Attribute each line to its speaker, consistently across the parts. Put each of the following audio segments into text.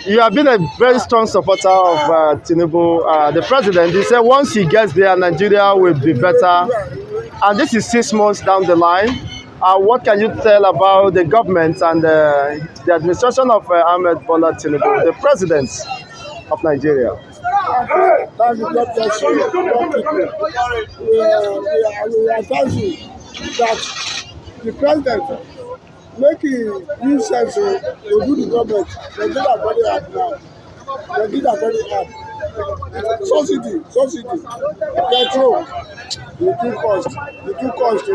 Speaker 1: You have been a very strong supporter of Tinubu, the president. He said once he gets there, Nigeria will be better. And this is 6 months down the line. What can you tell about the government and the administration of Ahmed Bola Tinubu, the president of Nigeria?
Speaker 2: Thank you, God bless you. We advise you that the president making himself to do the government, they did that very hard now. They did that very hard. Subsidy, petrol, the two cost to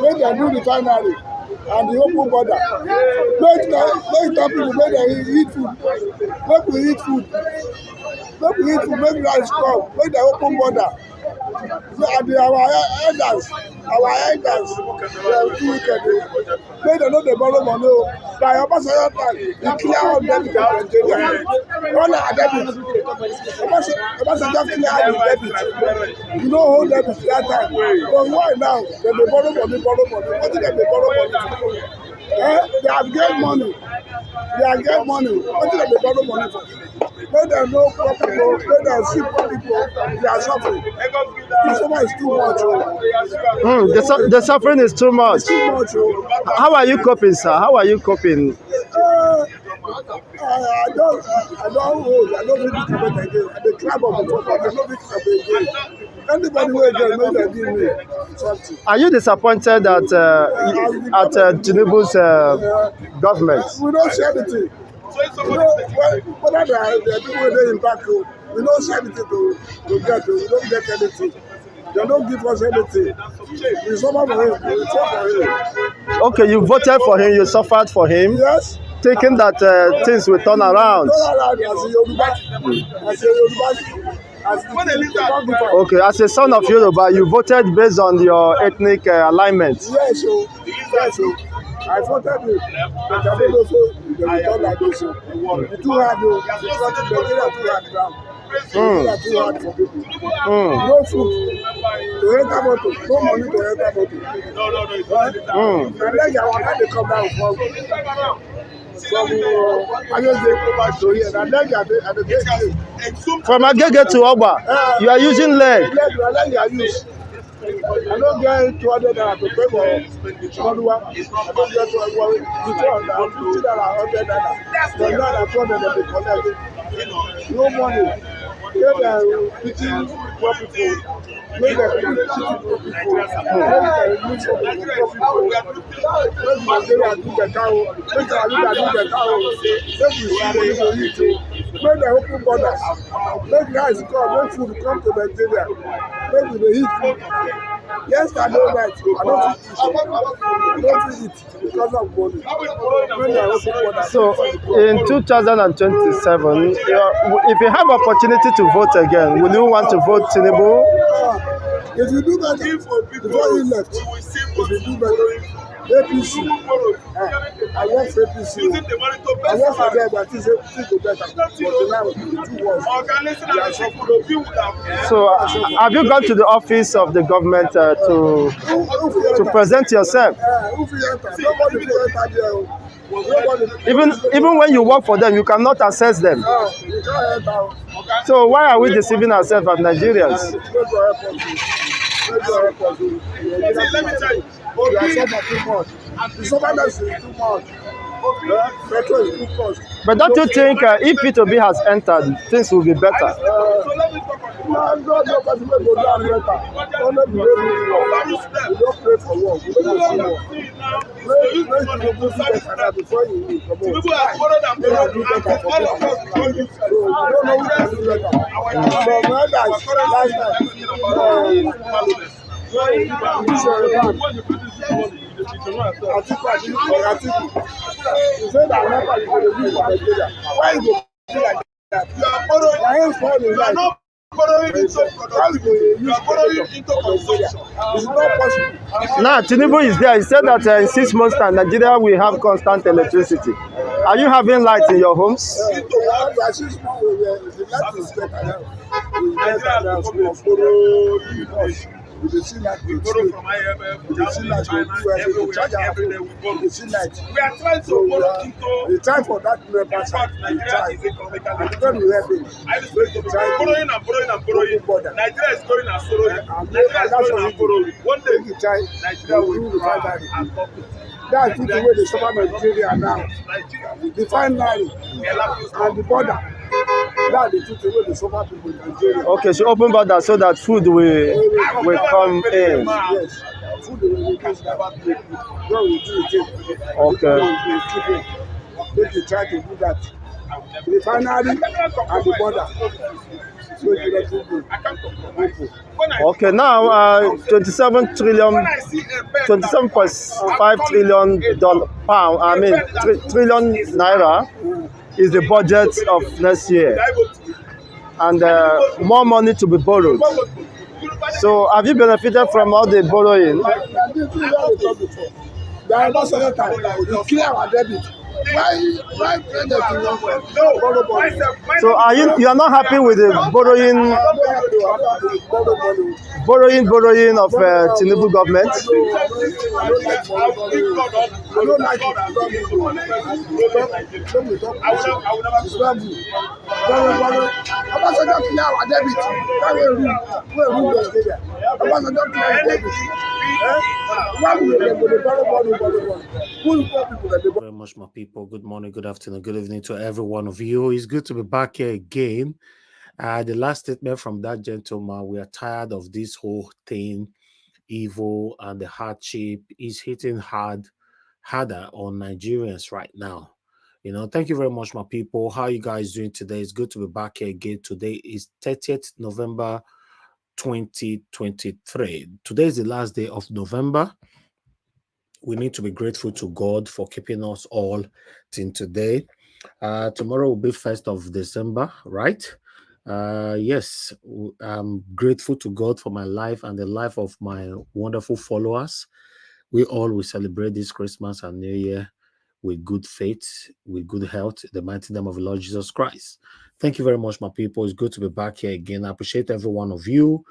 Speaker 2: make them do the refinery and the open border. Make the people make them eat food. Make we eat food. Make rice come. Make the open border. And our elders, they are too wicked. Make them know they borrow money. By Obasanjo time, he clear all debit in Nigeria. All our debit. Obasanjo clear all the debit. You know hold debit that time. But why now? They borrow money. What did they borrow money? They have gained money. What did they borrow money for? When they know poor people, when they see poor people, they are suffering. The summer is too much.
Speaker 1: The suffering is too much.
Speaker 2: It's too much.
Speaker 1: How are you coping, sir? How are you coping?
Speaker 2: I don't hold. I don't really come again. The club of the football, I don't really come again. Anybody who again knows that give me something.
Speaker 1: Are you disappointed at Tinubu's government?
Speaker 2: We don't share anything. Whether the people they impact, we don't share anything to get. We don't get anything. They don't give us anything. We suffer for him. We suffer for him.
Speaker 1: Okay, you voted for him. You suffered for him.
Speaker 2: Yes.
Speaker 1: Thinking that things will turn around. Okay, as a son of Yoruba, you voted based on your ethnic alignment.
Speaker 2: Yes, I voted him. But I don't know so they will turn like this. It's too hard, though. It's too hard now. It's too hard for people. No food to enter motor. No money to enter motor. And then you want to come down from
Speaker 1: Agege to Oba, you are using leg.
Speaker 2: I don't get 200 naira to pay for Moduwa. I don't get 200 naira. The naira 200 they collect. No money. They are picking poor people. Make them picking poor people. Nigeria do better. Make Nigeria do better. Make the open borders. Make rice come. Make food come to Nigeria. Make the heat food. Yes, I know that. I don't eat because of money.
Speaker 1: So, in 2027, if you have opportunity to vote again, will you want to vote Tinubu?
Speaker 2: If you do that before you left, if you do better, APC, I work for APC. I work for them, but it's better.
Speaker 1: So, have you gone to the office of the government to present yourself? Even when you work for them, you cannot access them. So why are we deceiving ourselves as Nigerians?
Speaker 2: Let me tell you,
Speaker 1: but don't you think if P2B has entered, things will be better? Now, Tinubu is there. He said that in 6 months' time, Nigeria will have constant electricity. Are you having light in your homes?
Speaker 2: We dey see light. We borrow from IMF. We dey see light. We do everything. Charge our phone. We dey see light. We are trying to borrow into the time for that member side. Nigeria is economically. And when we help it, we try borrowing and borrowing and borrowing. Nigeria is going and borrowing. Nigeria is going and borrowing. One day we try. Nigeria will do refinery. That's the way they suffer Nigeria now. The refinery and the border. That's the way they suffer people in Nigeria.
Speaker 1: Okay, so open border so that food will come in.
Speaker 2: Yes, food will reduce that. No, we do it.
Speaker 1: Okay.
Speaker 2: We keep it. They try to do that. The refinery and the border. So it will do.
Speaker 1: Okay, now 27 trillion, 27.5 trillion pound. I mean trillion naira is the budget of next year, and more money to be borrowed. So, have you benefited from all the borrowing?
Speaker 2: There are not certain time we clear our debit. Why
Speaker 1: So you are not happy with the borrowing of Tinubu government?
Speaker 2: I don't like
Speaker 3: Very much, my people. Good morning, good afternoon, good evening to every one of you. It's good to be back here again. The last statement from that gentleman, we are tired of this whole thing. Evil and the hardship is hitting harder on Nigerians right now. Thank you very much, my people. How you guys doing today? It's good to be back here again. Today is 30th November 2023. Today is the last day of November. We need to be grateful to God for keeping us all till today. Tomorrow will be 1st of December, right? Yes, I'm grateful to God for my life and the life of my wonderful followers. We all will celebrate this Christmas and New Year with good faith, with good health, in the mighty name of the Lord Jesus Christ. Thank you very much, my people. It's good to be back here again. I appreciate every one of you.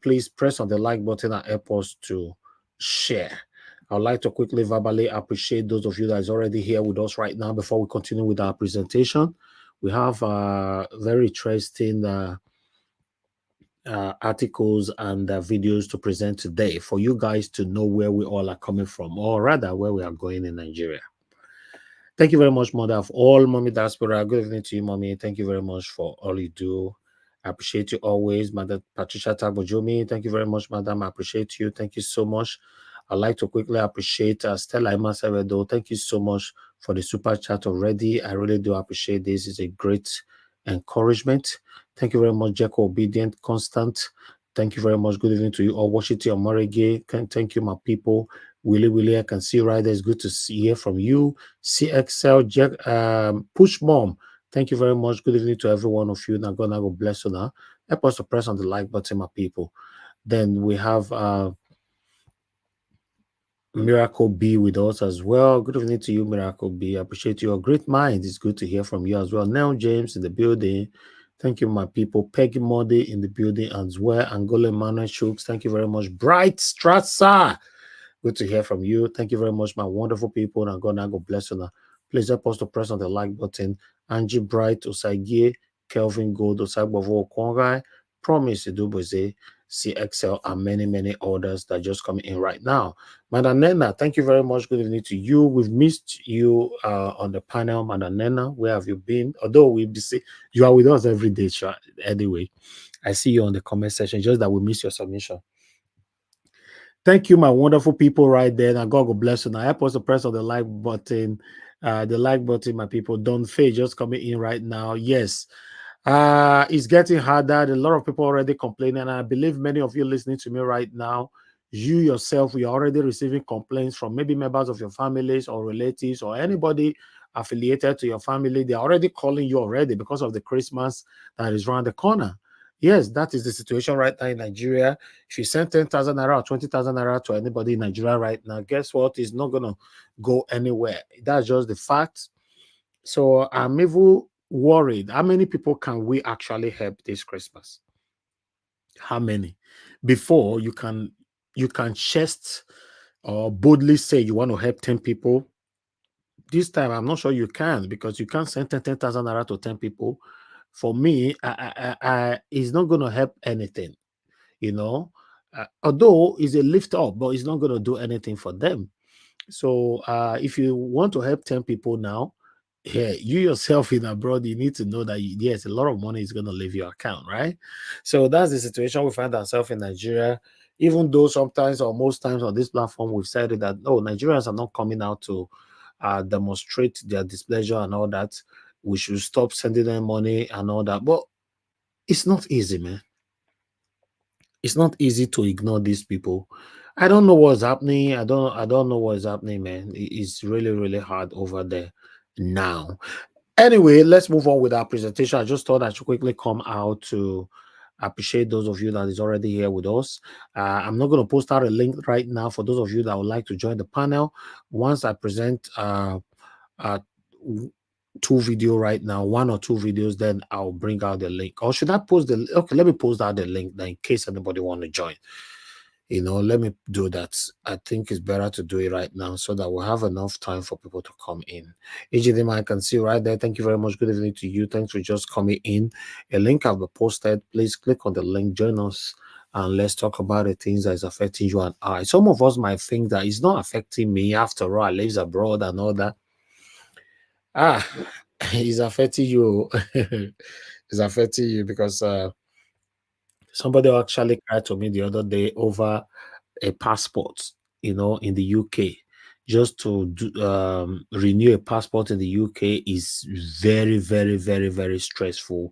Speaker 3: Please press on the like button and help us to share. I would like to quickly verbally appreciate those of you that is already here with us right now. Before we continue with our presentation, we have very interesting articles and videos to present today for you guys to know where we all are coming from, or rather where we are going in Nigeria. Thank you very much, mother of all, Mommy Diaspora. Good evening to you, Mommy. Thank you very much for all you do. I appreciate you always. Mother Patricia Tagbojomi, thank you very much, madam. I appreciate you. Thank you so much. I'd like to quickly appreciate Stella Imasevedo. Thank you so much for the super chat already. I really do appreciate this. It's a great encouragement. Thank you very much, Jacko Obedient Constant. Thank you very much. Good evening to you all. Washington Omorege. Thank you, my people. Willie, I can see right there. It's good to hear from you. CXL, Jack, Push Mom. Thank you very much. Good evening to every one of you. Now, God bless you now. Help us to press on the like button, my people. Then we have Miracle B with us as well. Good evening to you, Miracle B. I appreciate your great mind. It's good to hear from you as well. Now, James in the building. Thank you, my people. Peggy Modi in the building as well. Angola Manuel Shooks. Thank you very much. Bright Strasser. Good to hear from you. Thank you very much, my wonderful people. And God bless you now. Please help us to press on the like button. Angie Bright, Osagie, Kelvin Gold, Osagbovo Kongai, Promise Iduboze, CXL, and many others that are just coming in right now. Madam Nena, thank you very much. Good evening to you. We've missed you on the panel. Madam Nena, where have you been? Although we see you are with us every day, anyway. I see you on the comment section, just that we miss your submission. Thank you, my wonderful people right there. Now, God will bless you. Now, help us to press on the like button. The like button, my people. Don't fail, just coming in right now. Yes. It's getting harder. A lot of people already complaining, and I believe many of you listening to me right now, you yourself, we are already receiving complaints from maybe members of your families or relatives or anybody affiliated to your family. They're already calling you already because of the Christmas that is around the corner. Yes, that is the situation right now in Nigeria. If you send 10,000 naira or 20,000 naira to anybody in Nigeria right now, guess what? It's not going to go anywhere. That's just the fact. So I'm even worried. How many people can we actually help this Christmas? How many? before you can chest or boldly say you want to help 10 people. This time, I'm not sure you can, because you can't send 10,000 naira to 10 people. For me, it's not going to help anything, although it's a lift up, but it's not going to do anything for them. So if you want to help 10 people now, yeah, you yourself in abroad, you need to know that yes, a lot of money is going to leave your account, right? So that's the situation we find ourselves in Nigeria. Even though sometimes or most times on this platform we've said that Nigerians are not coming out to demonstrate their displeasure and all that. We should stop sending them money and all that. But it's not easy, man. It's not easy to ignore these people. I don't know what's happening. I don't know what's happening, man. It's really, really hard over there now. Anyway, let's move on with our presentation. I just thought I should quickly come out to appreciate those of you that is already here with us. I'm not going to post out a link right now for those of you that would like to join the panel. Once I present two video right now, one or two videos, then I'll bring out the link. Or should I post the okay? Let me post out the link then in case anybody want to join. Let me do that. I think it's better to do it right now so that we'll have enough time for people to come in. EJDM, I can see you right there. Thank you very much. Good evening to you. Thanks for just coming in. A link I've posted. Please click on the link, join us, and let's talk about the things that is affecting you and I. Some of us might think that it's not affecting me. After all, I live abroad and all that. It's affecting you. It's affecting you because somebody actually cried to me the other day over a passport, in the UK. Just to renew a passport in the UK is very, very, very, very stressful,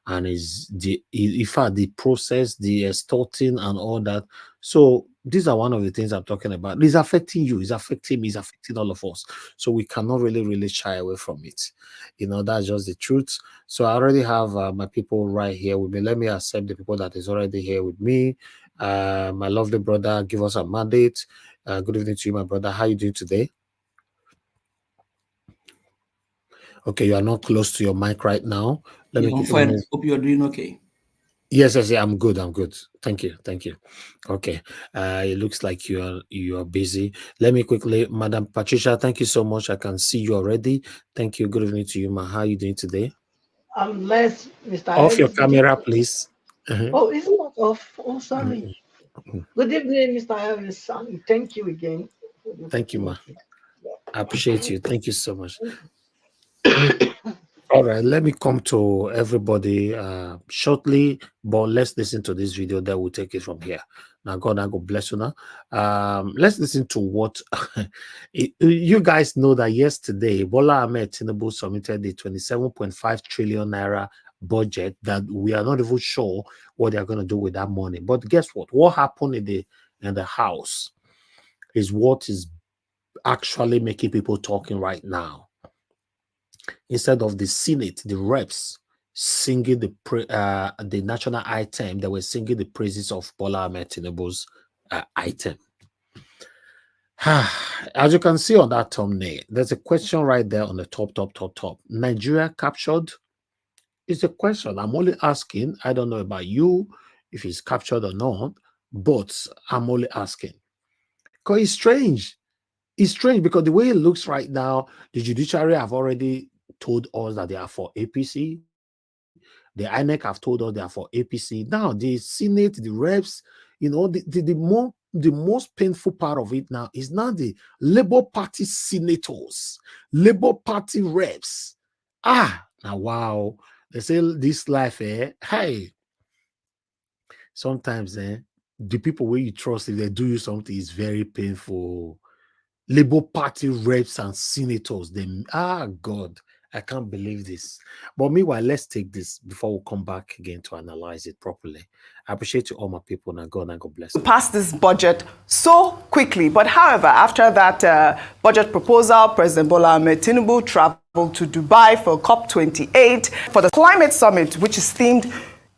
Speaker 3: and in fact the process, the extorting and all that. So these are one of the things I'm talking about. It's affecting you, it's affecting me, it's affecting all of us. So we cannot really, really shy away from it. That's just the truth. So I already have my people right here with me. Let me accept the people that is already here with me. My lovely brother, give us a mandate. Good evening to you, my brother. How are you doing today? Okay, you are not close to your mic right now.
Speaker 4: I'm fine. Hope you are doing okay.
Speaker 3: Yes, I'm good. Thank you. Okay. It looks like you are busy. Let me quickly, Madam Patricia, thank you so much. I can see you already. Thank you. Good evening to you, ma. How are you doing today?
Speaker 5: I'm less, Mr.
Speaker 3: Off your camera, please.
Speaker 5: Oh, it's not off. Oh, sorry. Good evening, Mr. Elvis. Thank you again.
Speaker 3: Thank you, ma. I appreciate you. Thank you so much. All right, let me come to everybody shortly, but let's listen to this video that will take it from here. Now, God bless you now. Let's listen to what you guys know that yesterday, Bola Ahmed Tinubu submitted the 27.5 trillion naira budget that we are not even sure what they're going to do with that money. But guess what? What happened in the House is what is actually making people talking right now. Instead of the Senate, the reps singing the national item, they were singing the praises of Bola Ahmed Tinubu's item. As you can see on that thumbnail, there's a question right there on the top. Nigeria captured? It's a question. I'm only asking. I don't know about you, if it's captured or not, but I'm only asking. Because it's strange. It's strange because the way it looks right now, the Judiciary have already told us that they are for APC. The INEC have told us they are for APC. Now, the Senate, the reps, the most painful part of it now is now the Labour Party senators, Labour Party reps. Now, wow. They say this life, hey, sometimes, the people where you trust, if they do you something, is very painful. Labour Party reps and senators, God, I can't believe this. But meanwhile, let's take this before we come back again to analyze it properly. I appreciate you all, my people, and God bless you.
Speaker 6: We passed this budget so quickly, but however, after that budget proposal, President Bola Ahmed Tinubu traveled to Dubai for COP28 for the climate summit, which is themed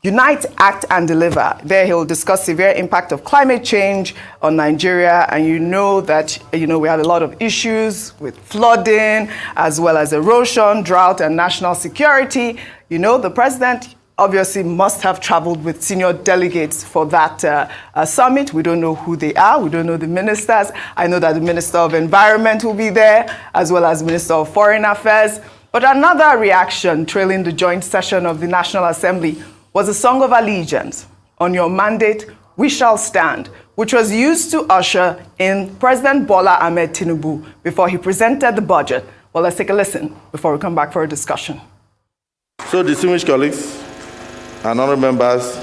Speaker 6: Unite, Act and Deliver. There he'll discuss severe impact of climate change on Nigeria. And you know that, we had a lot of issues with flooding, as well as erosion, drought, and national security. The president obviously must have traveled with senior delegates for that summit. We don't know who they are. We don't know the ministers. I know that the Minister of Environment will be there, as well as Minister of Foreign Affairs. But another reaction trailing the joint session of the National Assembly was a song of allegiance, "On Your Mandate, We Shall Stand," which was used to usher in President Bola Ahmed Tinubu before he presented the budget. Well, let's take a listen before we come back for a discussion.
Speaker 7: So, distinguished colleagues and honorable members,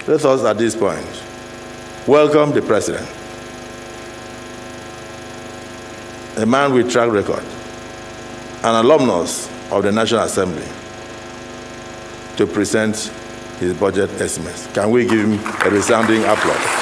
Speaker 7: let us at this point welcome the President, a man with track record, an alumnus of the National Assembly, to present his budget estimates. Can we give him a resounding applause?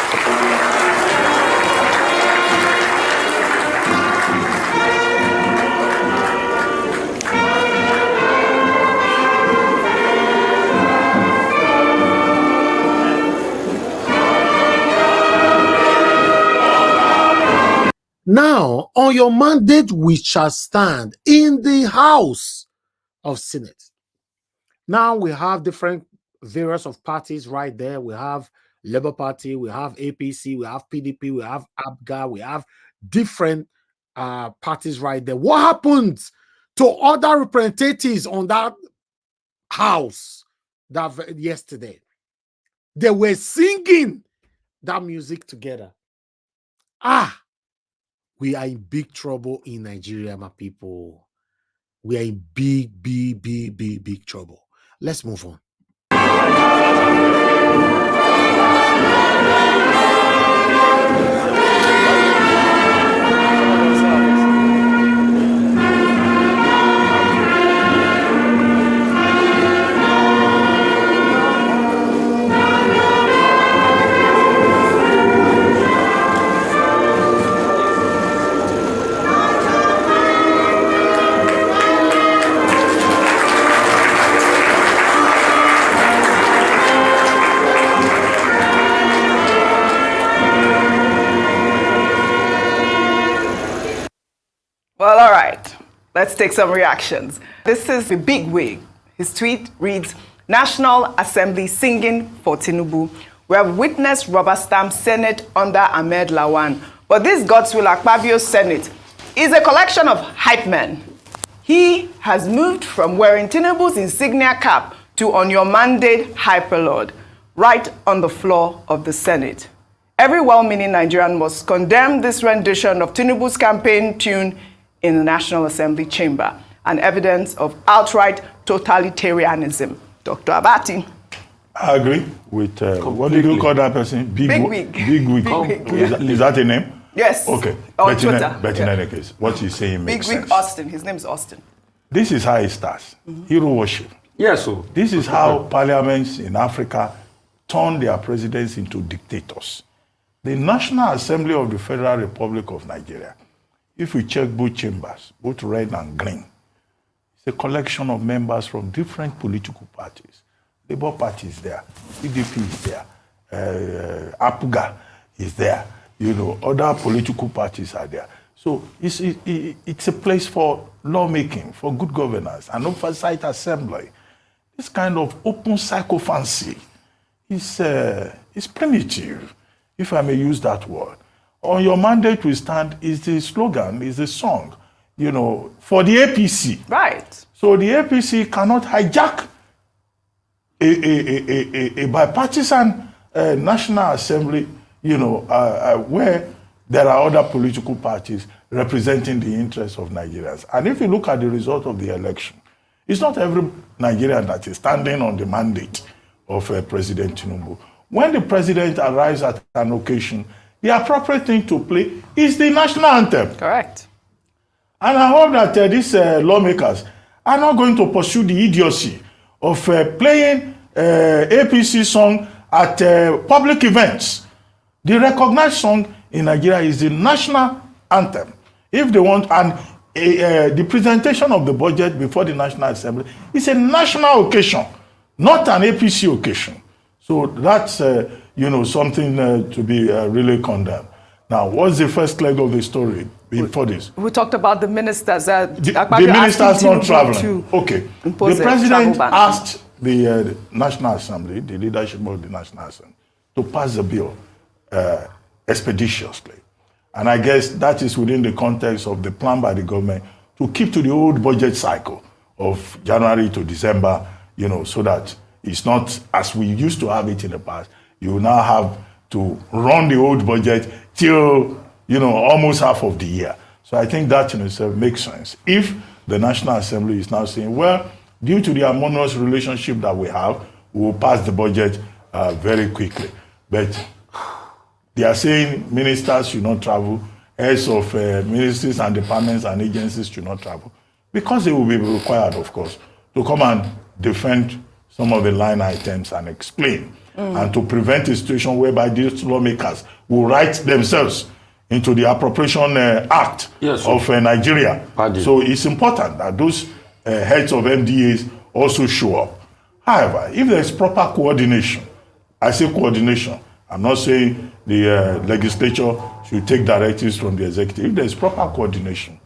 Speaker 3: Now, on your mandate, we shall stand in the House of Senate. Now we have different various of parties right there. We have Labour Party, we have APC, we have PDP, we have ABGA, we have different parties right there. What happened to other representatives on that house yesterday? They were singing that music together. We are in big trouble in Nigeria, my people. We are in big trouble. Let's move on.
Speaker 6: Well, all right. Let's take some reactions. This is the big wig. His tweet reads, "National Assembly singing for Tinubu. We have witnessed rubber stamp Senate under Ahmed Lawan. But this Godswill Akpabio Senate is a collection of hype men. He has moved from wearing Tinubu's insignia cap to on your mandate hyperlord, right on the floor of the Senate. Every well-meaning Nigerian must condemn this rendition of Tinubu's campaign tune in the National Assembly chamber, an evidence of outright totalitarianism." Dr. Abati.
Speaker 8: I agree with, what did you call that person?
Speaker 6: Big wig.
Speaker 8: Big wig. Is that a name?
Speaker 6: Yes.
Speaker 8: Okay.
Speaker 6: On Twitter.
Speaker 8: But in any case, what he's saying makes sense.
Speaker 6: Big wig Austin. His name is Austin.
Speaker 8: This is how it starts. Hero worship.
Speaker 9: Yes, so.
Speaker 8: This is how parliaments in Africa turn their presidents into dictators. The National Assembly of the Federal Republic of Nigeria, if we check both chambers, both red and green, it's a collection of members from different political parties. Labour Party is there, PDP is there, APGA is there, other political parties are there. So it's a place for lawmaking, for good governance, an oversight assembly. This kind of open sycophancy is primitive, if I may use that word. On your mandate we stand is the slogan, is the song, for the APC.
Speaker 6: Right.
Speaker 8: So the APC cannot hijack a bipartisan National Assembly, where there are other political parties representing the interests of Nigerians. And if you look at the result of the election, it's not every Nigerian that is standing on the mandate of President Tinubu. When the president arrives at an occasion, the appropriate thing to play is the national anthem.
Speaker 6: Correct.
Speaker 8: And I hope that these lawmakers are not going to pursue the idiocy of playing APC song at public events. The recognized song in Nigeria is the national anthem. If they want, and the presentation of the budget before the National Assembly is a national occasion, not an APC occasion. So that's, something to be really condemned. Now, what's the first leg of the story before this?
Speaker 6: We talked about the ministers.
Speaker 8: The ministers not traveling. Okay. The president asked the National Assembly, the leadership of the National Assembly, to pass the bill expeditiously. And I guess that is within the context of the plan by the government to keep to the old budget cycle of January to December, so that it's not as we used to have it in the past. You now have to run the old budget till, almost half of the year. So I think that in itself makes sense. If the National Assembly is now saying, well, due to the harmonious relationship that we have, we will pass the budget very quickly. But they are saying ministers should not travel, heads of ministries and departments and agencies should not travel, because they will be required, of course, to come and defend some of the line items and explain, and to prevent a situation whereby these lawmakers will write themselves into the Appropriation Act of Nigeria. So it's important that those heads of MDAs also show up. However, if there's proper coordination, I say coordination, I'm not saying the legislature should take directives from the executive. If there's proper coordination,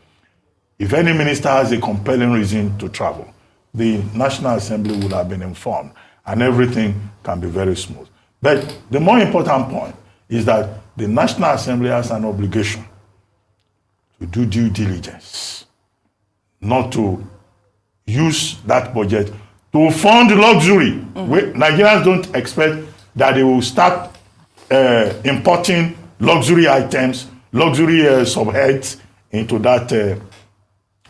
Speaker 8: if any minister has a compelling reason to travel, the National Assembly will have been informed and everything can be very smooth. But the more important point is that the National Assembly has an obligation to do due diligence, not to use that budget to fund luxury. Nigerians don't expect that they will start importing luxury items, luxury subheads into that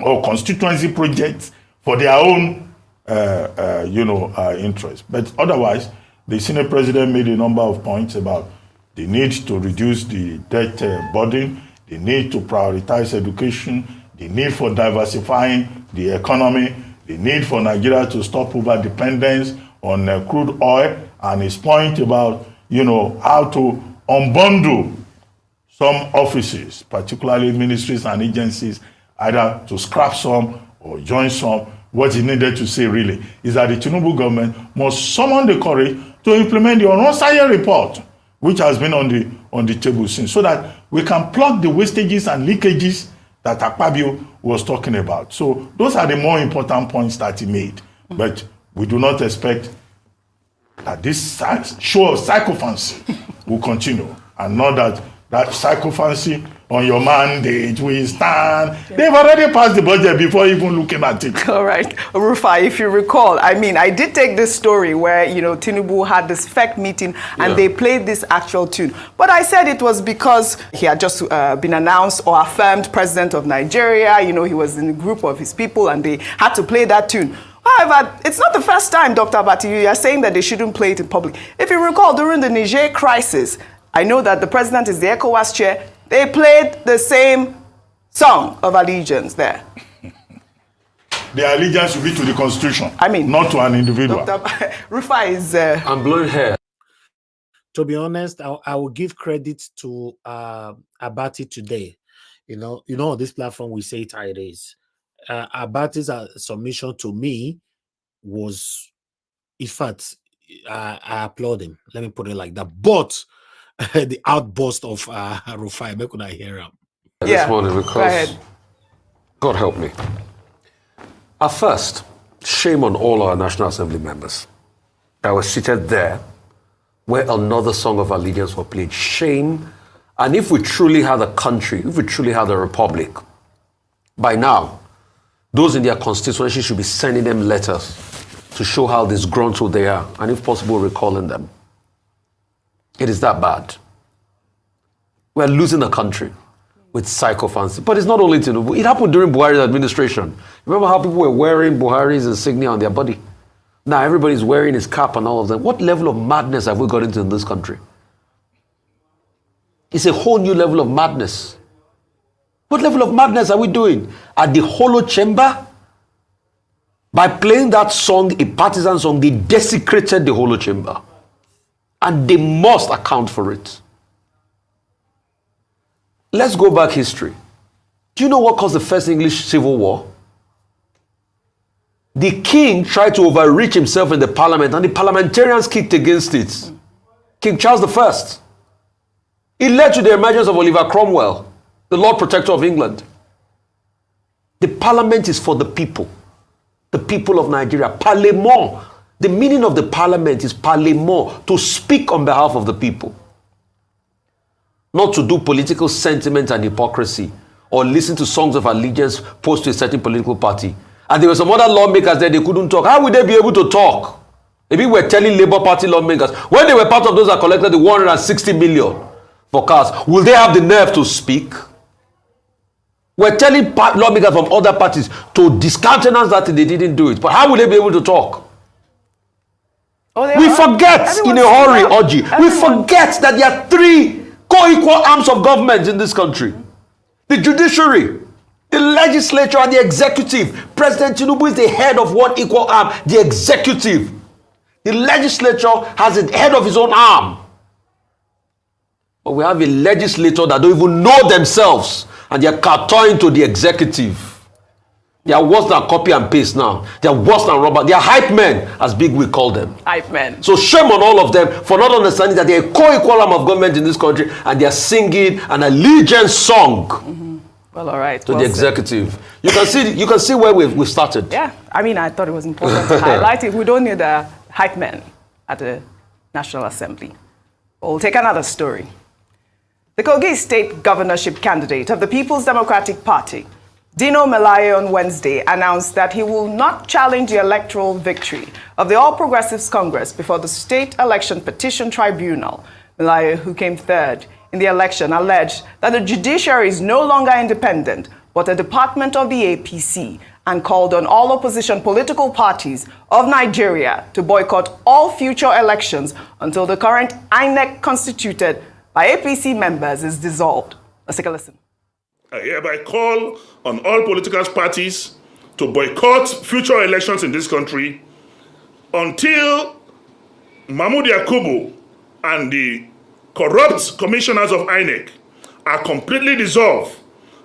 Speaker 8: or constituency projects for their own interest. But otherwise, the Senate President made a number of points about the need to reduce the debt burden, the need to prioritize education, the need for diversifying the economy, the need for Nigeria to stop over-dependence on crude oil, and his point about, how to unbundle some offices, particularly ministries and agencies, either to scrap some or join some. What he needed to say really is that the Tinubu government must summon the courage to implement the Onosaya report, which has been on the table since, so that we can plug the wastages and leakages that Akpabio was talking about. So those are the more important points that he made. But we do not expect that this show of sycophancy will continue, and not that sycophancy on your mandate will stand. They've already passed the budget before even looking at it.
Speaker 6: All right, Rufai, if you recall, I did take this story where, Tinubu had this FEC meeting and they played this actual tune. But I said it was because he had just been announced or affirmed president of Nigeria. He was in a group of his people and they had to play that tune. However, it's not the first time, Dr. Abati, you are saying that they shouldn't play it in public. If you recall, during the Niger crisis, I know that the president is the ECOWAS chair. They played the same song of allegiance there.
Speaker 8: The allegiance will be to the Constitution, not to an individual.
Speaker 6: Dr. Rufai is...
Speaker 9: I'm blowing hair.
Speaker 3: To be honest, I will give credit to Abati today. On this platform, we say it how it is. Abati's submission to me was, in fact, I applaud him. Let me put it like that. But the outburst of Rufai, where could I hear him?
Speaker 9: This morning, because God help me. At first, shame on all our National Assembly members that were seated there where another song of allegiance was played. Shame. And if we truly had a country, if we truly had a republic, by now, those in their constituency should be sending them letters to show how disgruntled they are, and if possible, recalling them. It is that bad. We're losing a country with sycophancy. But it's not only Tinubu. It happened during Buhari's administration. Remember how people were wearing Buhari's insignia on their body? Now everybody's wearing his cap and all of that. What level of madness have we got into in this country? It's a whole new level of madness. What level of madness are we doing? At the hollow chamber? By playing that song, a partisan song, they desecrated the hollow chamber. And they must account for it. Let's go back history. Do you know what caused the first English Civil War? The king tried to overreach himself in the parliament and the parliamentarians kicked against it. King Charles I. It led to the emergence of Oliver Cromwell, the Lord Protector of England. The parliament is for the people of Nigeria. Parlement. The meaning of the parliament is parlement, to speak on behalf of the people. Not to do political sentiment and hypocrisy or listen to songs of allegiance posed to a certain political party. And there were some other lawmakers there, they couldn't talk. How would they be able to talk? Maybe we're telling Labour Party lawmakers, when they were part of those that collected the 160 million for cars, will they have the nerve to speak? We're telling lawmakers from other parties to discountenance that they didn't do it. But how will they be able to talk?
Speaker 6: Oh,
Speaker 9: we forget in a hurry, Oji. We forget that there are three co-equal arms of government in this country. The judiciary, the legislature, and the executive. President Tinubu is the head of one equal arm, the executive. The legislature has the head of his own arm. But we have a legislature that don't even know themselves, and they are kowtowing to the executive. They are worse than copy and paste now. They are worse than rubber. They are hype men, as Big we call them.
Speaker 6: Hype men.
Speaker 9: So shame on all of them for not understanding that they are a co-equal arm of government in this country, and they are singing an allegiance song.
Speaker 6: Well, all right.
Speaker 9: To the executive. You can see where we started.
Speaker 6: Yeah, I mean, I thought it was important to highlight it. We don't need a hype man at the National Assembly. We'll take another story. The Kogi State governorship candidate of the People's Democratic Party, Dino Melaye, on Wednesday announced that he will not challenge the electoral victory of the All Progressives Congress before the State Election Petition Tribunal. Melaye, who came third in the election, alleged that the judiciary is no longer independent, but a department of the APC, and called on all opposition political parties of Nigeria to boycott all future elections until the current INEC, constituted by APC members, is dissolved. Let's take a listen.
Speaker 10: I hereby call on all political parties to boycott future elections in this country until Mahmoud Yakubu and the corrupt commissioners of INEC are completely dissolved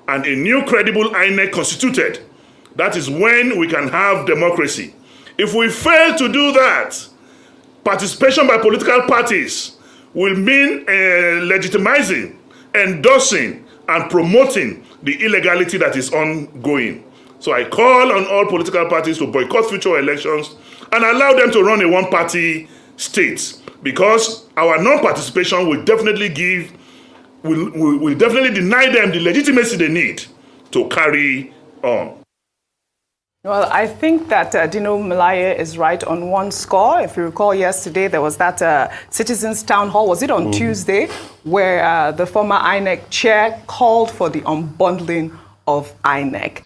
Speaker 10: and a new credible INEC constituted. That is when we can have democracy. If we fail to do that, participation by political parties will mean legitimizing, endorsing, and promoting the illegality that is ongoing. So I call on all political parties to boycott future elections and allow them to run a one-party state, because our non-participation will definitely will definitely deny them the legitimacy they need to carry on.
Speaker 6: Well, I think that Dino Melaye is right on one score. If you recall, yesterday there was that Citizens Town Hall, was it on Tuesday, where the former INEC chair called for the unbundling of INEC.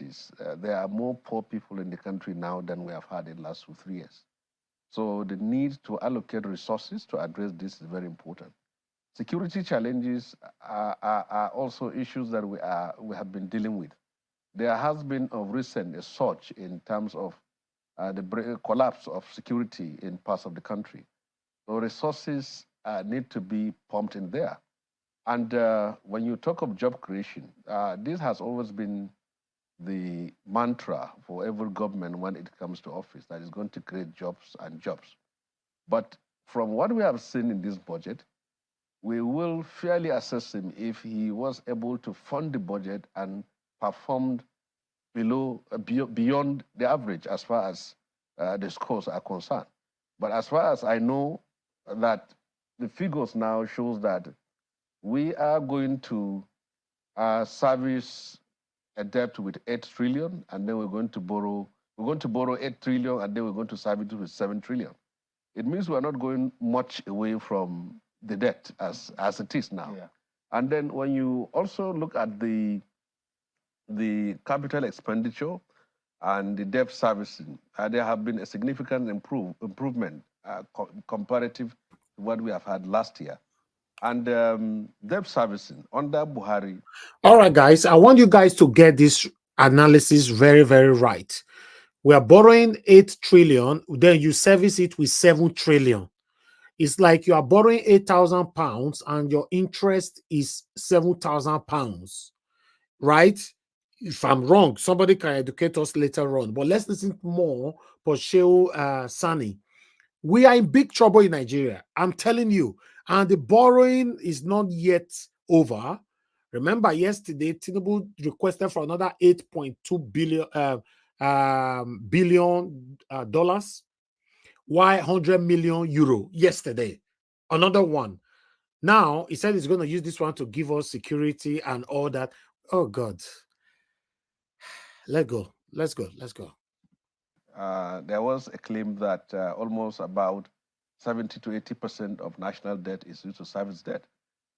Speaker 11: There are more poor people in the country now than we have had in the last 2-3 years. So the need to allocate resources to address this is very important. Security challenges are also issues that we have been dealing with. There has been of recent a surge in terms of the collapse of security in parts of the country. So resources need to be pumped in there. And when you talk of job creation, this has always been the mantra for every government when it comes to office, that is going to create jobs and jobs. But from what we have seen in this budget, we will fairly assess him if he was able to fund the budget and performed beyond the average as far as the scores are concerned. But as far as I know, that the figures now shows that we are going to service a debt with 8 trillion, and then we're going to borrow 8 trillion, and then we're going to service it with 7 trillion. It means we're not going much away from the debt as it is now. Yeah. And then when you also look at the capital expenditure and the debt servicing, there have been a significant improvement comparative to what we have had last year. And debt servicing under Buhari.
Speaker 3: All right, guys, I want you guys to get this analysis very, very right. We are borrowing 8 trillion, then you service it with 7 trillion. It's like you are borrowing 8,000 pounds and your interest is 7,000 pounds, right? If I'm wrong, somebody can educate us later on. But let's listen more for Shehu Sani. We are in big trouble in Nigeria, I'm telling you. And the borrowing is not yet over. Remember, yesterday, Tinubu requested for another $8.2 billion dollars. Why 100 million euro yesterday? Another one. Now, he said he's going to use this one to give us security and all that. Oh, God. Let's go. Let's go. Let's go.
Speaker 11: There was a claim that almost about 70 to 80% of national debt is due to service debt.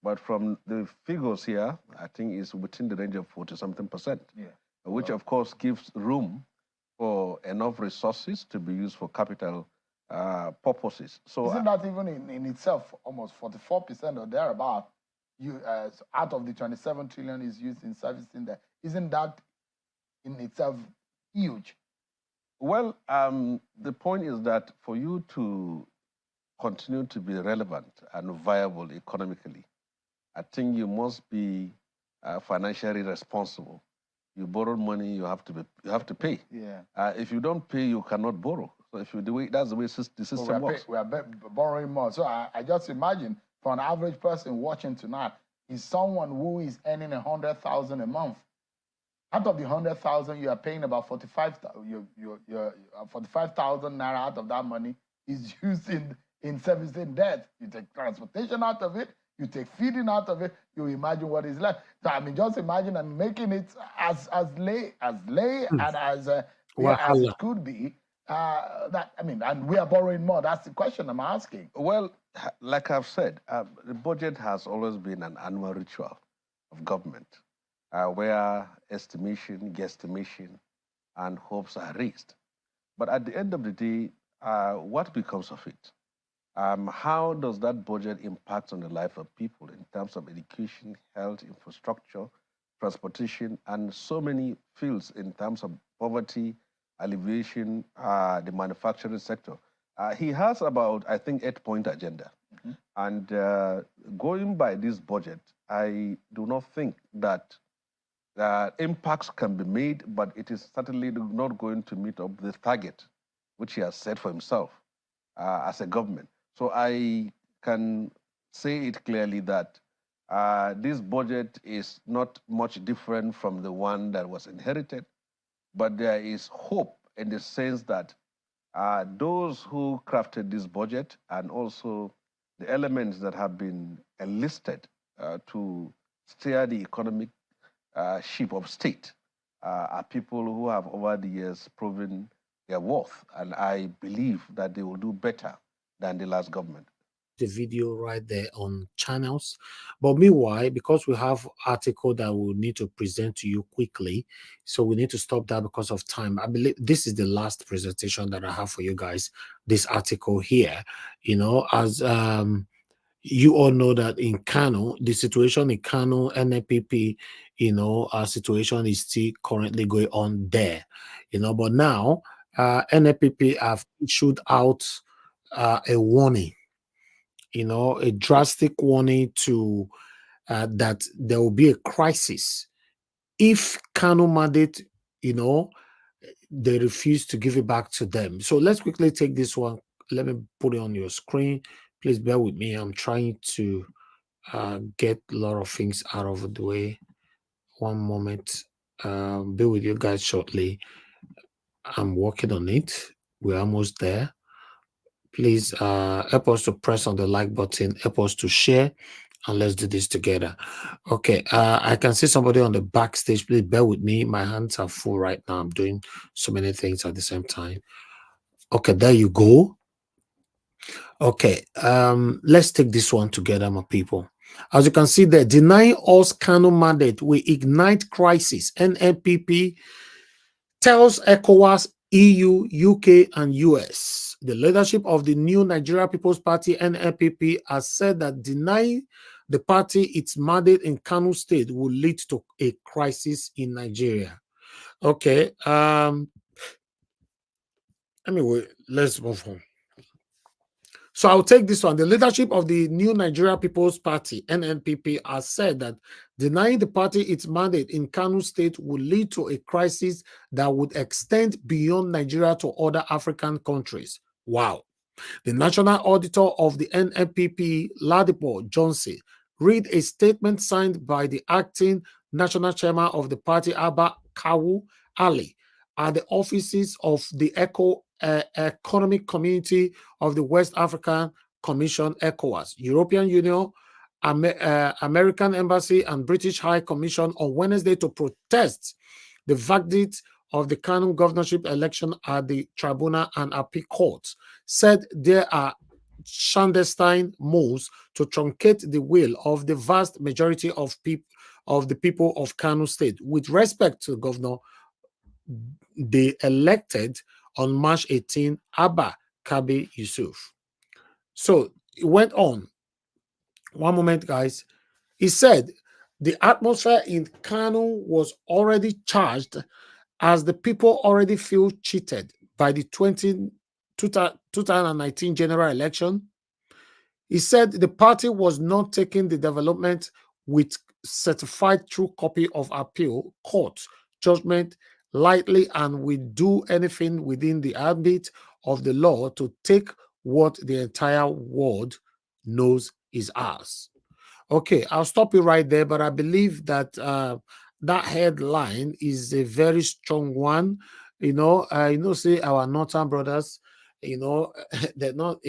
Speaker 11: But from the figures here, I think it's within the range of 40-something%, which of course gives room for enough resources to be used for capital purposes. So
Speaker 12: isn't that even in itself almost 44% or thereabout? Out of the 27 trillion is used in servicing that. Isn't that in itself huge?
Speaker 11: Well, the point is that for you to continue to be relevant and viable economically, I think you must be financially responsible. You borrow money, you have to pay.
Speaker 12: Yeah.
Speaker 11: If you don't pay, you cannot borrow. So if you do it, that's the way the system works.
Speaker 12: We are borrowing more. So I just imagine for an average person watching tonight, is someone who is earning 100,000 a month. Out of the 100,000, you are paying about 45,000. Your 45,000 naira out of that money is used in servicing debt. You take transportation out of it. You take feeding out of it. You imagine what is left. So I mean, just imagine and making it as lay and as it could be. And we are borrowing more. That's the question I'm asking.
Speaker 11: Well, like I've said, the budget has always been an annual ritual of government, where estimation, guesstimation, and hopes are raised. But at the end of the day, what becomes of it? How does that budget impact on the life of people in terms of education, health, infrastructure, transportation, and so many fields in terms of poverty, alleviation, the manufacturing sector? He has about, I think, 8-point agenda. And going by this budget, I do not think that impacts can be made, but it is certainly not going to meet up the target which he has set for himself as a government. So I can say it clearly that this budget is not much different from the one that was inherited, but there is hope in the sense that those who crafted this budget and also the elements that have been enlisted to steer the economic ship of state are people who have over the years proven their worth, and I believe that they will do better than the last government.
Speaker 3: The video right there on channels, but meanwhile, because we have article that we need to present to you quickly, so we need to stop that because of time. I believe this is the last presentation that I have for you guys, this article here. You know, as you all know that in Kano, the situation in Kano, NPP, you know, our situation is still currently going on there, you know, but now NPP have issued out a warning, you know, a drastic warning to that there will be a crisis if Kano mandate, you know, they refuse to give it back to them. So let's quickly take this one. Let me put it on your screen. Please bear with me. I'm trying to get a lot of things out of the way. One moment. Be with you guys shortly. I'm working on it. We're almost there. Please help us to press on the like button, help us to share, and let's do this together. Okay, I can see somebody on the backstage. Please bear with me. My hands are full right now. I'm doing so many things at the same time. Okay, there you go. Okay, let's take this one together, my people. As you can see there, denying us Kano mandate will ignite crisis. NNPP tells ECOWAS, EU, UK, and US. The leadership of the new Nigeria People's Party, NNPP, has said that denying the party its mandate in Kano State will lead to a crisis in Nigeria. Okay, anyway, let's move on. So I'll take this one. The leadership of the new Nigeria People's Party, NNPP, has said that denying the party its mandate in Kano State will lead to a crisis that would extend beyond Nigeria to other African countries. Wow. The national auditor of the NNPP, Ladipo Johnson, read a statement signed by the acting national chairman of the party, Abba Kawu Ali, at the offices of the Economic Community of the West African Commission, ECOWAS, European Union, American Embassy, and British High Commission on Wednesday to protest the verdict of the Kano governorship election at the Tribunal and Appeal Court, said there are clandestine moves to truncate the will of the vast majority of the people of Kano State. With respect to the governor, they elected on March 18, Abba Kabi Yusuf. So it went on. One moment, guys. He said the atmosphere in Kano was already charged as the people already feel cheated by the 2019 general election. He said the party was not taking the development with certified true copy of appeal court judgment lightly and will do anything within the ambit of the law to take what the entire world knows is ours. Okay, I'll stop you right there, but I believe that that headline is a very strong one. Say our northern brothers, they're not,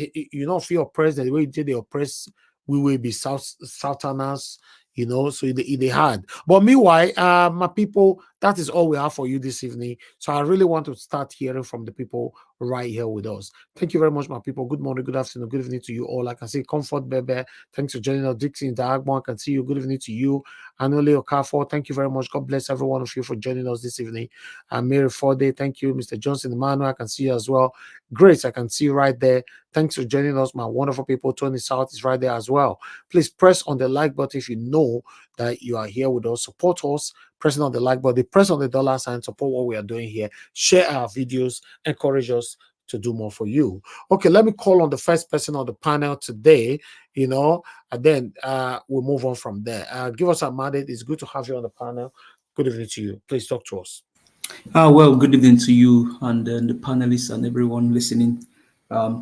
Speaker 3: feel oppressed the way they oppress, we will be southerners, so they hard. But meanwhile, my people, that is all we have for you this evening. So I really want to start hearing from the people right here with us. Thank you very much, my people. Good morning, good afternoon, good evening to you all. I can see Comfort Bebe. Thanks for joining us. Dixie in Diagbon, I can see you. Good evening to you. Anole Okafor, thank you very much. God bless every one of you for joining us this evening. Mary Forde, thank you. Mr. Johnson Emmanuel, I can see you as well. Grace, I can see you right there. Thanks for joining us, my wonderful people. Tony South is right there as well. Please press on the like button if you know that you are here with us. Support us. Pressing on the like button, press on the dollar sign, support what we are doing here. Share our videos, encourage us to do more for you. Okay, let me call on the first person on the panel today, and then we'll move on from there. Give us a mandate. It's good to have you on the panel. Good evening to you. Please talk to us.
Speaker 4: Well, good evening to you and the panelists and everyone listening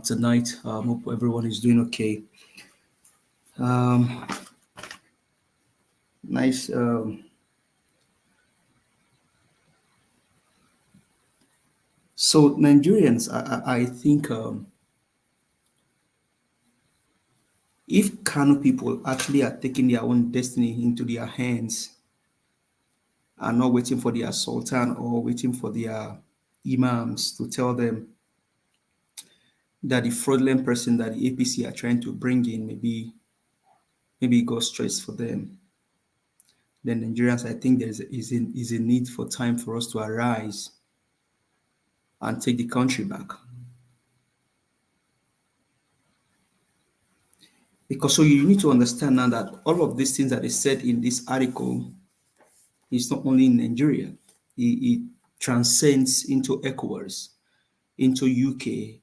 Speaker 4: tonight. Hope everyone is doing okay. Nice. So Nigerians, I think if Kano people actually are taking their own destiny into their hands and not waiting for their sultan or waiting for their imams to tell them that the fraudulent person that the APC are trying to bring in maybe it goes straight for them, then Nigerians, I think there is a need for time for us to arise and take the country back. Because so you need to understand now that all of these things that is said in this article is not only in Nigeria, it transcends into ECOWAS, into UK,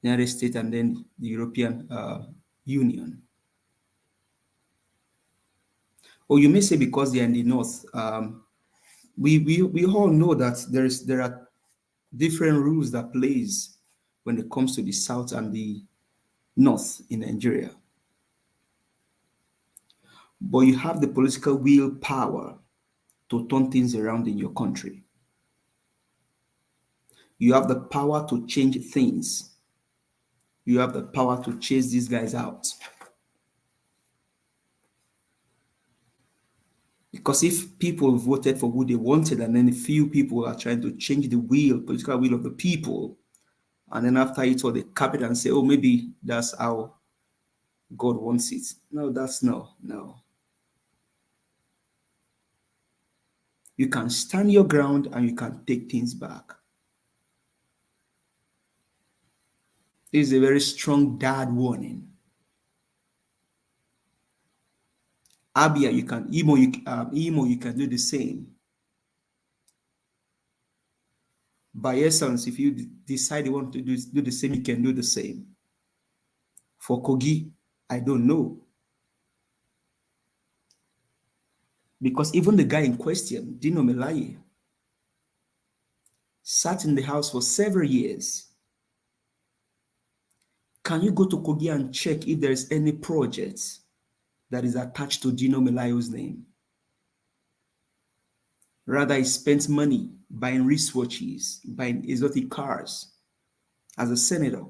Speaker 4: United States, and then the European Union. Or you may say because they are in the north, we all know that there are different rules that plays when it comes to the south and the north in Nigeria. But you have the political willpower to turn things around in your country. You have the power to change things. You have the power to chase these guys out. Because if people voted for who they wanted, and then a few people are trying to change the political will of the people, and then after it all, they cap it and say, oh, maybe that's how God wants it. No, that's no. You can stand your ground and you can take things back. This is a very strong dad warning. Abia, you can Imo, you can do the same. By essence, if you decide you want to do the same, you can do the same. For Kogi, I don't know. Because even the guy in question, Dino Melaye, sat in the house for several years. Can you go to Kogi and check if there is any project that is attached to Dino Melaye's name? Rather, he spent money buying wristwatches, buying exotic cars, as a senator.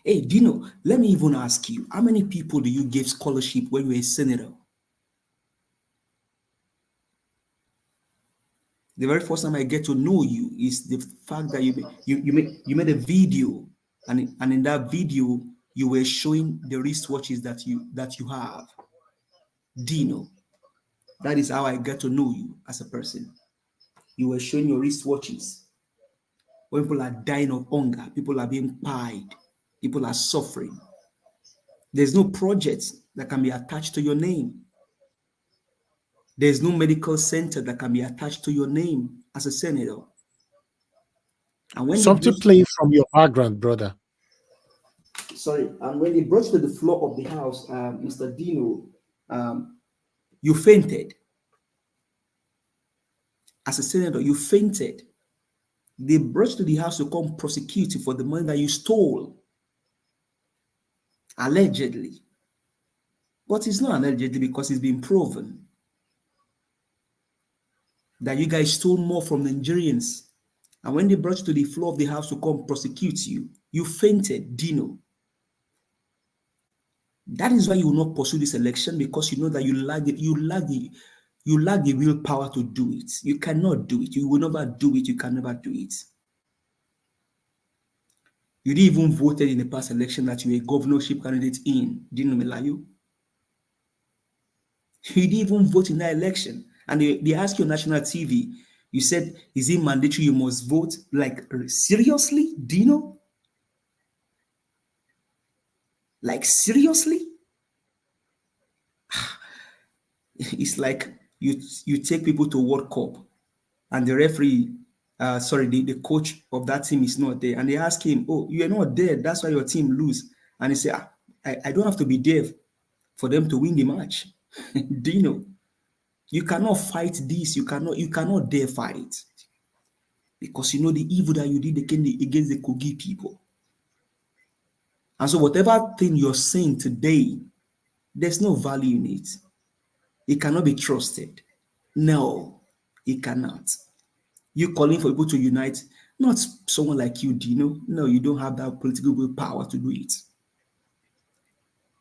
Speaker 4: Hey, Dino, let me even ask you, how many people do you give scholarship when you're a senator? The very first time I get to know you is the fact that you made a video, and in that video you were showing the wristwatches that you have. Dino, that is how I get to know you as a person. You were showing your wristwatches. When people are dying of hunger, people are being pied, people are suffering. There's no project that can be attached to your name. There's no medical center that can be attached to your name as a senator. And when
Speaker 3: something playing from your background, brother.
Speaker 4: Sorry, and when they brought you to the floor of the house, Mr. Dino, you fainted. As a senator, you fainted. They brought you to the house to come prosecute you for the money that you stole. Allegedly. But it's not allegedly because it's been proven that you guys stole more from Nigerians. And when they brought you to the floor of the house to come prosecute you, you fainted, Dino. That is why you will not pursue this election, because you know that you lack the willpower to do it. You cannot do it. You will never do it. You can never do it. You didn't even voted in the past election that you were a governorship candidate in, Dino Melaye. You didn't even vote in that election. And they asked you on national TV, you said, is it mandatory you must vote? Like, seriously, Dino? Like, seriously? It's like you take people to World Cup and the referee, the coach of that team is not there. And they ask him, oh, you're not there. That's why your team lose. And he said, I don't have to be there for them to win the match. Dino, you cannot fight this. You cannot dare fight. Because you know the evil that you did against the Kogi people. And so whatever thing you're saying today, there's no value in it. It cannot be trusted. No, it cannot. You calling for people to unite, not someone like you, Dino. No, you don't have that political willpower to do it.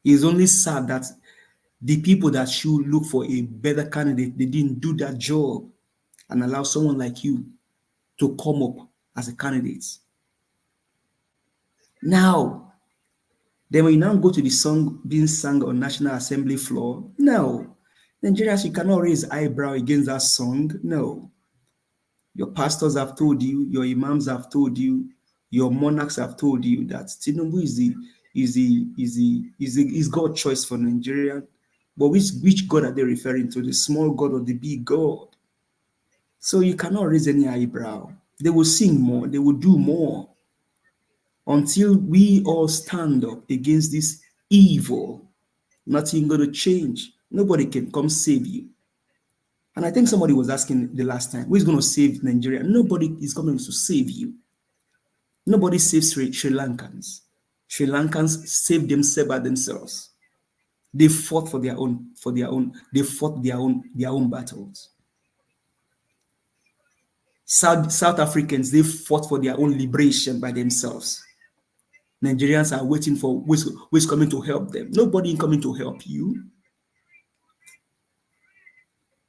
Speaker 4: It's only sad that the people that should look for a better candidate, they didn't do that job and allow someone like you to come up as a candidate. Now, then when you now go to the song being sung on National Assembly floor, no. Nigerians, you cannot raise eyebrow against that song. No. Your pastors have told you, your imams have told you, your monarchs have told you that Tinubu is God's choice for Nigeria. But which God are they referring to? The small God or the big God? So you cannot raise any eyebrow. They will sing more, they will do more until we all stand up against this evil. Nothing going to change. Nobody can come save you. And I think somebody was asking the last time, who is going to save Nigeria? Nobody is coming to save you. Nobody saves Sri Lankans. Sri Lankans save themselves by themselves. They fought for their own, they fought their own battles. South Africans, they fought for their own liberation by themselves. Nigerians are waiting for who's coming to help them. Nobody coming to help you.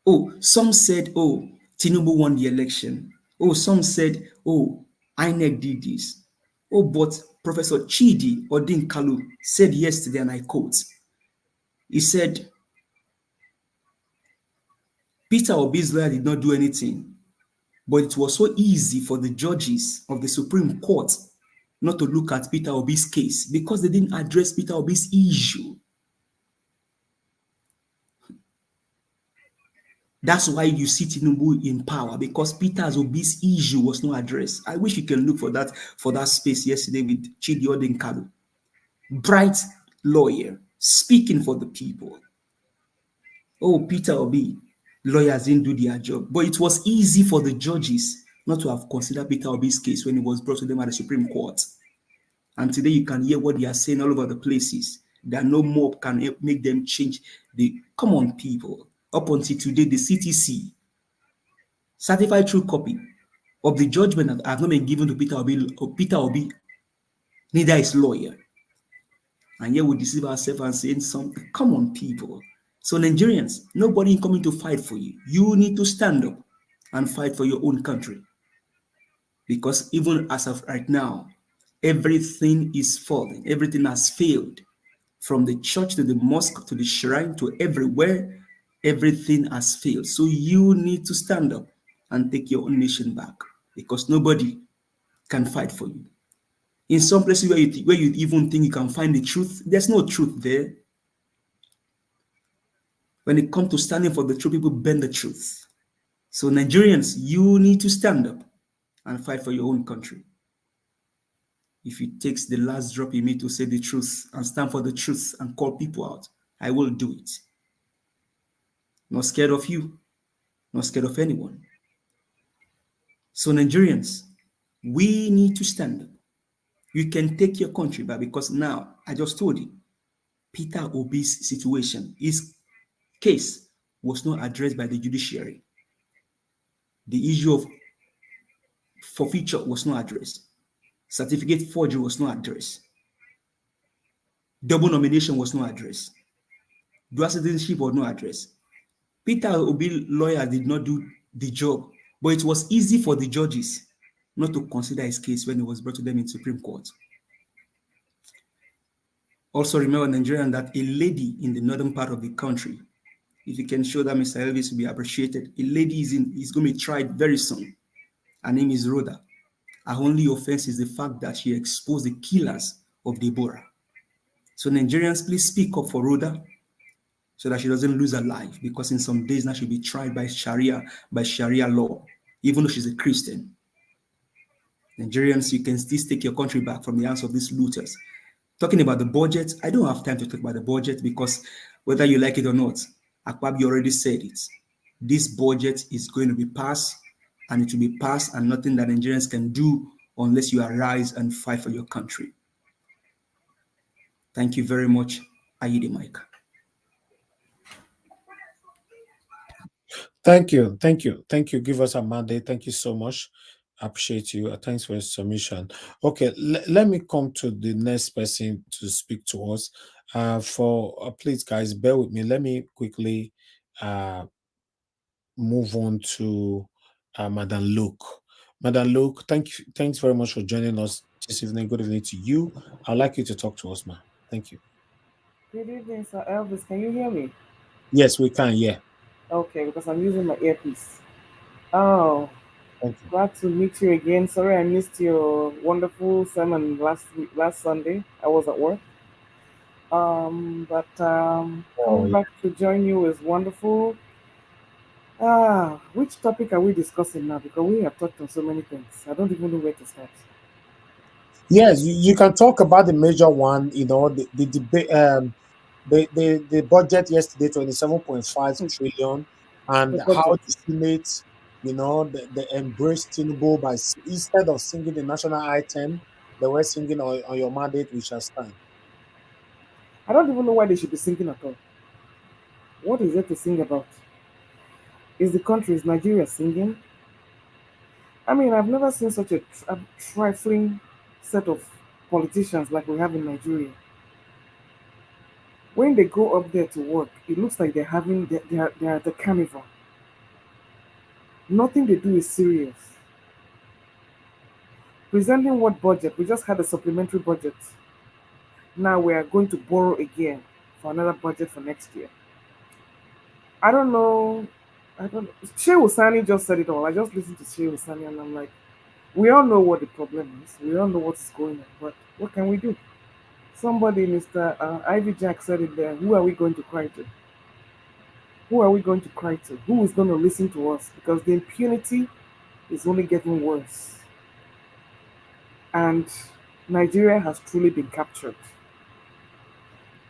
Speaker 4: Oh, some said, oh, Tinubu won the election. Oh, some said, oh, INEC did this. Oh, but Professor Chidi Odin Kalu said yesterday, and I quote, he said, Peter Obi's lawyer did not do anything, but it was so easy for the judges of the Supreme Court not to look at Peter Obi's case because they didn't address Peter Obi's issue. That's why you see Tinubu in power, because Peter Obi's issue was not addressed. I wish you can look for that space yesterday with Chidi Odin Kalu. Bright lawyer, speaking for the people. Oh, Peter Obi, lawyers didn't do their job. But it was easy for the judges not to have considered Peter Obi's case when it was brought to them at the Supreme Court. And today you can hear what they are saying all over the places. That no mob can make them change the... Come on, people. Up until today, the CTC, certified true copy of the judgment that have not been given to Peter Obi, neither his lawyer. And yet we deceive ourselves and saying something. Come on, people. So Nigerians, nobody coming to fight for you. You need to stand up and fight for your own country. Because even as of right now, everything is falling. Everything has failed. From the church to the mosque to the shrine to everywhere, everything has failed. So you need to stand up and take your own nation back, because nobody can fight for you. In some places where you even think you can find the truth, there's no truth there. When it comes to standing for the truth, people bend the truth. So Nigerians, you need to stand up and fight for your own country. If it takes the last drop in me to say the truth and stand for the truth and call people out, I will do it. Not scared of you, not scared of anyone. So Nigerians, we need to stand up. You can take your country back, because now, I just told you, Peter Obi's situation, his case was not addressed by the judiciary. The issue of forfeiture was not addressed. Certificate forgery was not addressed. Double nomination was not addressed. Dual citizenship was not addressed. Peter Obi's lawyer did not do the job, but it was easy for the judges not to consider his case when it was brought to them in Supreme Court. Also remember, Nigerian, that a lady in the northern part of the country, if you can show that, Mr. Elvis will be appreciated. A lady is going to be tried very soon. Her name is Rhoda. Her only offense is the fact that she exposed the killers of Deborah. So Nigerians, please speak up for Rhoda so that she doesn't lose her life, because in some days now she'll be tried by Sharia law, even though she's a Christian. Nigerians, you can still take your country back from the hands of these looters. Talking about the budget, I don't have time to talk about the budget, because whether you like it or not, Akpabio already said it. This budget is going to be passed, and it will be passed, and nothing that Nigerians can do unless you arise and fight for your country. Thank you very much. I yield the mic.
Speaker 3: Thank you. Give us a mandate. Thank you so much. I appreciate you. Thanks for your submission. Okay, let me come to the next person to speak to us. Please, guys, bear with me. Let me quickly move on to Madam Luke. Madam Luke, thanks very much for joining us this evening. Good evening to you. I'd like you to talk to us, ma'am. Thank you.
Speaker 13: Good evening, Sir Elvis. Can you hear me?
Speaker 3: Yes, we can. Yeah.
Speaker 13: Okay, because I'm using my earpiece. Oh, glad to meet you again. Sorry I missed your wonderful sermon last Sunday. I was at work. Coming back to join you is wonderful. Which topic are we discussing now? Because we have talked on so many things. I don't even know where to start.
Speaker 3: Yes, you can talk about the major one. You know, the debate. The budget yesterday, 27.5 trillion, and how the Senate, you know, they embraced Tinubu by, instead of singing the national anthem, they were singing on your mandate we shall stand.
Speaker 13: I don't even know why they should be singing at all. What is there to sing about? Is Nigeria singing? I mean, I've never seen such a trifling set of politicians like we have in Nigeria. When they go up there to work, it looks like they're at the carnival. Nothing they do is serious. Presenting what budget? We just had a supplementary budget. Now we are going to borrow again for another budget for next year. I don't know. Shehu Sani just said it all. I just listened to Shehu Sani and I'm like, we all know what the problem is. We all know what's going on, but what can we do? Somebody, Mr. Ivy Jack said it there. Who are we going to cry to? Who are we going to cry to? Who is going to listen to us? Because the impunity is only getting worse. And Nigeria has truly been captured.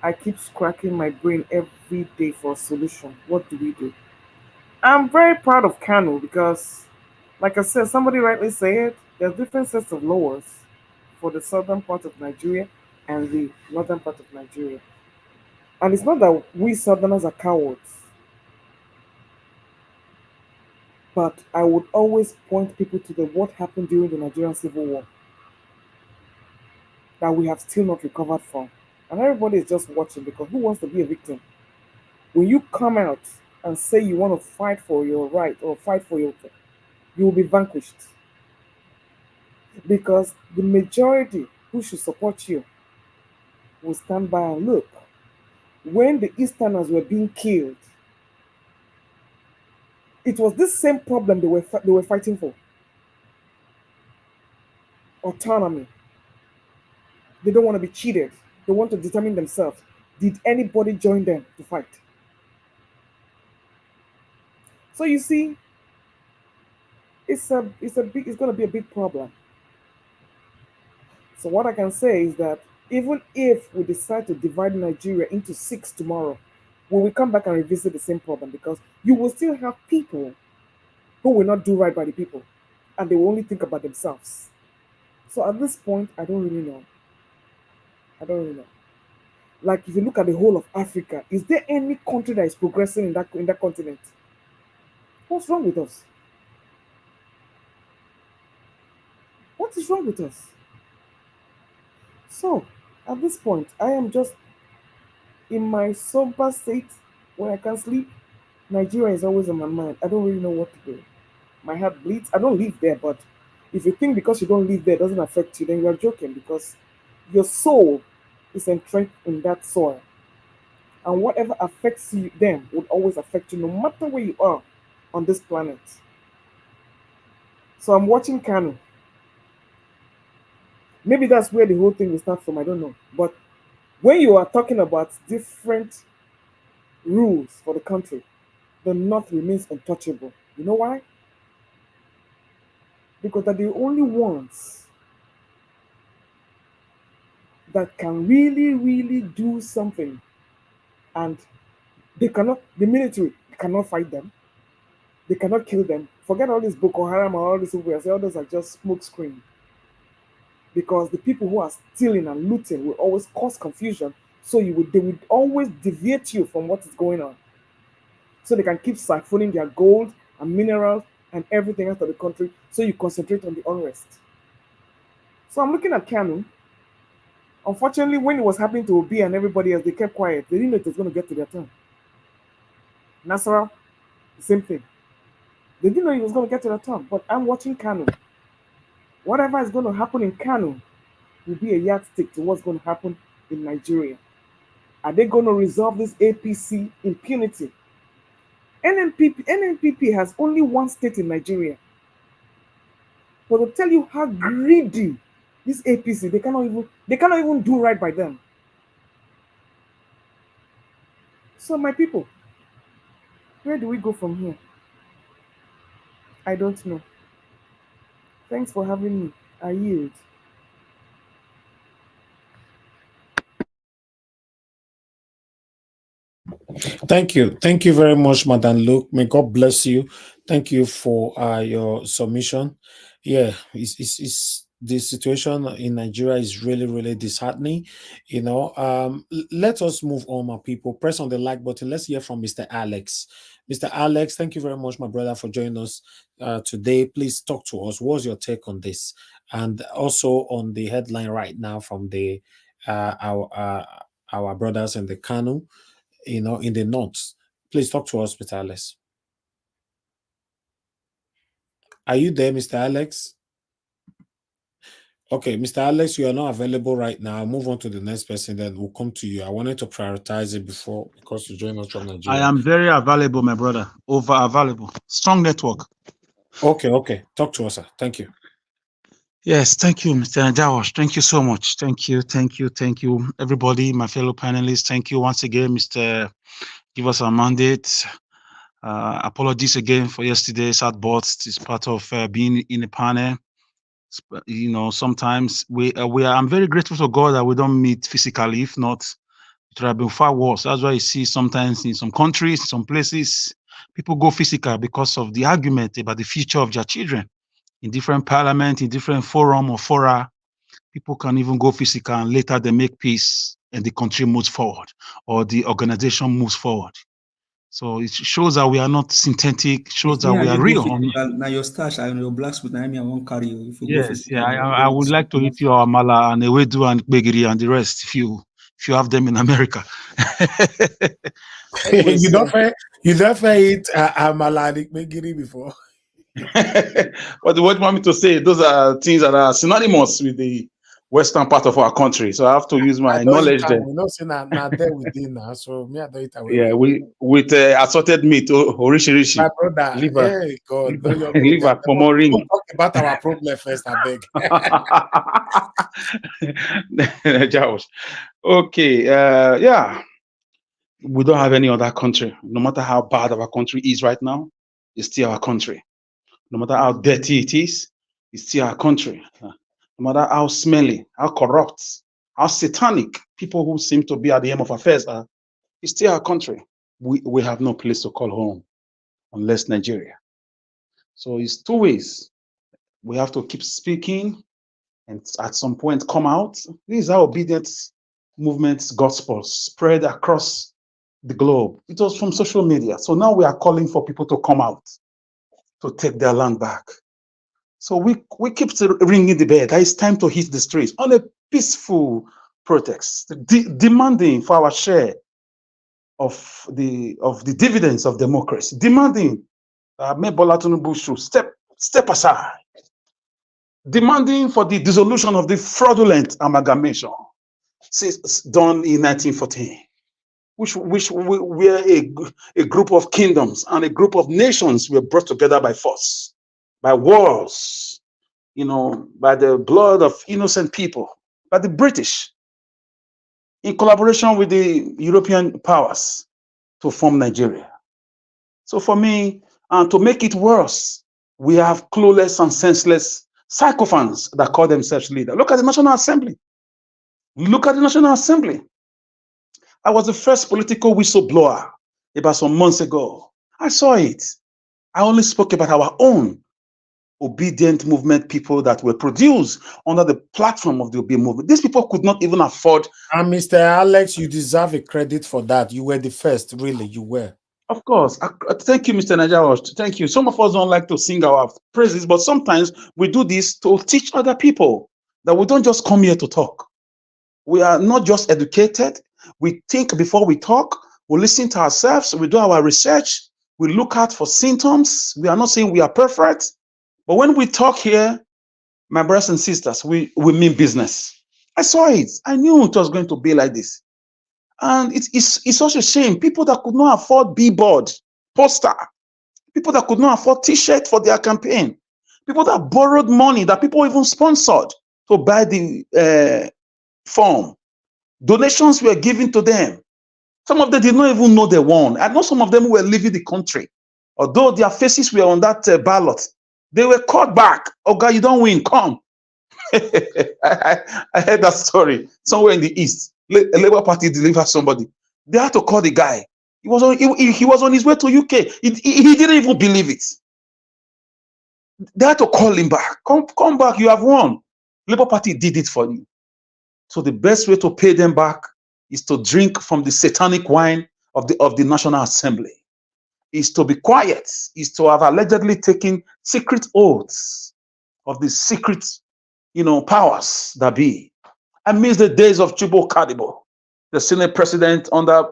Speaker 13: I keep scratching my brain every day for a solution. What do we do? I'm very proud of Kano because, like I said, somebody rightly said, there's different sets of laws for the southern part of Nigeria and the northern part of Nigeria. And it's not that we southerners are cowards. But I would always point people to what happened during the Nigerian Civil War that we have still not recovered from. And everybody is just watching because who wants to be a victim? When you come out and say you want to fight for your right or fight for your, you will be vanquished. Because the majority who should support you will stand by and look. When the Easterners were being killed, it was this same problem they were fighting for. Autonomy. They don't want to be cheated. They want to determine themselves. Did anybody join them to fight? So you see, it's going to be a big problem. So what I can say is that even if we decide to divide Nigeria into 6 tomorrow, we will come back and revisit the same problem because you will still have people who will not do right by the people and they will only think about themselves. So at this point, I don't really know. I don't really know. Like if you look at the whole of Africa, is there any country that is progressing in that continent? What's wrong with us? What is wrong with us? So at this point, I am just in my sober state where I can't sleep. Nigeria is always on my mind. I don't really know what to do. My heart bleeds. I don't live there, but if you think because you don't live there doesn't affect you, then you are joking because your soul is entrenched in that soil. And whatever affects you then would always affect you no matter where you are on this planet. So I'm watching Kano. Maybe that's where the whole thing will start from, I don't know. But when you are talking about different rules for the country, the North remains untouchable. You know why? Because they're the only ones that can really, really do something. And the military cannot fight them. They cannot kill them. Forget all this Boko Haram and all these people. I say all those are just smoke screen. Because the people who are stealing and looting will always cause confusion. So they would always deviate you from what is going on. So they can keep siphoning their gold and minerals and everything out of the country. So you concentrate on the unrest. So I'm looking at Kano. Unfortunately, when it was happening to Obi and everybody else, they kept quiet. They didn't know it was going to get to their turn. Nasara, the same thing. They didn't know it was going to get to their turn. But I'm watching Kano. Whatever is going to happen in Kano will be a yardstick to what's going to happen in Nigeria. Are they going to resolve this APC impunity? NNPP has only one state in Nigeria. But to tell you how greedy this APC, they cannot even do right by them. So my people, where do we go from here? I don't know. Thanks for having me. I yield.
Speaker 3: Thank you. Thank you very much, Madam Luke. May God bless you. Thank you for your submission. Yeah, it's the situation in Nigeria is really, really disheartening. You know, let us move on, my people. Press on the like button. Let's hear from Mr. Alex. Mr. Alex, thank you very much, my brother, for joining us today. Please talk to us. What's your take on this? And also on the headline right now from the our brothers in the Kano, you know, in the north. Please talk to us, Mr. Alex. Are you there, Mr. Alex? Okay, Mr. Alex, you are not available right now. I'll move on to the next person, then we'll come to you. I wanted to prioritize it before because you joined us from Nigeria.
Speaker 14: I am very available, my brother. Over available. Strong network.
Speaker 3: Okay. Talk to us, sir. Thank you.
Speaker 14: Yes, thank you, Mr. Najawash. Thank you so much. Thank you, everybody, my fellow panelists. Thank you once again, Mr. Give us a mandate. Apologies again for yesterday's outburst. It's part of being in a panel. You know, sometimes I'm very grateful to God that we don't meet physically. If not, it would have been far worse. That's why you see sometimes in some countries, some places, people go physical because of the argument about the future of their children. In different parliament, in different forum or fora, people can even go physical and later they make peace and the country moves forward or the organization moves forward. So it shows that we are not synthetic, shows that we are real.
Speaker 4: Now your stash and your black suit, I won't carry you. If you
Speaker 14: yes, yeah, I would like to eat your amala and ewedu and begiri and the rest if you have them in America.
Speaker 15: You don't eat amala and begiri before.
Speaker 14: What do you want me to say? Those are things that are synonymous with the western part of our country. So I have to use my knowledge there.
Speaker 15: We know say now there within now, so me I don't eat away.
Speaker 14: Yeah, with assorted meat, orishi.
Speaker 15: My brother,
Speaker 14: liver,
Speaker 15: hey God,
Speaker 14: liver for more ring.
Speaker 15: Talk about our problem first, I beg.
Speaker 14: Okay, yeah. We don't have any other country. No matter how bad our country is right now, it's still our country. No matter how dirty it is, it's still our country. No matter how smelly, how corrupt, how satanic people who seem to be at the end of affairs are, it's still our country. We have no place to call home unless Nigeria. So it's two ways. We have to keep speaking and at some point come out. This is how obedience movement's gospel spread across the globe. It was from social media. So now we are calling for people to come out to take their land back. So we keep ringing the bell. It's time to hit the streets on a peaceful protest, demanding for our share of the dividends of democracy, demanding Bola Tinubu should step aside, demanding for the dissolution of the fraudulent amalgamation done in 1914, which where a group of kingdoms and a group of nations were brought together by force, by wars, by the blood of innocent people, by the British, in collaboration with the European powers to form Nigeria. So for me, and to make it worse, we have clueless and senseless sycophants that call themselves leaders. Look at the National Assembly. Look at the National Assembly. I was the first political whistleblower about some months ago. I saw it. I only spoke about our own obedient movement people that were produced under the platform of the obedient movement. These people could not even afford.
Speaker 15: And Mr. Alex, you deserve a credit for that. You were the first, really, you were.
Speaker 14: Of course. Thank you, Mr. Najawa. Thank you. Some of us don't like to sing our praises, but sometimes we do this to teach other people that we don't just come here to talk. We are not just educated. We think before we talk. We listen to ourselves. We do our research. We look out for symptoms. We are not saying we are perfect. But when we talk here, my brothers and sisters, we mean business. I saw it. I knew it was going to be like this. And it's such a shame. People that could not afford billboard, poster, people that could not afford t-shirt for their campaign, people that borrowed money that people even sponsored to buy the form. Donations were given to them. Some of them did not even know they won. I know some of them were leaving the country. Although their faces were on that ballot, they were called back. Oh God, you don't win, come. I heard that story somewhere in the East. A Labour Party delivered somebody. They had to call the guy. He was on his way to UK. He didn't even believe it. They had to call him back. Come back, you have won. Labour Party did it for you. So the best way to pay them back is to drink from the satanic wine of the National Assembly. Is to be quiet, is to have allegedly taken secret oaths of the secret, powers that be. I miss the days of Chibo Kadibo, the Senate president under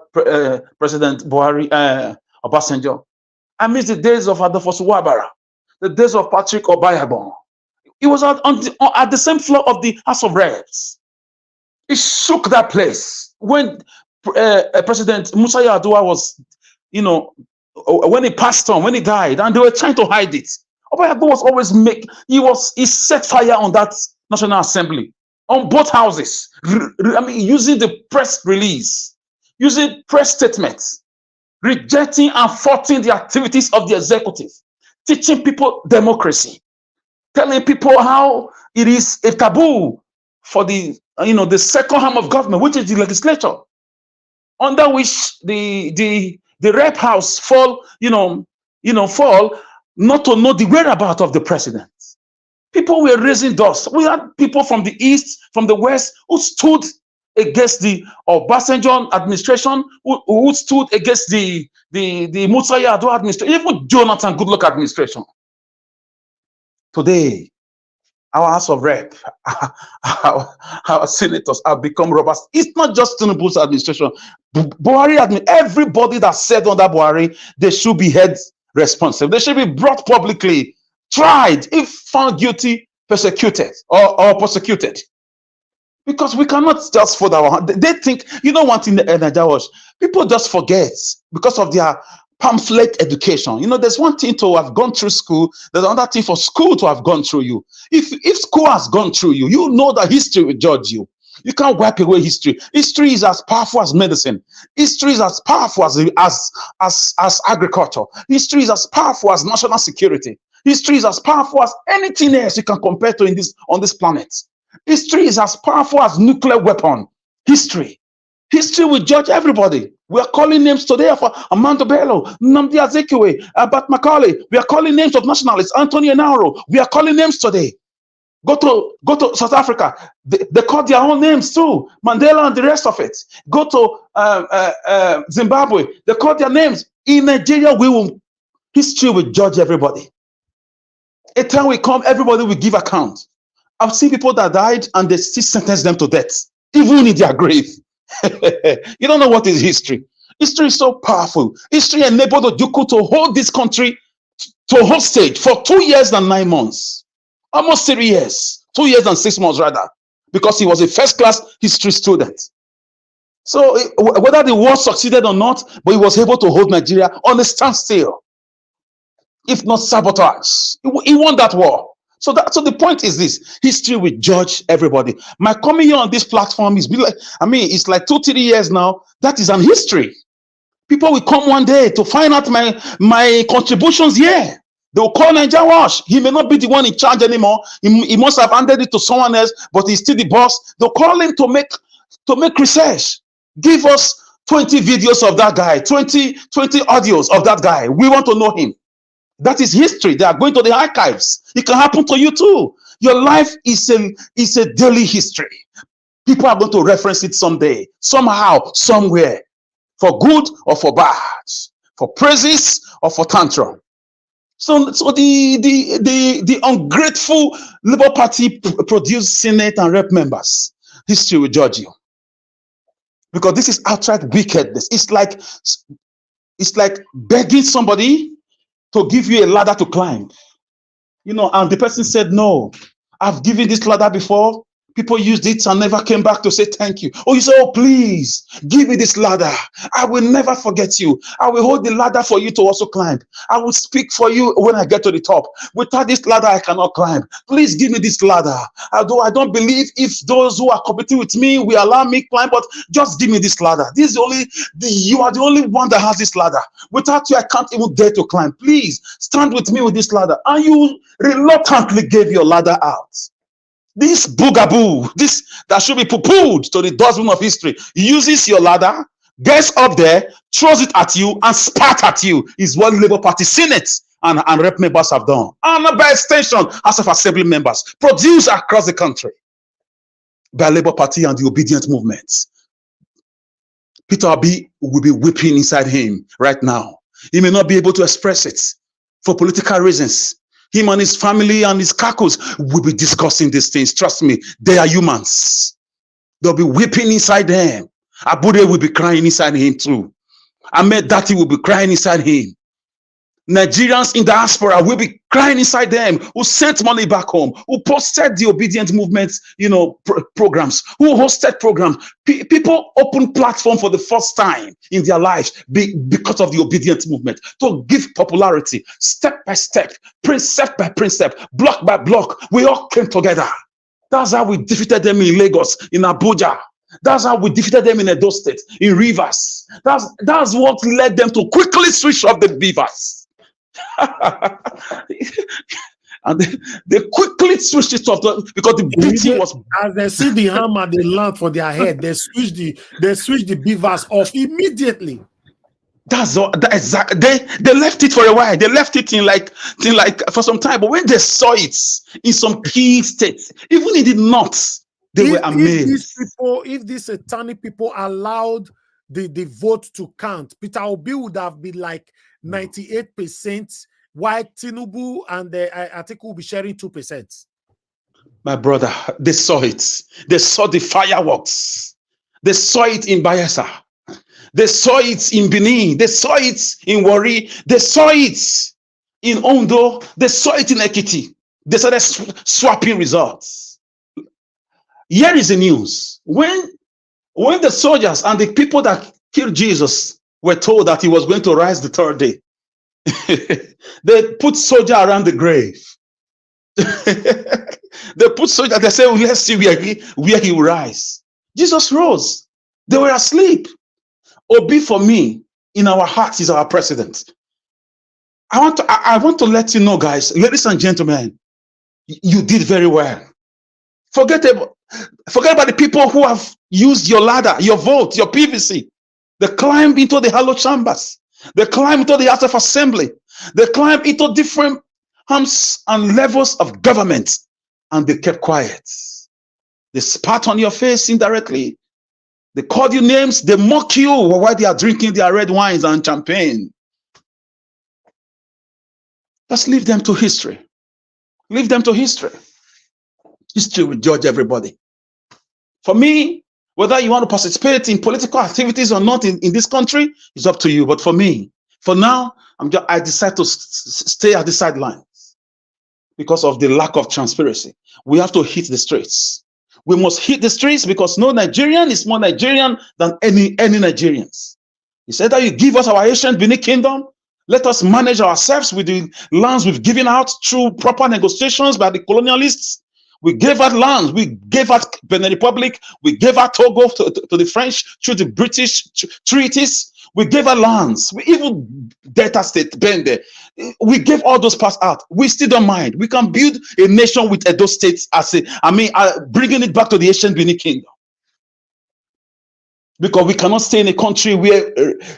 Speaker 14: President Buhari, Obasanjo. I miss the days of Adolphus Wabara, the days of Patrick Obayabon. He was at the same floor of the House of Reps. He shook that place when President Musa Yar'Adua was, when he passed on, when he died, and they were trying to hide it. Obayabon was always he set fire on that National Assembly, on both houses. Using the press release, using press statements, rejecting and faulting the activities of the executive, teaching people democracy, telling people how it is a taboo for the second arm of government, which is the legislature, under which the rep house fall not to know the whereabouts of the president. People were raising dust. We had people from the east, from the west, who stood against the Obasanjo administration, who stood against the Musa Yar'Adua administration, even Jonathan Goodluck administration. Today, our House of Rep, our senators have become robbers. It's not just Tinubu's administration. Buhari, everybody that said under Buhari, they should be held responsible. They should be brought publicly, tried, if found guilty, persecuted or prosecuted. Because we cannot just fold our hand. They think, you know one thing, Nigeria, people just forget because of their pamphlet education. You know, there's one thing to have gone through school, there's another thing for school to have gone through you. If school has gone through you, you know that history will judge you. You can't wipe away history. History is as powerful as medicine. History is as powerful as agriculture. History is as powerful as national security. History is as powerful as anything else you can compare to on this planet. History is as powerful as nuclear weapon. History will judge everybody. We are calling names today for Armando Bello, Nnamdi Azikiwe, Abat Macaulay. We are calling names of nationalists, Antonio Nauro. We are calling names today. Go to South Africa. They call their own names too. Mandela and the rest of it. Go to Zimbabwe. They call their names. In Nigeria, history will judge everybody. A time will come, everybody will give account. I've seen people that died and they still sentence them to death, even in their grave. You don't know what is history. History is so powerful. History enabled Ojukwu to hold this country to hostage for 2 years and 9 months. Almost 3 years. 2 years and 6 months rather. Because he was a first-class history student. So whether the war succeeded or not, but he was able to hold Nigeria on a standstill. If not sabotage. He won that war. So the point is this: history will judge everybody. My coming here on this platform is like, it's like 2-3 years now. That is an history. People will come one day to find out my contributions here. They will call Nigeria Wash. He may not be the one in charge anymore. He must have handed it to someone else, but he's still the boss. They'll call him to make research. Give us 20 videos of that guy, 20 audios of that guy. We want to know him. That is history. They are going to the archives. It can happen to you too. Your life is a daily history. People are going to reference it someday, somehow, somewhere, for good or for bad, for praises or for tantrum. So the ungrateful Labour Party produced Senate and Rep members. History will judge you, because this is outright wickedness. It's like begging somebody to give you a ladder to climb, and the person said, no, I've given this ladder before. People used it and never came back to say thank you. Oh, you say, oh, please give me this ladder. I will never forget you. I will hold the ladder for you to also climb. I will speak for you when I get to the top. Without this ladder, I cannot climb. Please give me this ladder. Although I don't believe if those who are competing with me will allow me climb, but just give me this ladder. You are the only one that has this ladder. Without you, I can't even dare to climb. Please stand with me with this ladder. And you reluctantly gave your ladder out. This boogaboo, this that should be poo-pooed to the dustbin of history, uses your ladder, gets up there, throws it at you, and spat at you, is what Labour Party Senate and Rep members have done. And by extension, House of Assembly members produced across the country by Labour Party and the obedient movement. Peter Obi will be weeping inside him right now. He may not be able to express it for political reasons. Him and his family and his caucus will be discussing these things. Trust me, they are humans. They'll be weeping inside them. Abude will be crying inside him too. Ahmed Dati will be crying inside him. Nigerians in diaspora will be crying inside them, who sent money back home, who posted the obedient movement, programs, who hosted programs. People open platform for the first time in their lives because of the obedient movement, to give popularity, step by step, precept by precept, block by block. We all came together. That's how we defeated them in Lagos, in Abuja. That's how we defeated them in Edo State, in Rivers. That's what led them to quickly switch off the beavers. And they quickly switched it off because the beating was.
Speaker 15: As they see the hammer, they land for their head. They switch the beavers off immediately.
Speaker 14: That's all. Exactly. They left it for a while. They left it in like for some time. But when they saw it in some key states, even in the north, They were amazed.
Speaker 15: If these satanic people allowed the vote to count, Peter Obi would have been like 98%, while Tinubu and Atiku will be sharing 2%.
Speaker 14: My brother, they saw it. They saw the fireworks. They saw it in Bayelsa. They saw it in Benin. They saw it in Warri. They saw it in Ondo. They saw it in Ekiti. They started swapping results. Here is the news. When the soldiers and the people that killed Jesus were told that he was going to rise the third day, they put soldier around the grave. They put soldier. They said, let's see where he will rise. Jesus rose. They were asleep. Obi, for me, in our hearts, is our president. I want to let you know, guys, ladies and gentlemen, you did very well. Forget about the people who have used your ladder, your vote, your PVC. They climbed into the hallowed chambers. They climbed into the House of Assembly. They climbed into different arms and levels of government, and they kept quiet. They spat on your face indirectly. They called you names. They mock you while they are drinking their red wines and champagne. Let's leave them to history. Leave them to history. History will judge everybody. For me, whether you want to participate in political activities or not in this country, is up to you. But for me, for now, I decide to stay at the sidelines because of the lack of transparency. We have to hit the streets. We must hit the streets because no Nigerian is more Nigerian than any Nigerians. He said that you give us our ancient Benin Kingdom. Let us manage ourselves with the lands we've given out through proper negotiations by the colonialists. We gave out lands. We gave out Benin Republic. We gave out Togo to the French through the British treaties. We gave out lands. We even Delta State, Bende. We gave all those parts out. We still don't mind. We can build a nation with Edo states bringing it back to the ancient Benin Kingdom. Because we cannot stay in a country where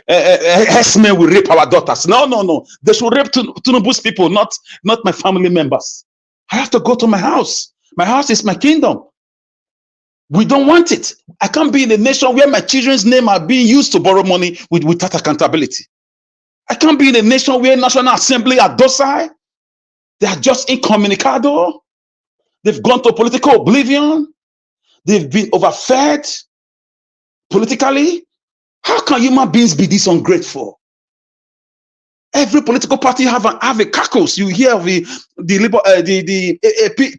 Speaker 14: herdsmen will rape our daughters. No. They should rape Tinubu'S people, not my family members. I have to go to my house. My house is my kingdom. We don't want it. I can't be in a nation where my children's name are being used to borrow money without accountability. I can't be in a nation where National Assembly are docile. They are just incommunicado. They've gone to political oblivion. They've been overfed politically. How can human beings be this ungrateful? Every political party have a caucus. You hear of the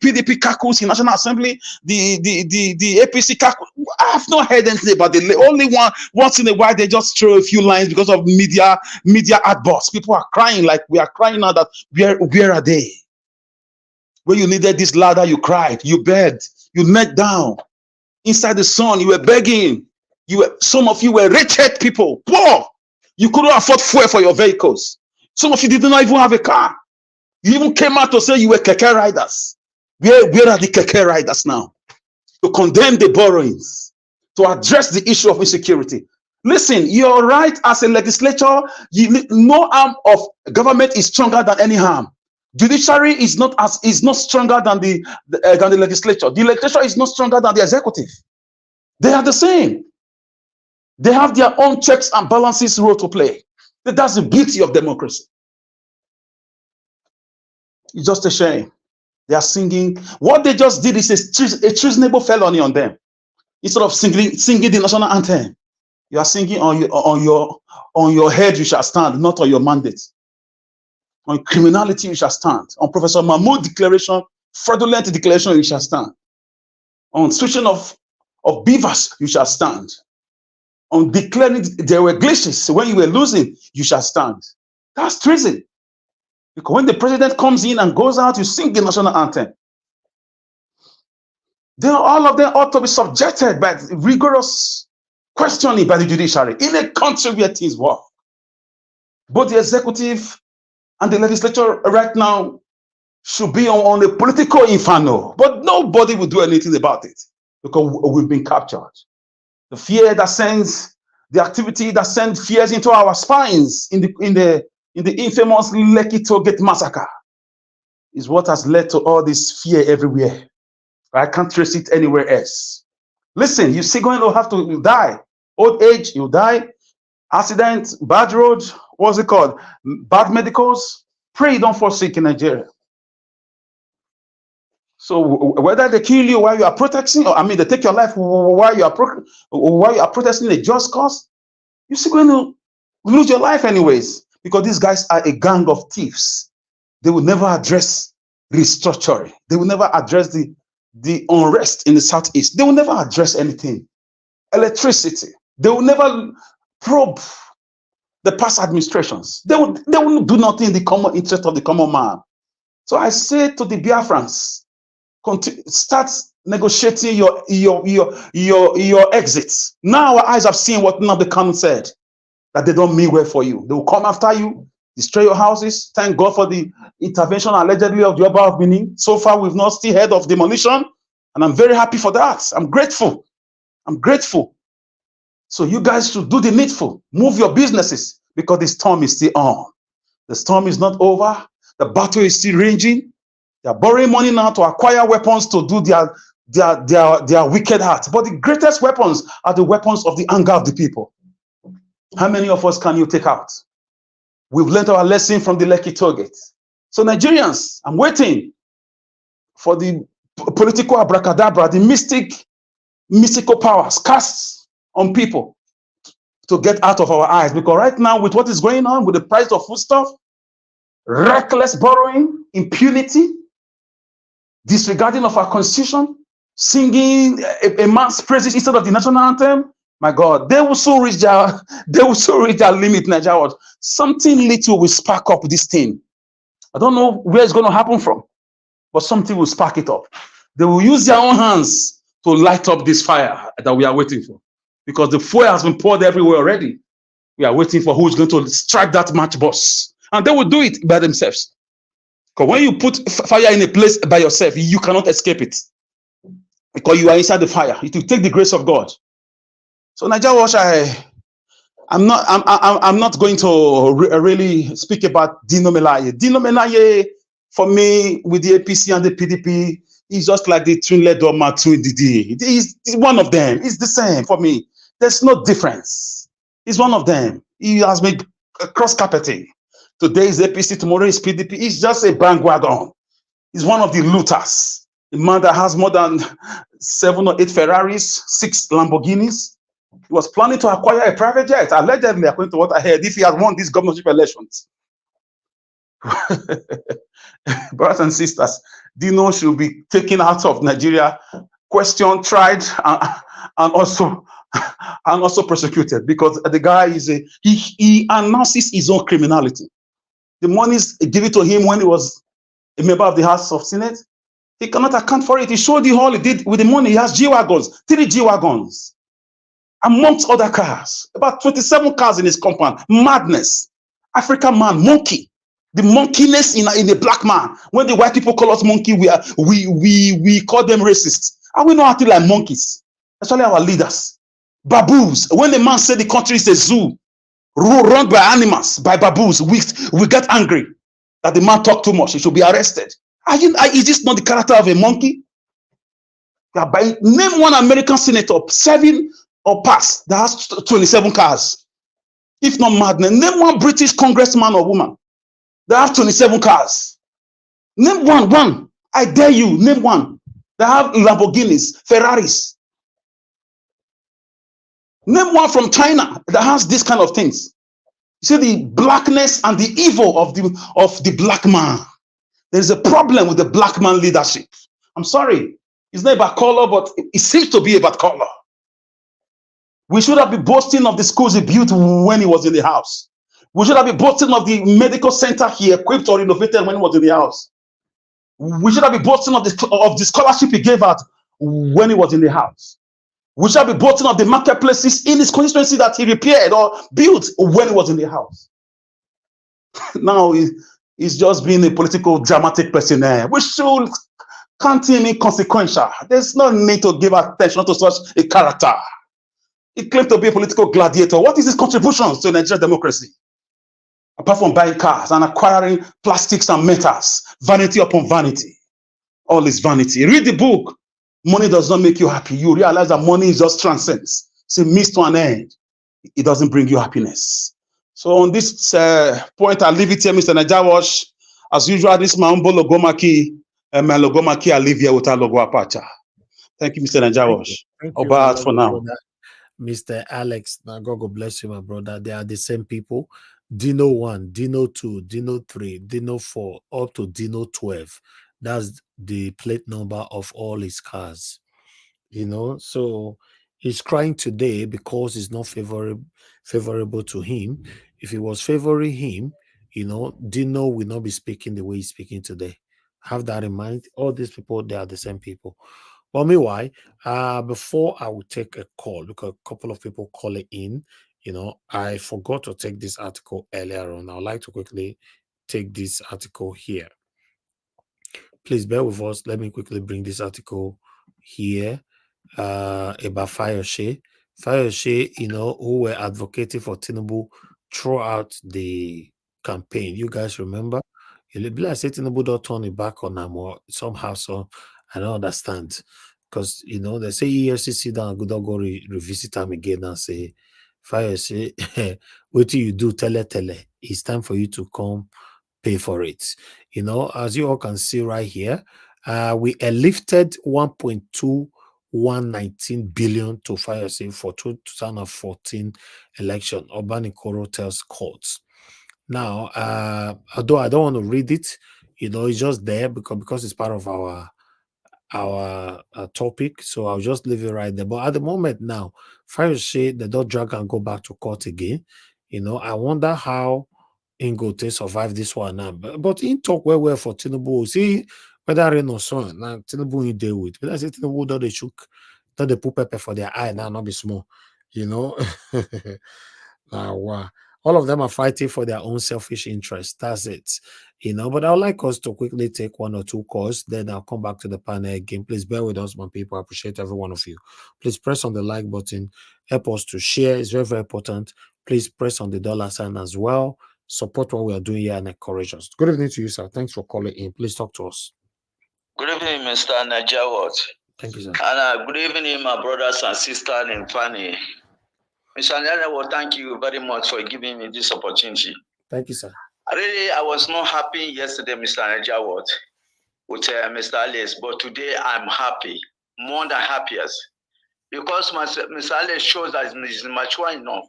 Speaker 14: PDP caucus in National Assembly, the APC caucus. I have not heard anything about the only one. Once in a while, they just throw a few lines because of media outbursts. People are crying like we are crying now. That where are they? When you needed this ladder, you cried, you begged, you knelt down inside the sun. You were begging. Some of you were wretched people, poor. You couldn't afford fuel for your vehicles. Some of you did not even have a car. You even came out to say you were keke riders. Where are the keke riders now? To condemn the borrowings, to address the issue of insecurity. Listen, you're right. As a legislature, no arm of government is stronger than any arm. Judiciary is not stronger than the legislature. The legislature is not stronger than the executive. They are the same. They have their own checks and balances role to play. That's the beauty of democracy. It's just a shame. They are singing. What they just did is a treasonable felony on them. Instead of singing the national anthem, you are singing on your head you shall stand, not on your mandate. On criminality you shall stand. On Professor Mahmoud's declaration, fraudulent declaration, you shall stand. On switching of beavers, you shall stand. On declaring there were glitches when you were losing, you shall stand. That's treason. Because when the president comes in and goes out, you sing the national anthem. Then all of them ought to be subjected by rigorous questioning by the judiciary in a country where things work. Both the executive and the legislature right now should be on a political inferno, but nobody will do anything about it because we've been captured. The fear that sends, the activity that sends fears into our spines in the infamous Lekki Tollgate massacre is what has led to all this fear everywhere. I can't trace it anywhere else. Listen, you're still going to have to die. Old age, you die. Accident, bad road, what's it called? Bad medicals. Pray you don't fall sick in Nigeria. So whether they kill you while you are protesting, or I mean, they take your life while you are protesting a just cause, you're still going to lose your life anyways, because these guys are a gang of thieves. They will never address restructuring. They will never address the unrest in the Southeast. They will never address anything. Electricity. They will never probe the past administrations. They will do nothing in the common interest of the common man. So I say to the Biafrans, start negotiating your exits. Now our eyes have seen what Nnamdi Kanu said, that they don't mean well for you. They will come after you, destroy your houses. Thank God for the intervention allegedly of the Oba of Benin. So far, we've not still heard of demolition, and I'm very happy for that. I'm grateful. I'm grateful. So you guys should do the needful. Move your businesses, because the storm is still on. The storm is not over. The battle is still raging. They are borrowing money now to acquire weapons to do their wicked heart. But the greatest weapons are the weapons of the anger of the people. How many of us can you take out? We've learned our lesson from the Lekki target. So Nigerians, I'm waiting for the political abracadabra, the mystical powers cast on people to get out of our eyes. Because right now, with what is going on with the price of foodstuff, reckless borrowing, impunity, disregarding of our constitution, singing a man's praises instead of the national anthem, my God, they will soon reach their limit, Nigeria. Something little will spark up this thing. I don't know where it's going to happen from, but something will spark it up. They will use their own hands to light up this fire that we are waiting for, because the fuel has been poured everywhere already. We are waiting for who is going to strike that match boss, and they will do it by themselves. Because when you put fire in a place by yourself, you cannot escape it, because you are inside the fire. It will take the grace of God. So Nigeria, I'm not going to really speak about Dino Melaye. Dino Melaye, for me, with the APC and the PDP, he's just like the twin-led or Matu Didi. He's one of them. It's the same for me. There's no difference. He's one of them. He has made cross-carpeting. Today is APC, tomorrow is PDP. He's just a bandwagon. He's one of the looters. A man that has more than 7 or 8 Ferraris, 6 Lamborghinis. He was planning to acquire a private jet, allegedly, according to what I heard, if he had won these governorship elections. Brothers and sisters, Dino should be taken out of Nigeria, questioned, tried, and also prosecuted, because the guy is he announces his own criminality. The monies given to him when he was a member of the House of Senate, he cannot account for it. He showed you all he did with the money. He has G-Wagons, 3 G-Wagons, amongst other cars, about 27 cars in his compound. Madness. African man, monkey. The monkeyness in a black man. When the white people call us monkey, we call them racist. And we know acting like monkeys, especially our leaders. Baboons. When the man said the country is a zoo, run by animals, by baboons, we get angry that the man talked too much. He should be arrested. Is this not the character of a monkey? Name one American senator, 7 or past, that has 27 cars. If not madness, name one British congressman or woman that have 27 cars. Name one. I dare you, name one that have Lamborghinis, Ferraris. Name one from China that has this kind of things. You see the blackness and the evil of the black man. There's a problem with the black man leadership. I'm sorry, it's not about color, but it seems to be about color. We should have been boasting of the schools he built when he was in the house. We should have been boasting of the medical center he equipped or renovated when he was in the house. We should have been boasting of the scholarship he gave out when he was in the house. We should have been boasting of the marketplaces in his constituency that he repaired or built when he was in the house. Now he's just being a political dramatic person. We should count him inconsequential. There's no need to give attention to such a character. He claimed to be a political gladiator. What is his contributions to Nigerian democracy? Apart from buying cars and acquiring plastics and metals, vanity upon vanity. All is vanity. Read the book money does not make you happy, you realize that money is just transcends. It's a means to an end. It doesn't bring you happiness. So on this point, I'll leave it here, Mr. Najawash. As usual, this Maumbo Logomaki, and my Logomaki, I leave here without Logo Apacha. Thank you, Mr. Najawash.
Speaker 15: Thank you, my
Speaker 14: Obat for now.
Speaker 15: brother. Mr. Alex, now God bless you, my brother. They are the same people. Dino 1, Dino 2, Dino 3, Dino 4, up to Dino 12. That's the plate number of all his cars. You know, so he's crying today because it's not favorable to him. If it was favoring him, you know, Dino will not be speaking the way he's speaking today. Have that in mind. All these people, they are the same people. Well, meanwhile, before I will take a call, because a couple of people call it in, you know, I forgot to take this article earlier on. I would like to quickly take this article here. Please bear with us. Let me quickly bring this article here about Fayose. Fayose, you know, who were advocating for Tinubu throughout the campaign. You guys remember? I say Tinubu don't turn it back on them or somehow, so I don't understand. Because, you know, they say EFCC down, go revisit them again and say, Fayose, what do you do? Tele. It's time for you to come pay for it. You know, as you all can see right here, we lifted 1.2119 billion to Fayose for 2014 election. Urbanikoro tells courts. Now, although I don't want to read it, you know, it's just there because it's part of our topic, so I'll just leave it right there. But at the moment now, Fayose, they don't drag and go back to court again. You know, I wonder how Ingote survive this one now. But in talk well for Tinubu, see whether rain or sun. Now Tinubu in deal with. But I say Tinubu don't they shook, don't they put pepper for their eye now, not be small, you know. Wow. All of them are fighting for their own selfish interests. That's it. You know, but I would like us to quickly take one or two calls. Then I'll come back to the panel again. Please bear with us, my people. I appreciate every one of you. Please press on the like button. Help us to share. It's very, very important. Please press on the dollar sign as well. Support what we are doing here and encourage us. Good evening to you, sir. Thanks for calling in. Please talk to us.
Speaker 16: Good evening, Mr. Najawat.
Speaker 15: Thank you, sir.
Speaker 16: And good evening, my brothers and sisters in Fanny. Mr. Najawat, thank you very much for giving me this opportunity.
Speaker 15: Thank you, sir.
Speaker 16: Really, I was not happy yesterday, Mr. Najawat, with Mr. Alex, but today I'm happy, more than happiest, because Mr. Alex shows that he's mature enough.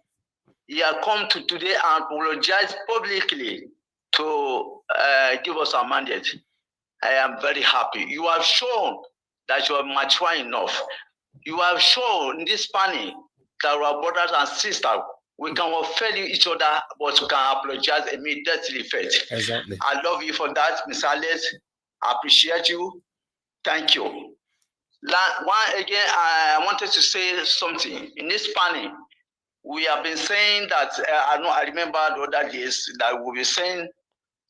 Speaker 16: He has come to today and apologize publicly to give us a mandate. I am very happy. You have shown that you are mature enough. You have shown in this panel that our brothers and sisters, we can offend each other, but we can apologize immediately first.
Speaker 15: Exactly.
Speaker 16: I love you for that, Mr. Alex. I appreciate you. Thank you. One again, I wanted to say something. In this panel, we have been saying that, I remember the other days that we were saying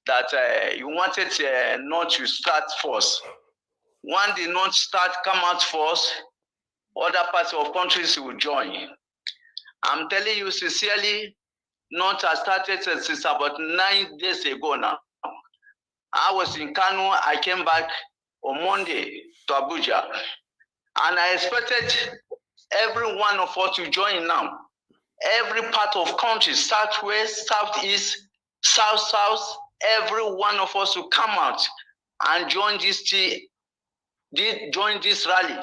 Speaker 16: that you wanted not to start first. When the not start come out first, other parts of countries will join. I'm telling you sincerely, not I started since about 9 days ago now. I was in Kano, I came back on Monday to Abuja, and I expected every one of us to join now. Every part of country, southwest, southeast, south, every one of us will come out and join this rally,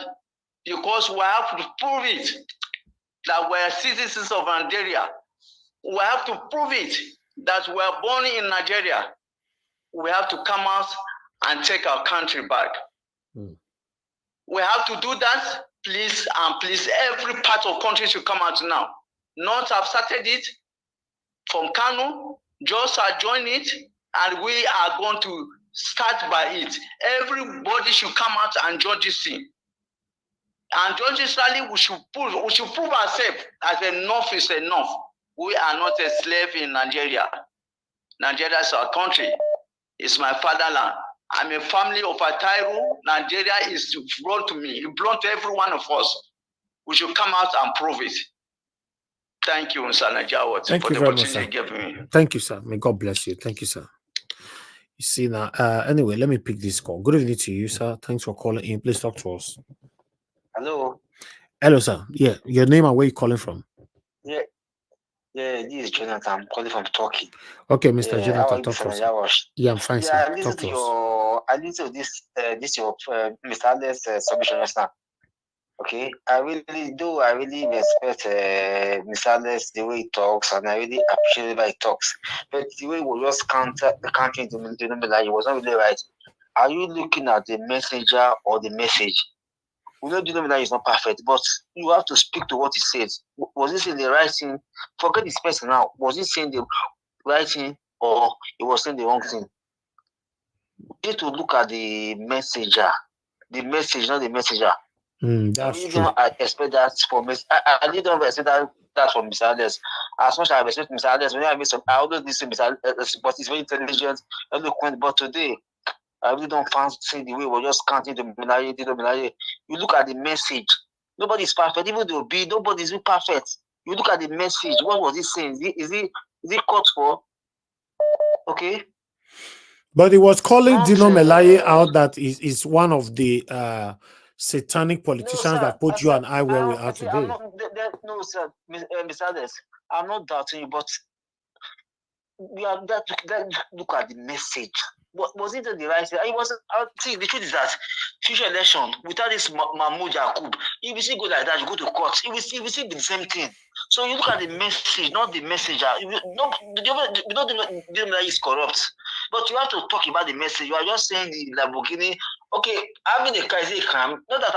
Speaker 16: because we have to prove it that we are citizens of Nigeria. We have to prove it that we are born in Nigeria. We have to come out and take our country back. We have to do that, please, and please, every part of country should come out now. Not have started it from Kano, just join it, and we are going to start by it. Everybody should come out and join this thing. And join this rally, we should prove ourselves that enough is enough. We are not a slave in Nigeria. Nigeria is our country. It's my fatherland. I'm a family of Atairu. Nigeria is belong to me. It belongs to every one of us. We should come out and prove it. Thank you, Mr. Najawat,
Speaker 15: Thank
Speaker 16: for
Speaker 15: you
Speaker 16: the
Speaker 15: very much,
Speaker 16: opportunity
Speaker 15: sir.
Speaker 16: you gave me.
Speaker 15: Thank you, sir. May God bless you. Thank you, sir. You see now, anyway, let me pick this call. Good evening to you, sir. Thanks for calling in. Please talk to us.
Speaker 17: Hello.
Speaker 3: Hello, sir. Yeah, your name and where you calling from?
Speaker 17: Yeah, this is Jonathan. I'm calling from Turkey.
Speaker 3: Okay, Mr.
Speaker 17: Yeah, how are
Speaker 3: Jonathan,
Speaker 17: you,
Speaker 3: talk to
Speaker 17: Mr.
Speaker 3: us.
Speaker 17: Najawash?
Speaker 3: Yeah, I'm fine,
Speaker 17: Yeah,
Speaker 3: sir.
Speaker 17: I
Speaker 3: Talk
Speaker 17: listened to
Speaker 3: to us.
Speaker 17: I listened to this your Mr. Alex submission just now. Okay, I really respect Mr. Alex the way he talks, and I really appreciate the way he talks. But the way he was just counting the Melaye was not really right. Are you looking at the messenger or the message? We know Dino is not perfect, but you have to speak to what he says. Was he saying the right thing? Forget this person now. Was he saying the right thing or he was saying the wrong thing? You need to look at the messenger. The message, not the messenger.
Speaker 3: That's
Speaker 17: I really
Speaker 3: true.
Speaker 17: don't expect that from Mr. I really don't expect that from Mr. Alex. As much as I respect Mr. Alex, when I always listen to Mr. Alex, but he's very intelligent, eloquent. But today, I really don't fancy the way we're just counting the Melaye. You look at the message. Nobody's perfect. Even though nobody's perfect. You look at the message. What was he saying? Is he caught for? Okay.
Speaker 15: But he was calling Dino Melaye out that is one of the satanic politicians that put you and I where we are today.
Speaker 17: No, sir, Mr. Alex, I'm not doubting you, but we are look at the message. Was it the right thing? It wasn't. See, the truth is that future election without this Mahmoud Yakub, if you see go like that, you go to court. It will still be the same thing. So you look at the message, not the messenger. We don't do that is corrupt, but you have to talk about the message. You are just saying the Lamborghini. Okay, having a car is a crime. Not that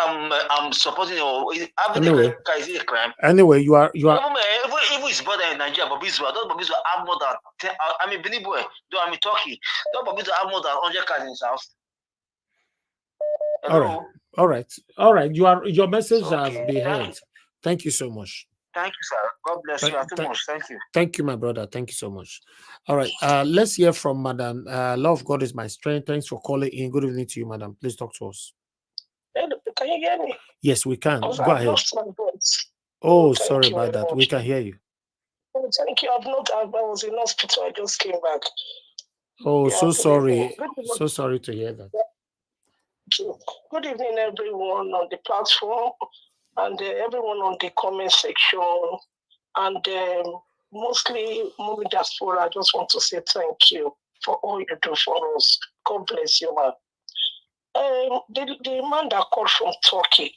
Speaker 17: I'm supporting or having a car is a crime.
Speaker 15: Anyway, you are.
Speaker 17: Even it's brother in Nigeria, Bobizwa, don't Bobizwa have more than 10. I'm a Benin boy, though I'm in Turkey. Don't Bobizwa have more than 100 cars in his house. Hello?
Speaker 15: All right. Your message has been heard. Thank you so much.
Speaker 17: Thank you, sir. God bless you. Too much. Thank you.
Speaker 15: Thank you, my brother. Thank you so much. All right. Let's hear from Madam. Love God is my strength. Thanks for calling in. Good evening to you, Madam. Please talk to us.
Speaker 18: Can you hear me?
Speaker 15: Yes, we can. Go
Speaker 18: I've
Speaker 15: ahead.
Speaker 18: lost my voice.
Speaker 15: Oh, sorry about that. We can hear you.
Speaker 18: Oh, thank you. I was in hospital. I just came back.
Speaker 15: Oh, so sorry. So sorry to hear that.
Speaker 18: Good evening, everyone on the platform and everyone on the comment section. And mostly, Mommy Diaspora, I just want to say thank you for all you do for us. God bless you, man. The man that called from Turkey,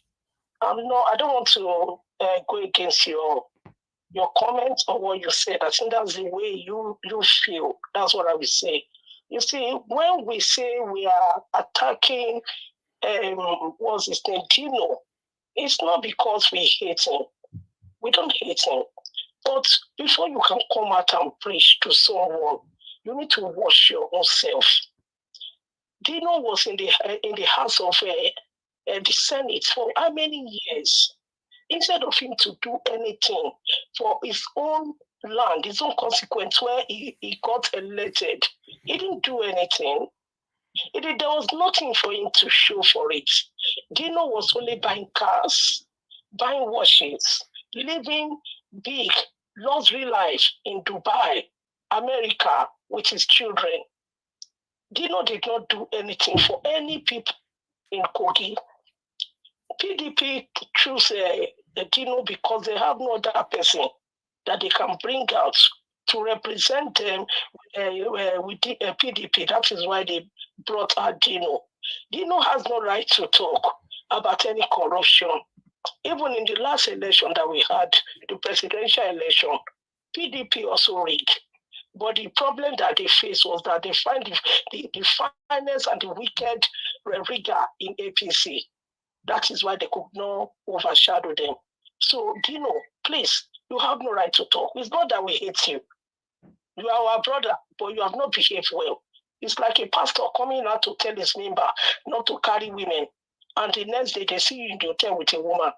Speaker 18: I don't want to go against your comments or what you said. I think that's the way you feel. That's what I will say. You see, when we say we are attacking, what's his name, Dino, it's not because we hate him. We don't hate him. But before you can come out and preach to someone, you need to wash your own self. Dino was in the house of the Senate for how many years? Instead of him to do anything for his own land, his own consequence, where he got elected, he didn't do anything. There was nothing for him to show for it. Dino was only buying cars, buying watches, living big, luxury life in Dubai, America, with his children. Dino did not do anything for any people in Kogi. PDP choose Dino because they have no other person that they can bring out to represent them with the PDP. That is why they brought out Dino. Dino has no right to talk about any corruption. Even in the last election that we had, the presidential election, PDP also rigged. But the problem that they faced was that they find the finance and the wicked rigger in APC. That is why they could not overshadow them. So, Dino, please, you have no right to talk. It's not that we hate you. You are our brother, but you have not behaved well. It's like a pastor coming out to tell his member not to carry women, and the next day they see you in the hotel with a woman.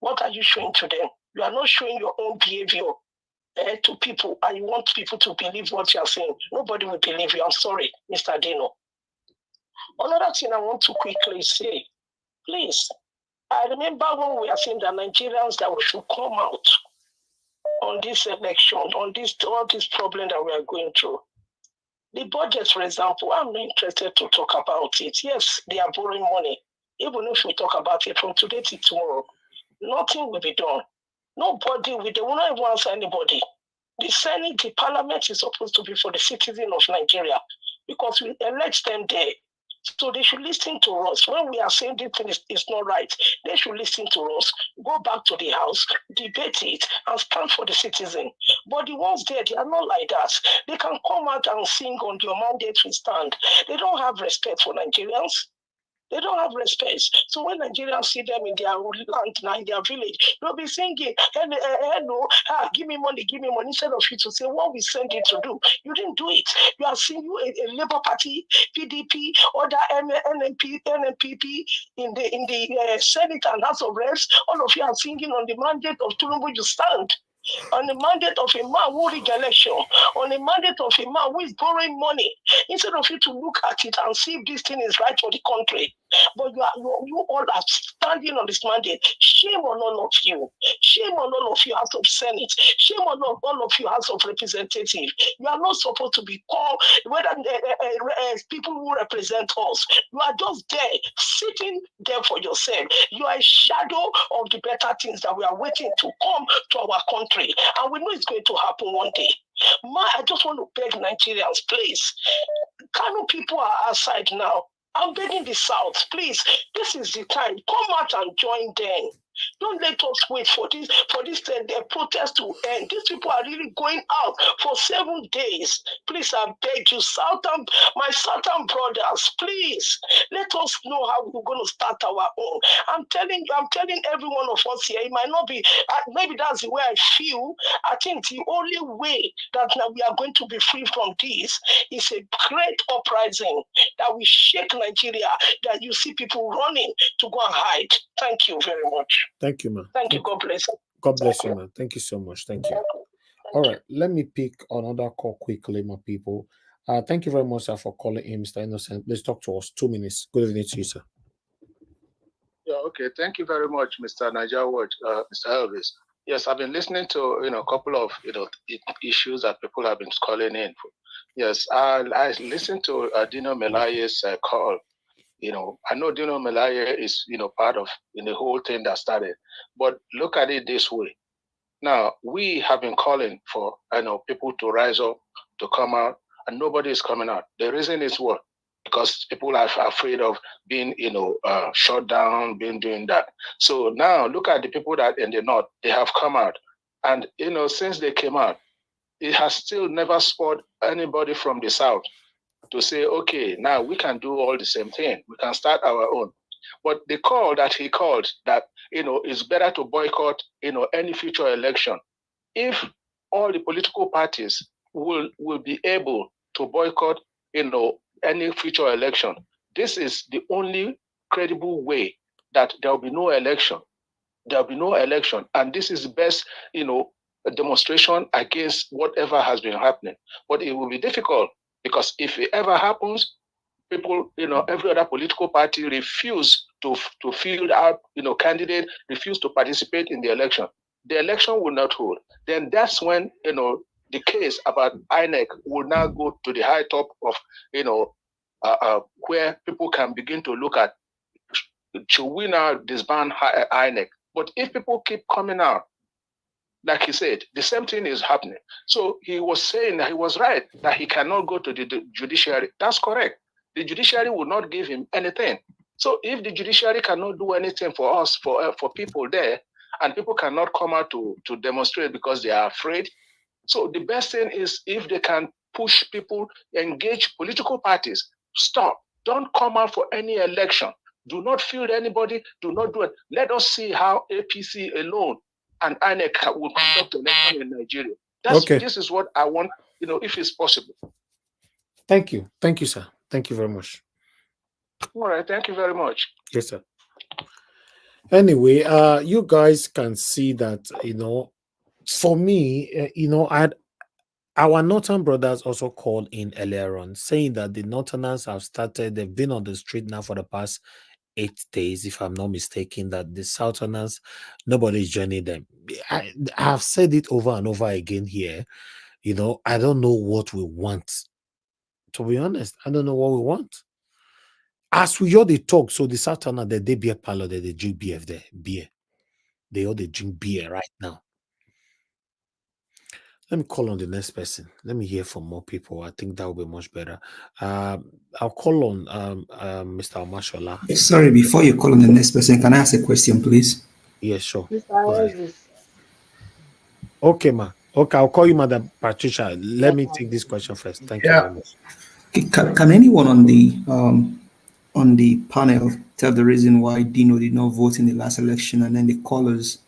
Speaker 18: What are you showing to them? You are not showing your own behavior to people, and you want people to believe what you are saying. Nobody will believe you. I'm sorry, Mr. Dino. Another thing I want to quickly say, please, I remember when we are saying that Nigerians that we should come out on this election, on all this problem that we are going through. The budget, for example, I'm not interested to talk about it. Yes, they are borrowing money. even if we talk about it from today to tomorrow, nothing will be done. Nobody will, they will not even answer anybody. The Senate, the Parliament is supposed to be for the citizen of Nigeria because we elect them there. So they should listen to us. When we are saying this thing is not right, they should listen to us, go back to the house, debate it, and stand for the citizen. But the ones there, they are not like that. They can come out and sing on your mandate we stand. They don't have respect for Nigerians. They don't have respect. So when Nigerians see them in their land, now in their village, they'll be singing, hello, give me money, instead of you to say what we send you to do. You didn't do it. You are seeing you a Labour Party, PDP, other NNPP in the Senate and House of Reps. All of you are singing on the mandate of Tinubu, you stand. On the mandate of a man who rig election, on the mandate of a man who is borrowing money, instead of you to look at it and see if this thing is right for the country. But you all are standing on this mandate. Shame on all of you. Shame on all of you House of Senate. Shame on all of you House of Representatives. You are not supposed to be called whether people who represent us. You are just there, sitting there for yourself. You are a shadow of the better things that we are waiting to come to our country. And we know it's going to happen one day. I just want to beg Nigerians, please. Kano people are outside now. I'm begging the South, please, this is the time. Come out and join them. Don't let us wait for this protest to end. These people are really going out for 7 days. Please, I beg you, my Southern brothers, please, let us know how we're going to start our own. I'm telling every one of us here, it might not be, maybe that's the way I feel. I think the only way that now we are going to be free from this is a great uprising that we shake Nigeria, that you see people running to go and hide. Thank you very much.
Speaker 3: Thank you, man.
Speaker 18: Thank you. God bless you.
Speaker 3: God bless you, man. Thank you so much. Thank you. All right, let me pick another call quickly, my people. Thank you very much, sir, for calling in, Mr. Innocent. Please talk to us. 2 minutes. Good evening to you, sir.
Speaker 19: Yeah, okay. Thank you very much, Mr. Niger Watch, Mr. Elvis. Yes, I've been listening to a couple of issues that people have been calling in. Yes, I listened to Dino Melaye's call. I know Dino Melaye is part of the whole thing that started, but look at it this way. Now we have been calling for people to rise up, to come out, and nobody is coming out. The reason is what? Because people are afraid of being shut down, doing that. So now look at the people that in the north, they have come out, and since they came out, it has still never spurred anybody from the south to say, okay, now we can do all the same thing. We can start our own. But the call that he called that, it's better to boycott, any future election. If all the political parties will be able to boycott, any future election, this is the only credible way that there will be no election. There will be no election. And this is the best, a demonstration against whatever has been happening. But it will be difficult because if it ever happens, people, every other political party refuse to field out, candidate, refuse to participate in the election. The election will not hold. Then that's when, the case about INEC will now go to the high top of, where people can begin to look at, should we now disband INEC? But if people keep coming out, like he said, the same thing is happening. So he was saying that he was right, that he cannot go to the judiciary. That's correct. The judiciary will not give him anything. So if the judiciary cannot do anything for us, for people there, and people cannot come out to demonstrate because they are afraid, so the best thing is if they can push people, engage political parties, stop. Don't come out for any election. Do not field anybody. Do not do it. Let us see how APC alone and INEC will conduct election in Nigeria. This is what I want, if it's possible.
Speaker 3: Thank you. Thank you, sir. Thank you very much.
Speaker 19: All right. Thank you very much.
Speaker 3: Yes, sir. Anyway, you guys can see that, for me, our Northern brothers also called in earlier on saying that the Northerners have started, they've been on the street now for the past 8 days, if I'm not mistaken, that the Southerners, nobody's joining them. I have said it over and over again here. I don't know what we want. To be honest, I don't know what we want.
Speaker 15: as we all they talk, so the Southern they beer parlor, they drink beer there, beer. They all they drink beer right now. Let me call on the next person. Let me hear from more people. I think that will be much better. I'll call on Mr. Mashola.
Speaker 4: Sorry, before you call on the next person, can I ask a question, please?
Speaker 15: Yes, sure.
Speaker 5: Mr. Elvis.
Speaker 15: Okay, ma. Okay, I'll call you, Madam Patricia. Let me take this question first. Thank you very much.
Speaker 4: Can anyone on the panel tell the reason why Dino did not vote in the last election, and then the callers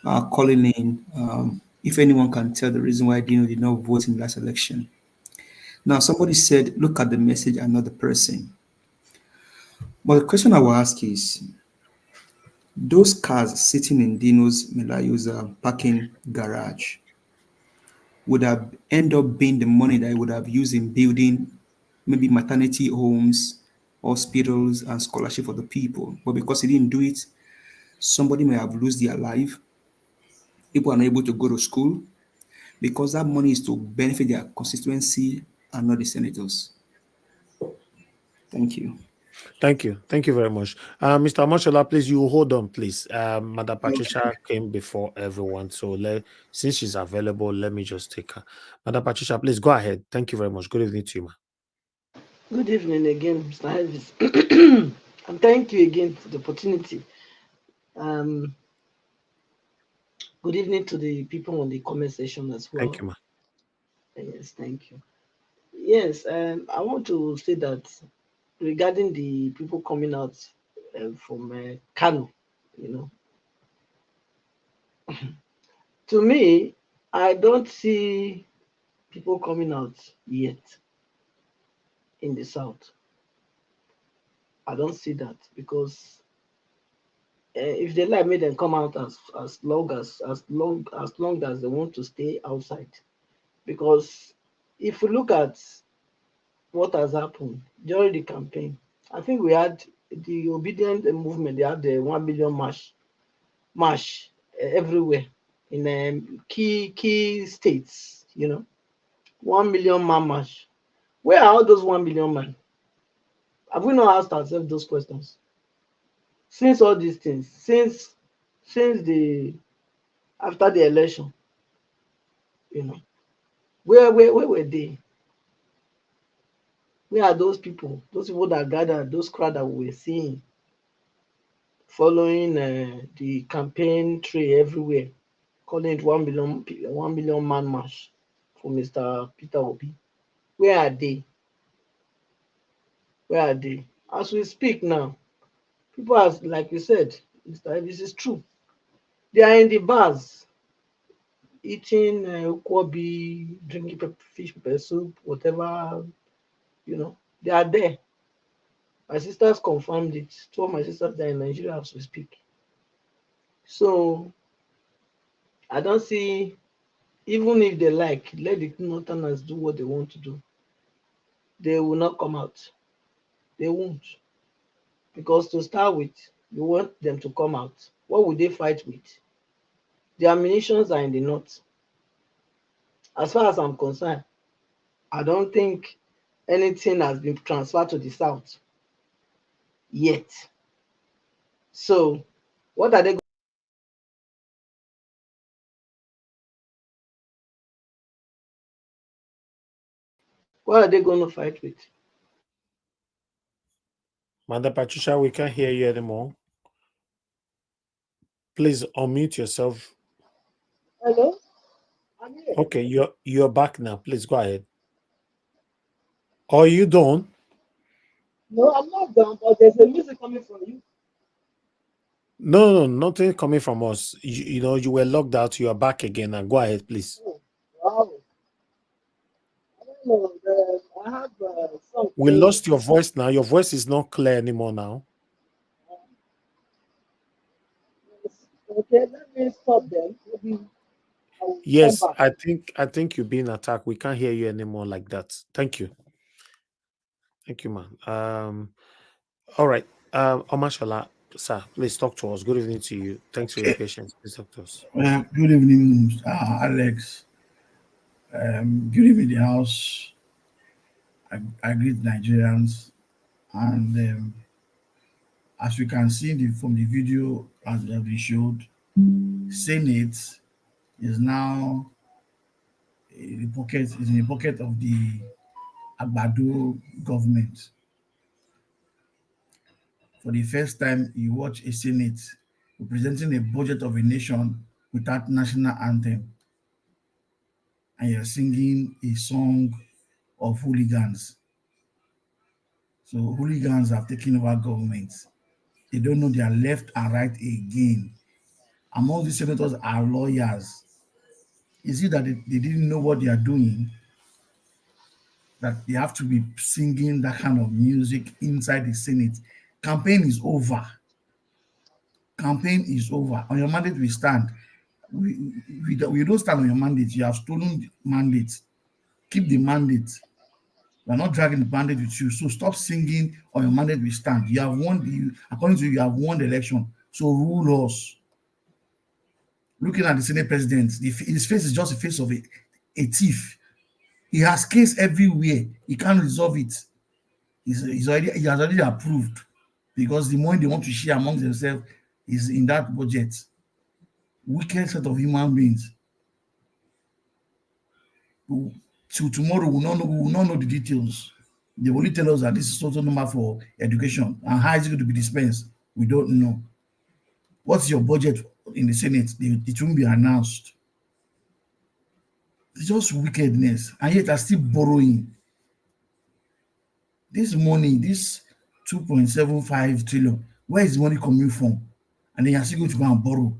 Speaker 4: are calling in? If anyone can tell the reason why Dino did not vote in the last election. Now, somebody said, look at the message and not the person. But the question I will ask is, those cars sitting in Dino's Melaye's parking garage would have end up being the money that he would have used in building maybe maternity homes, hospitals, and scholarship for the people. But because he didn't do it, somebody may have lost their life. People are not able to go to school because that money is to benefit their constituency and not the senators. Thank you.
Speaker 15: Thank you. Thank you very much. Mr. Mashola, please, you hold on, please. Madam Patricia came before everyone. So since she's available, let me just take her. Madam Patricia, please go ahead. Thank you very much. Good evening to you, ma.
Speaker 5: Good evening again, Mr. Elvis. And thank you again for the opportunity. Good evening to the people on the comment section as well.
Speaker 15: Thank you, ma.
Speaker 5: Yes, thank you. Yes, I want to say that regarding the people coming out from Kano, to me, I don't see people coming out yet in the South. I don't see that because if they like me, then come out as long as they want to stay outside. Because if you look at what has happened during the campaign, I think we had the obedient movement. They had the 1 million march everywhere in key states. 1 million man march. Where are all those 1 million men? Have we not asked ourselves those questions? Since all these things, since after the election, where were they? Where are those people? Those people that gathered, those crowd that we were seeing, following the campaign trail everywhere, calling it 1 million man march for Mr. Peter Obi. Where are they? Where are they? As we speak now, people are, like you said, this is true. They are in the bars, eating ukwobi, drinking fish pepper soup, whatever, they are there. My sisters confirmed it. Two of my sisters are in Nigeria as we speak. So I don't see, even if they like, let the Northerners do what they want to do. They will not come out. They won't. Because to start with, you want them to come out. What would they fight with? The ammunitions are in the north. As far as I'm concerned, I don't think anything has been transferred to the south yet. So what are they going to fight with?
Speaker 15: Madam Patricia, we can't hear you anymore. Please unmute yourself.
Speaker 5: Hello? I'm here.
Speaker 15: Okay, you're back now. Please go ahead. Are you done?
Speaker 5: No, I'm not done, but there's a music coming from you.
Speaker 15: No, nothing coming from us. You were locked out. You are back again. And go ahead, please.
Speaker 5: Oh, wow. I don't know. I have some.
Speaker 15: We lost your voice now. Your voice is not clear anymore now.
Speaker 5: Okay, let me stop them. Maybe
Speaker 15: Yes, I think you're being attacked. We can't hear you anymore like that. Thank you. Thank you, man. All right. Omashola, sir, please talk to us. Good evening to you. Thanks for your patience. Please talk to us.
Speaker 20: Good evening, Alex. Good evening, the house. I greet Nigerians And as we can see from the video as we have been showed, Senate is now in the pocket of the Agbado government. For the first time, you watch a Senate representing a budget of a nation without national anthem, and you're singing a song of hooligans. So hooligans have taken over government. They don't know their left and right again. Among the senators are lawyers. Is it that they didn't know what they are doing? That they have to be singing that kind of music inside the Senate? Campaign is over. Campaign is over. On your mandate, we stand. We don't stand on your mandate. You have stolen the mandate. Keep the mandate. We are not dragging the mandate with you. So stop singing on your mandate, we stand. You have won, according to you have won the election. So rule us. Looking at the Senate president, his face is just the face of a thief. He has case everywhere. He can't resolve it. He has already approved because the money they want to share amongst themselves is in that budget. Wicked set of human beings. Till tomorrow, we will not know the details. They will only tell us that this is total number for education and how is it going to be dispensed. We don't know. What's your budget in the Senate? It won't be announced. It's just wickedness, and yet are still borrowing. This money, this 2.75 trillion, where is the money coming from? And then you're still going to go and borrow.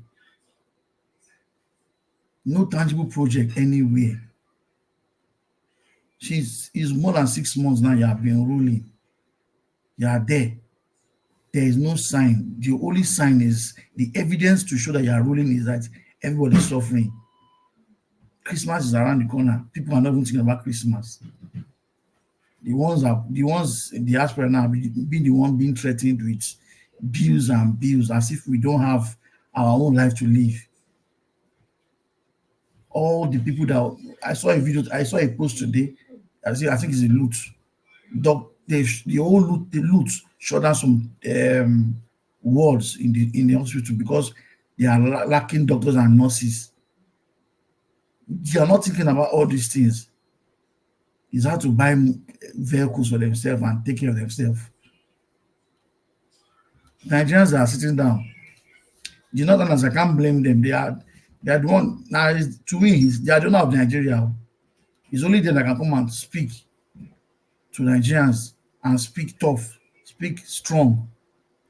Speaker 20: No tangible project anywhere. It's more than 6 months now you have been ruling. You are there. There is no sign. The only sign is the evidence to show that you are ruling is that everybody is suffering. Christmas is around the corner. People are not even thinking about Christmas. The ones in the diaspora now being the one being threatened with bills and bills as if we don't have our own life to live. All the people that I saw a post today. I think it's a loot. The loot shut down some wards in the hospital because they are lacking doctors and nurses. They are not thinking about all these things. It's hard to buy vehicles for themselves and take care of themselves. Nigerians are sitting down. The Northerners, I can't blame them. They are the one. Now, to me, they are the owner of Nigeria. It's only them that can come and speak to Nigerians and speak tough, speak strong,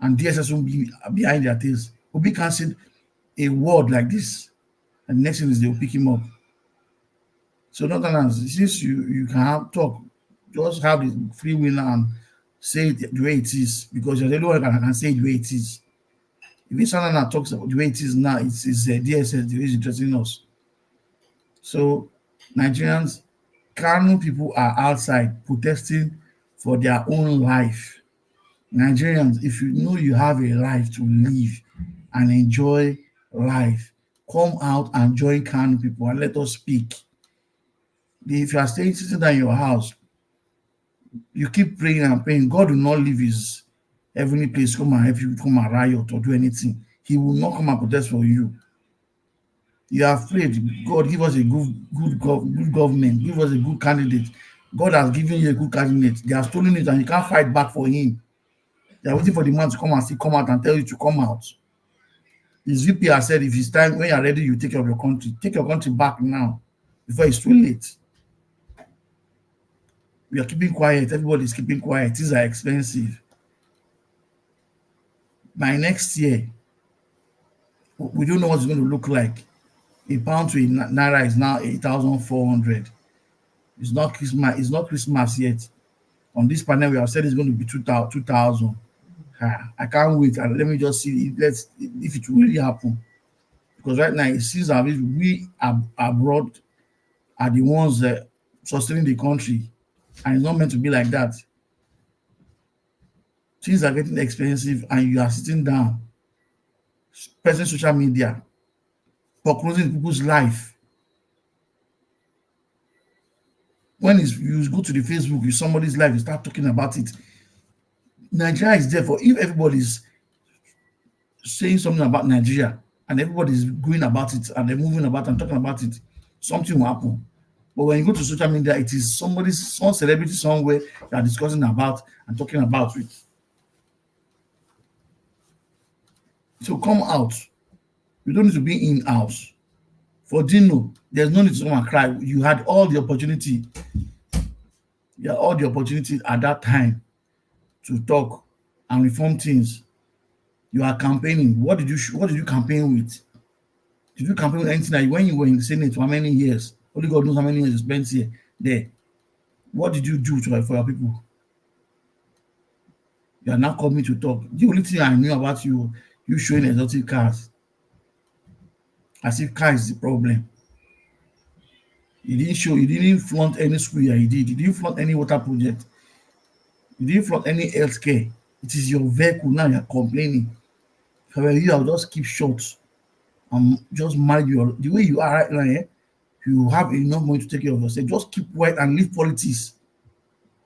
Speaker 20: and DSS will be behind their tails. Obi can't say a word like this, and the next thing is they will pick him up. So Northerners, since you can talk, just have the free will and say it the way it is, because you're the only one that can say it the way it is. If Northerners talks about the way it is now, it's DSS the way it's interesting us. So Nigerians, Kano people are outside protesting for their own life. Nigerians, if you know you have a life to live and enjoy life, come out and join Kano people and let us speak. If you are sitting down in your house, you keep praying and praying, God will not leave his heavenly place, come and help you, come and riot or do anything. He will not come and protest for you. You are afraid. God, give us a good government. Give us a good candidate. God has given you a good candidate. They have stolen it and you can't fight back for him. They are waiting for the man to come and come out and tell you to come out. His VP has said, if it's time, when you're ready, you take care of your country. Take your country back now before it's too late. We are keeping quiet. Everybody's keeping quiet. These are expensive. By next year, we don't know what it's going to look like. A pound to a naira is now 8,400. It's not Christmas. It's not Christmas yet. On this panel, we have said it's going to be 2,000. I can't wait. And let me just see if it will really happen. Because right now it seems that we abroad are the ones that sustaining the country, and it's not meant to be like that. Things are getting expensive, and you are sitting down, pressing social media, foreclosing people's life. When you go to the Facebook, somebody's life, you start talking about it. Nigeria is there for if everybody's saying something about Nigeria and everybody's going about it and they're moving about and talking about it, something will happen. But when you go to social media, it is some celebrity somewhere you are discussing about and talking about it. So come out. You don't need to be in house. For Dino, there's no need to come and cry. You had all the opportunity. You had all the opportunity at that time to talk and reform things. You are campaigning. What did you campaign with? Did you campaign with anything that when you were in the Senate for how many years? Only God knows how many years you spent here, there. What did you do for your people? You are not coming to talk. The only thing I knew about you showing exotic cars. As if car is the problem. You didn't flaunt any school you did. You didn't flaunt any water project. You didn't flaunt any healthcare. It is your vehicle now you're complaining. If I were you, I'll just keep short and just mind the way you are right now. You have enough money to take care of yourself. Just keep quiet and leave politics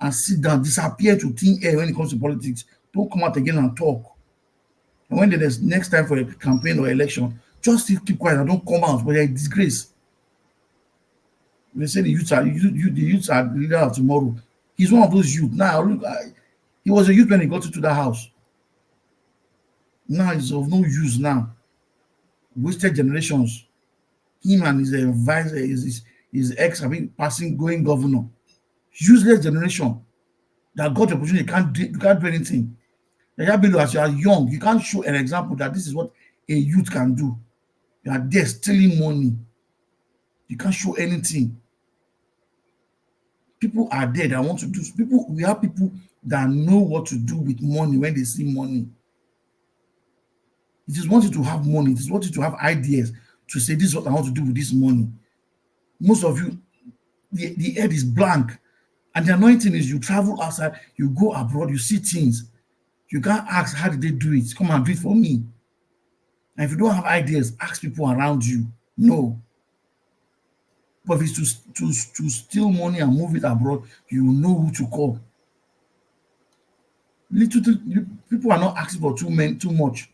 Speaker 20: and sit down. Disappear to thin air when it comes to politics. Don't come out again and talk. And when there's next time for a campaign or election, just keep quiet and don't come out. But you're a disgrace. They say the youths are the leader of tomorrow. He's one of those youth. Now he was a youth when he got into the house. Now he's of no use now. Wasted generations. Him and his advisor, his ex, passing going governor. Useless generation that got the opportunity, you can't do anything. As you are young, you can't show an example that this is what a youth can do. You are there stealing money. You can't show anything. People are there that want to do. We have people that know what to do with money when they see money. It is wanting to have money. It is wanting to have ideas to say, this is what I want to do with this money. Most of you, the head is blank. And the anointing is you travel outside, you go abroad, you see things. You can't ask, how did they do it? Come and do it for me. And if you don't have ideas, ask people around you. No. But if it's to steal money and move it abroad, you know who to call. People are not asking for too much.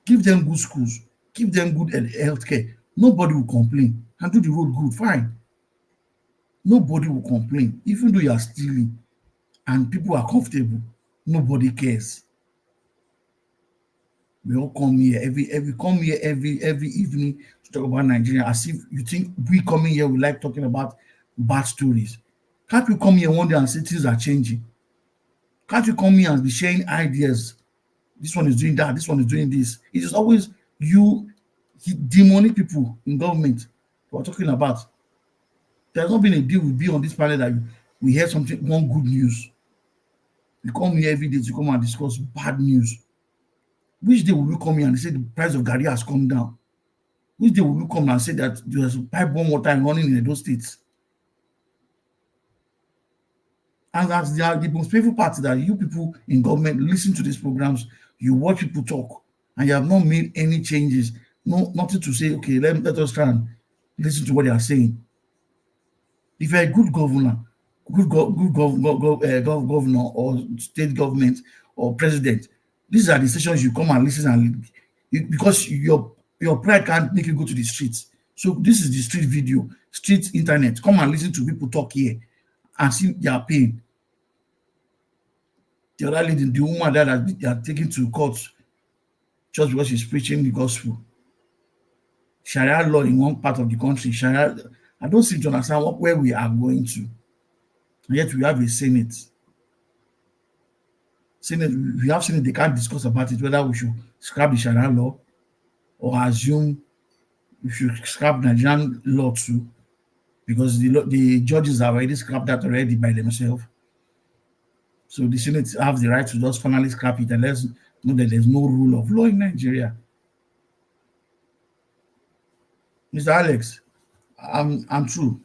Speaker 20: Give them good schools. Give them good healthcare. Nobody will complain. And do the road good, fine. Nobody will complain. Even though you are stealing and people are comfortable, nobody cares. We all come here every evening to talk about Nigeria as if you think we coming here we like talking about bad stories. Can't you come here one day and say things are changing? Can't you come here and be sharing ideas? This one is doing that, this one is doing this. It is always you demonic people in government we're talking about. There's not been a deal we'll be on this panel that we hear one good news. We come here every day to come and discuss bad news. Which day will we come here and say the price of Gary has come down? Which day will we come and say that there's pipe-borne water running in those states? And that's the most painful part that you people in government listen to these programs, you watch people talk, and you have not made any changes. Nothing to say, okay, let us try and listen to what they are saying. If you're a good governor, governor or state government or president, these are the stations you come and listen because your pride can't make you go to the streets. So this is the street video, street internet. Come and listen to people talk here and see their pain. The other lady, the woman that they are taken to court just because she's preaching the gospel. Sharia law in one part of the country. Sharia, I don't seem to understand where we are going to. And yet we have a Senate. We have Senate, they can't discuss about it, whether we should scrap the Sharia law or assume we should scrap Nigerian law too, because the judges have already scrapped that already by themselves. So the Senate have the right to just finally scrap it and let's know that there's no rule of law in Nigeria. Mr. Alex, I'm through.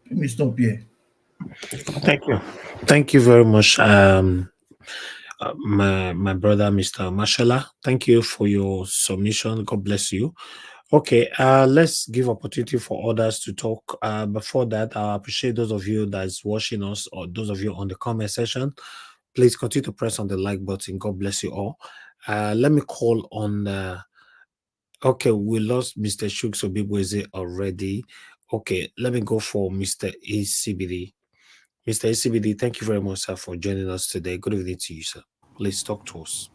Speaker 20: Let me stop here.
Speaker 3: Thank you. Thank you very much, my brother, Mr. Mashallah. Thank you for your submission. God bless you. Okay, let's give opportunity for others to talk. Before that, I appreciate those of you that's watching us or those of you on the comment section. Please continue to press on the like button. God bless you all. Let me call on. Okay, we lost Mr. Shooks Obibweze already. Okay, let me go for Mr. ACBD. Mr. ACBD, thank you very much, sir, for joining us today. Good evening to you, sir. Please talk to us.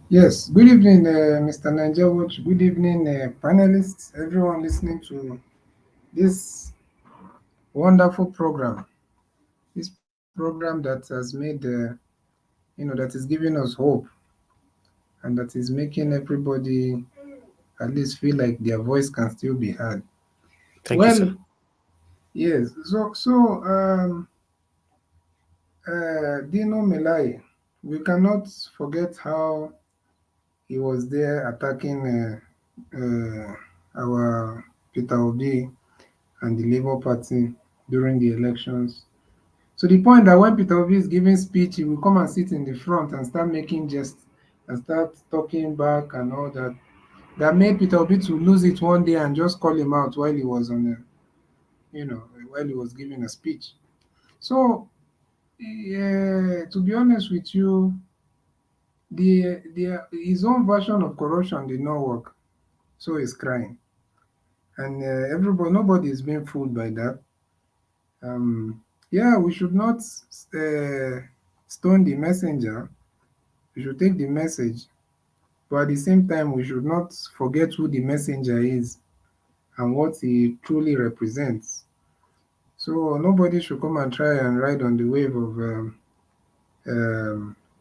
Speaker 21: Yes, good evening, Mr. Niger Watch. Good evening, panelists, everyone listening to this wonderful program. This program that has made, that is giving us hope and that is making everybody at least feel like their voice can still be heard.
Speaker 3: Thank you, sir.
Speaker 21: Yes. Dino Melaye, we cannot forget how he was there attacking our Peter Obi and the Labour Party during the elections. To the point that when Peter Obi is giving speech, he will come and sit in the front and start making jests and start talking back and all that. That made Peter Obi to lose it one day and just call him out while he was while he was giving a speech. So, to be honest with you, his own version of corruption did not work. So he's crying. And nobody is being fooled by that. We should not stone the messenger. We should take the message. But at the same time, we should not forget who the messenger is and what he truly represents. So nobody should come and try and ride on the wave of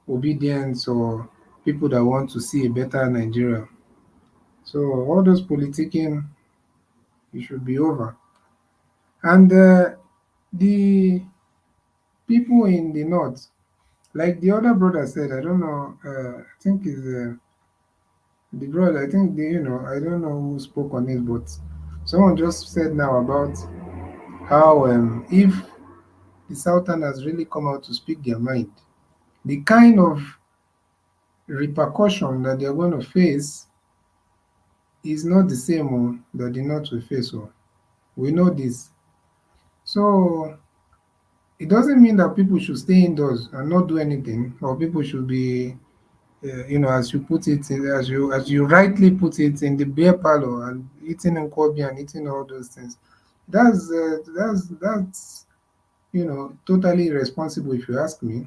Speaker 21: obedience or people that want to see a better Nigeria. So all those politicking, it should be over. And the people in the north, like the other brother said, I don't know, I think is the brother, I think I don't know who spoke on it, but someone just said now about how if the Southerners really come out to speak their mind, the kind of repercussion that they're going to face is not the same that the North will face. We know this. So it doesn't mean that people should stay indoors and not do anything, or people should be, as you put it, as you rightly put it, in the beer parlor and eating in Kobe and eating all those things. That's totally irresponsible, if you ask me,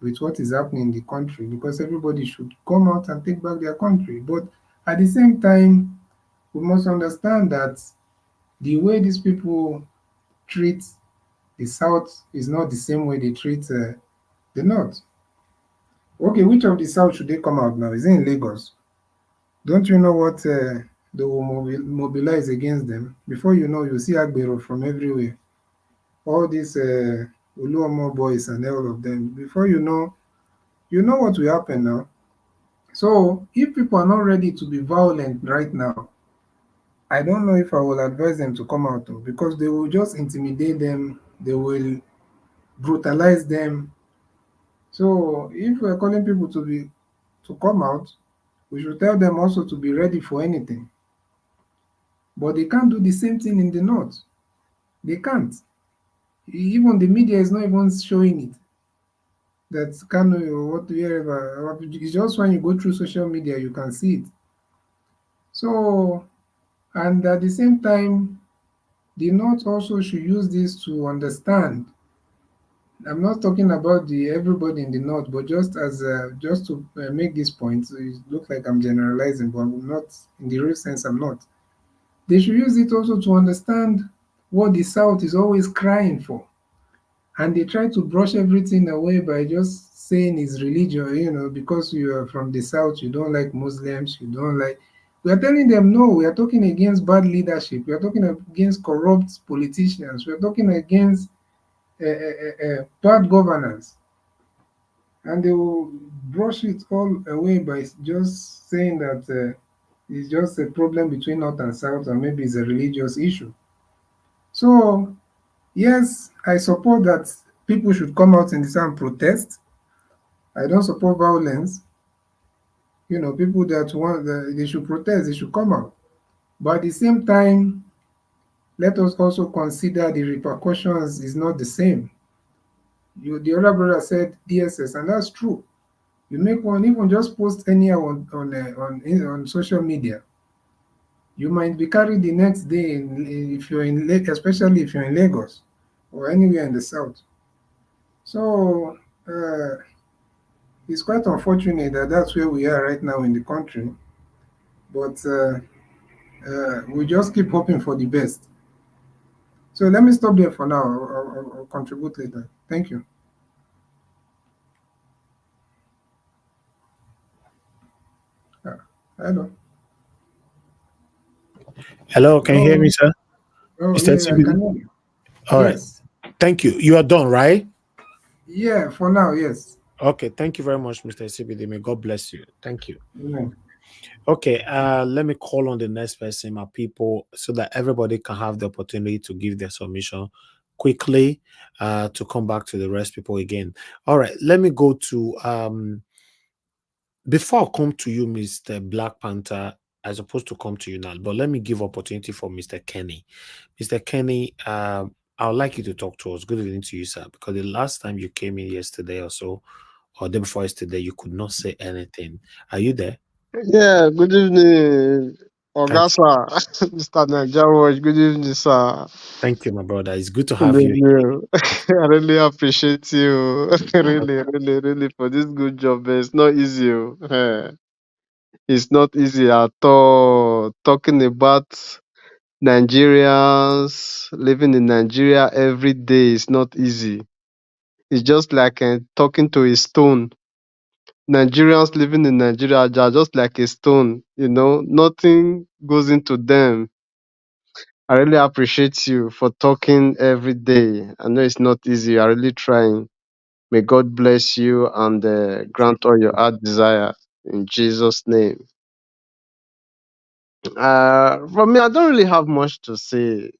Speaker 21: with what is happening in the country, because everybody should come out and take back their country. But at the same time, we must understand that the way these people treat the South is not the same way they treat the North. Okay, which of the South should they come out now? Is it in Lagos? Don't you know what they will mobilize against them? Before you know, you see Agbero from everywhere. All these Uluomo boys and all of them. Before you know what will happen now. So if people are not ready to be violent right now, I don't know if I will advise them to come out, because they will just intimidate them. They will brutalize them. So if we're calling people to come out, we should tell them also to be ready for anything. But they can't do the same thing in the North. They can't. Even the media is not even showing it. That Kano or whatever. It's just when you go through social media, you can see it. So, and at the same time, the North also should use this to understand. I'm not talking about everybody in the North, but just to make this point, so it looks like I'm generalizing, but I'm not, in the real sense, I'm not. They should use it also to understand what the South is always crying for. And they try to brush everything away by just saying it's religion, because you are from the South, you don't like Muslims, you don't like... We are telling them, no, we are talking against bad leadership. We are talking against corrupt politicians. We are talking against bad governance. And they will brush it all away by just saying that it's just a problem between North and South, or maybe it's a religious issue. So, yes, I support that people should come out in the South and protest. I don't support violence. People that want, they should protest, they should come out. But at the same time, let us also consider the repercussions is not the same. The other brother said DSS, and that's true. You make one, even just post anyhow on social media. You might be carried the next day if you're in especially if you're in Lagos or anywhere in the south. So it's quite unfortunate that that's where we are right now in the country. But we just keep hoping for the best. So let me stop there for now. I'll contribute later. Thank you. Hello.
Speaker 15: Hello, can you hear me,
Speaker 21: Oh,
Speaker 15: sir?
Speaker 21: oh
Speaker 15: Mr.
Speaker 21: yeah, I
Speaker 15: CBD?
Speaker 21: can hear you.
Speaker 15: All right.
Speaker 21: Yes.
Speaker 15: Thank you. You are done, right?
Speaker 21: Yeah, for now, yes.
Speaker 15: Okay, thank you very much, Mr. CBD. May God bless you. Thank you.
Speaker 21: Amen.
Speaker 15: Okay, let me call on the next person, my people, so that everybody can have the opportunity to give their submission quickly to come back to the rest people again. All right, let me go to before I come to you, Mr. Black Panther, I'm supposed to come to you now, but let me give opportunity for Mr. Kenny. Mr. Kenny, I would like you to talk to us. Good evening to you, sir, because the last time you came in yesterday or so, or day before yesterday, you could not say anything. Are you there?
Speaker 1: Yeah, good evening,
Speaker 15: Thank
Speaker 1: Ogasa, Mr. Najawaj. Good evening, sir.
Speaker 15: Thank you, my brother. It's good to
Speaker 1: Good
Speaker 15: have you.
Speaker 1: evening. I really appreciate you. Really for this good job. It's not easy. It's not easy at all. Talking about Nigerians living in Nigeria every day is not easy. It's just like talking to a stone. Nigerians living in Nigeria are just like a stone, nothing goes into them. I really appreciate you for talking every day. I know it's not easy. I'm really trying. May God bless you and grant all your heart desire in Jesus' name. For me, I don't really have much to say.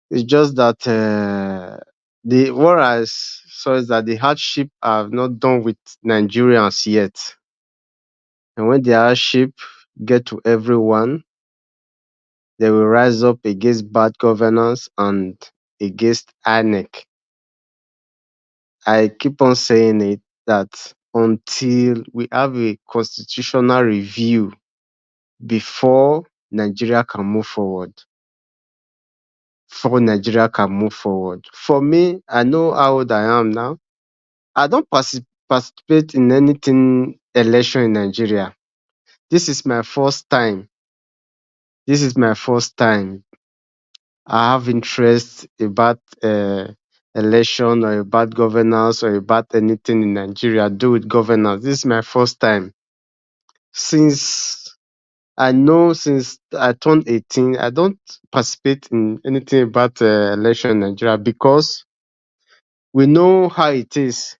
Speaker 1: It's just that what I saw is that the hardship have not done with Nigerians yet. And when the hardship get to everyone, they will rise up against bad governance and against INEC. I keep on saying it that until we have a constitutional review before Nigeria can move forward. For me, I know how old I am now. I don't participate in anything election in Nigeria. This is my first time. I have interest about election or about governance or about anything in Nigeria do with governance. This is my first time. Since I turned 18, I don't participate in anything about election in Nigeria because we know how it is.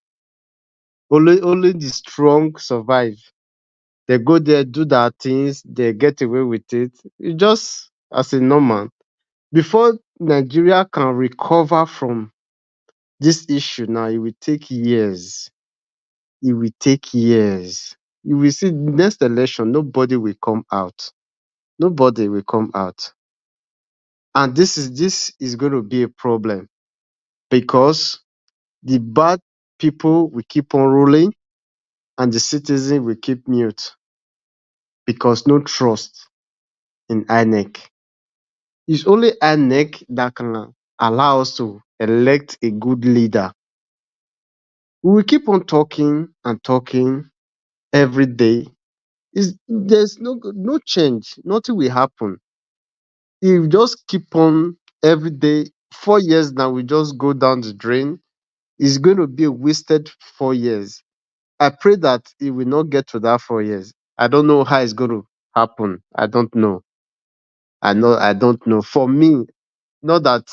Speaker 1: Only the strong survive. They go there, do their things, they get away with it. It's just as a normal. Before Nigeria can recover from this issue now, it will take years. You will see the next election, nobody will come out. And this is going to be a problem because the bad people will keep on ruling and the citizen will keep mute because no trust in INEC. It's only INEC that can allow us to elect a good leader. We will keep on talking and talking every day. There's no change. Nothing will happen. If we just keep on every day, 4 years now, we just go down the drain. It's going to be a wasted 4 years. I pray that it will not get to that 4 years. I don't know how it's going to happen. I don't know. I don't know. For me, not that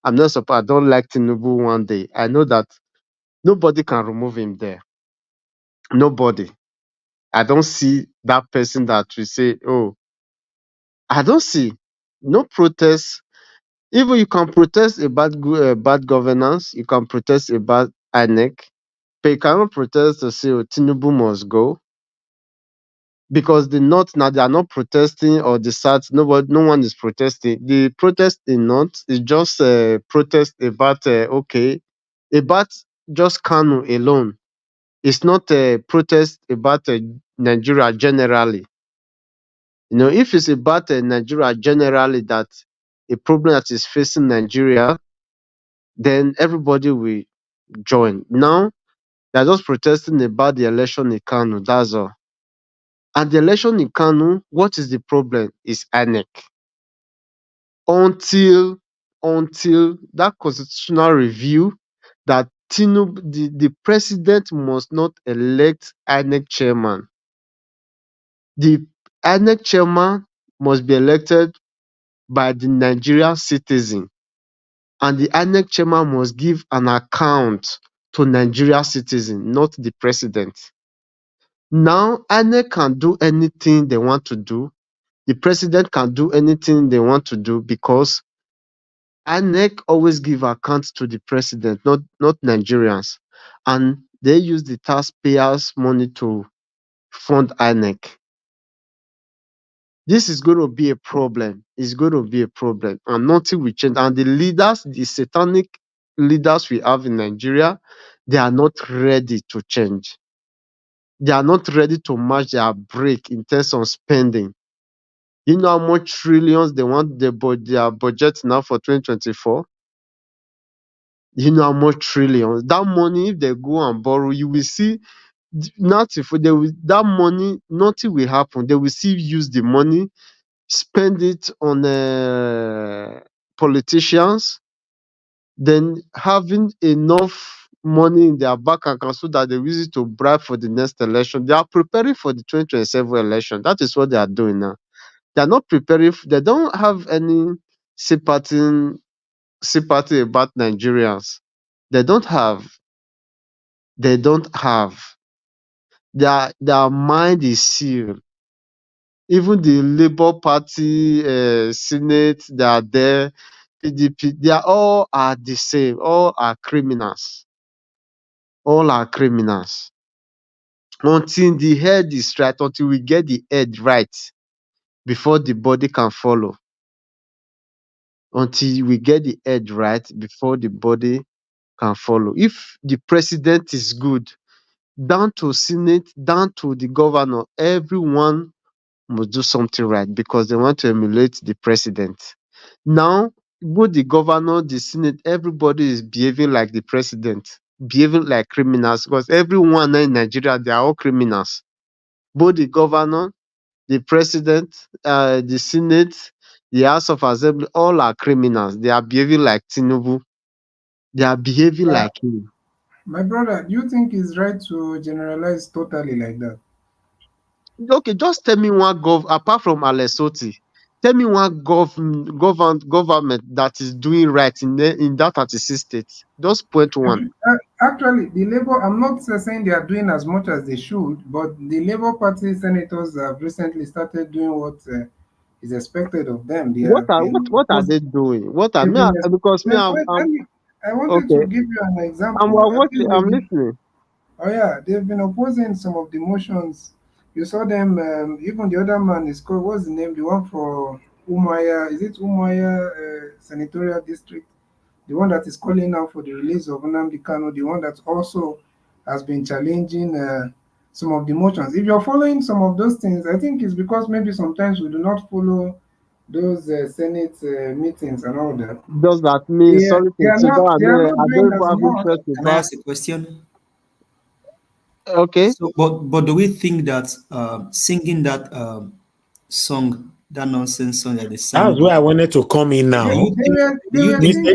Speaker 1: I'm not surprised. I don't like Tinubu one day. I know that nobody can remove him there. Nobody. I don't see that person that will say, oh, I don't see no protest. Even you can protest about bad governance, you can protest about INEC, but you cannot protest to say, oh, Tinubu must go. because the North now they are not protesting, or the South, no one is protesting. The protest in North is just a protest about about just Kano alone. It's not a protest about Nigeria generally. You know, if it's about Nigeria generally, that a problem that is facing Nigeria, then everybody will join. Now they're just protesting about the election in Kano. That's all. And the election in Kano, what is the problem? Is INEC. Until that constitutional review, that Tinubu, the president must not elect INEC chairman. The INEC chairman must be elected by the Nigerian citizen, and the INEC chairman must give an account to Nigeria citizen, not the president. Now, INEC can do anything they want to do. The president can do anything they want to do, because INEC always give accounts to the president, not Nigerians. And they use the taxpayers' money to fund INEC. This is going to be a problem. It's going to be a problem. And nothing will change. And the leaders, the satanic leaders we have in Nigeria, they are not ready to change. They are not ready to match their break in terms of spending. You know how much trillions they want their budget now for 2024? You know how much trillions? That money, if they go and borrow, you will see nothing for that money, nothing will happen. They will still use the money, spend it on politicians, then having enough money in their bank account so that they use it to bribe for the next election. They are preparing for the 2027 election. That is what they are doing now. They are not preparing. They don't have any sympathy about Nigerians. They don't have. Their mind is sealed. Even the Labour Party, Senate, they are there. PDP, they are all are the same. All are criminals. All are criminals. Until the head is right, until we get the head right, before the body can follow. Until we get the head right, before the body can follow. If the president is good, down to Senate, down to the governor, everyone must do something right, because they want to emulate the president. Now, both the governor, the Senate, everybody is behaving like the president, behaving like criminals, because everyone in Nigeria, they are all criminals. Both the governor, the president, the Senate, the House of Assembly, all are criminals. They are behaving like Tinubu. They are behaving like him.
Speaker 21: My brother, do you think it's right to generalize totally like that?
Speaker 1: Okay, just tell me one apart from Alesoti, tell me one government that is doing right in that 36 states. Just point one.
Speaker 21: Actually, the Labour, I'm not saying they are doing as much as they should, but the Labour Party senators have recently started doing what is expected of them. They
Speaker 1: What are they
Speaker 21: have
Speaker 1: doing? What are
Speaker 21: they've
Speaker 1: me?
Speaker 21: been,
Speaker 1: Because me,
Speaker 21: I wanted
Speaker 1: okay.
Speaker 21: to give you an example.
Speaker 1: I'm listening.
Speaker 21: Oh yeah, they've been opposing some of the motions. You saw them. Even the other man is called, what's the name? The one for Umuahia. Is it Umuahia Senatorial District? The one that is calling now for the release of Nnamdi Kano. The one that also has been challenging some of the motions. If you're following some of those things, I think it's because maybe sometimes we do not follow those Senate meetings and all that.
Speaker 1: Does that mean? Sorry to say that.
Speaker 21: They are not doing as much.
Speaker 4: Can I ask a question?
Speaker 1: Okay.
Speaker 4: So, but do we think that singing that song, that nonsense song that they sang?
Speaker 15: That's where I wanted to come in now.
Speaker 4: Hold on, sir. Do you think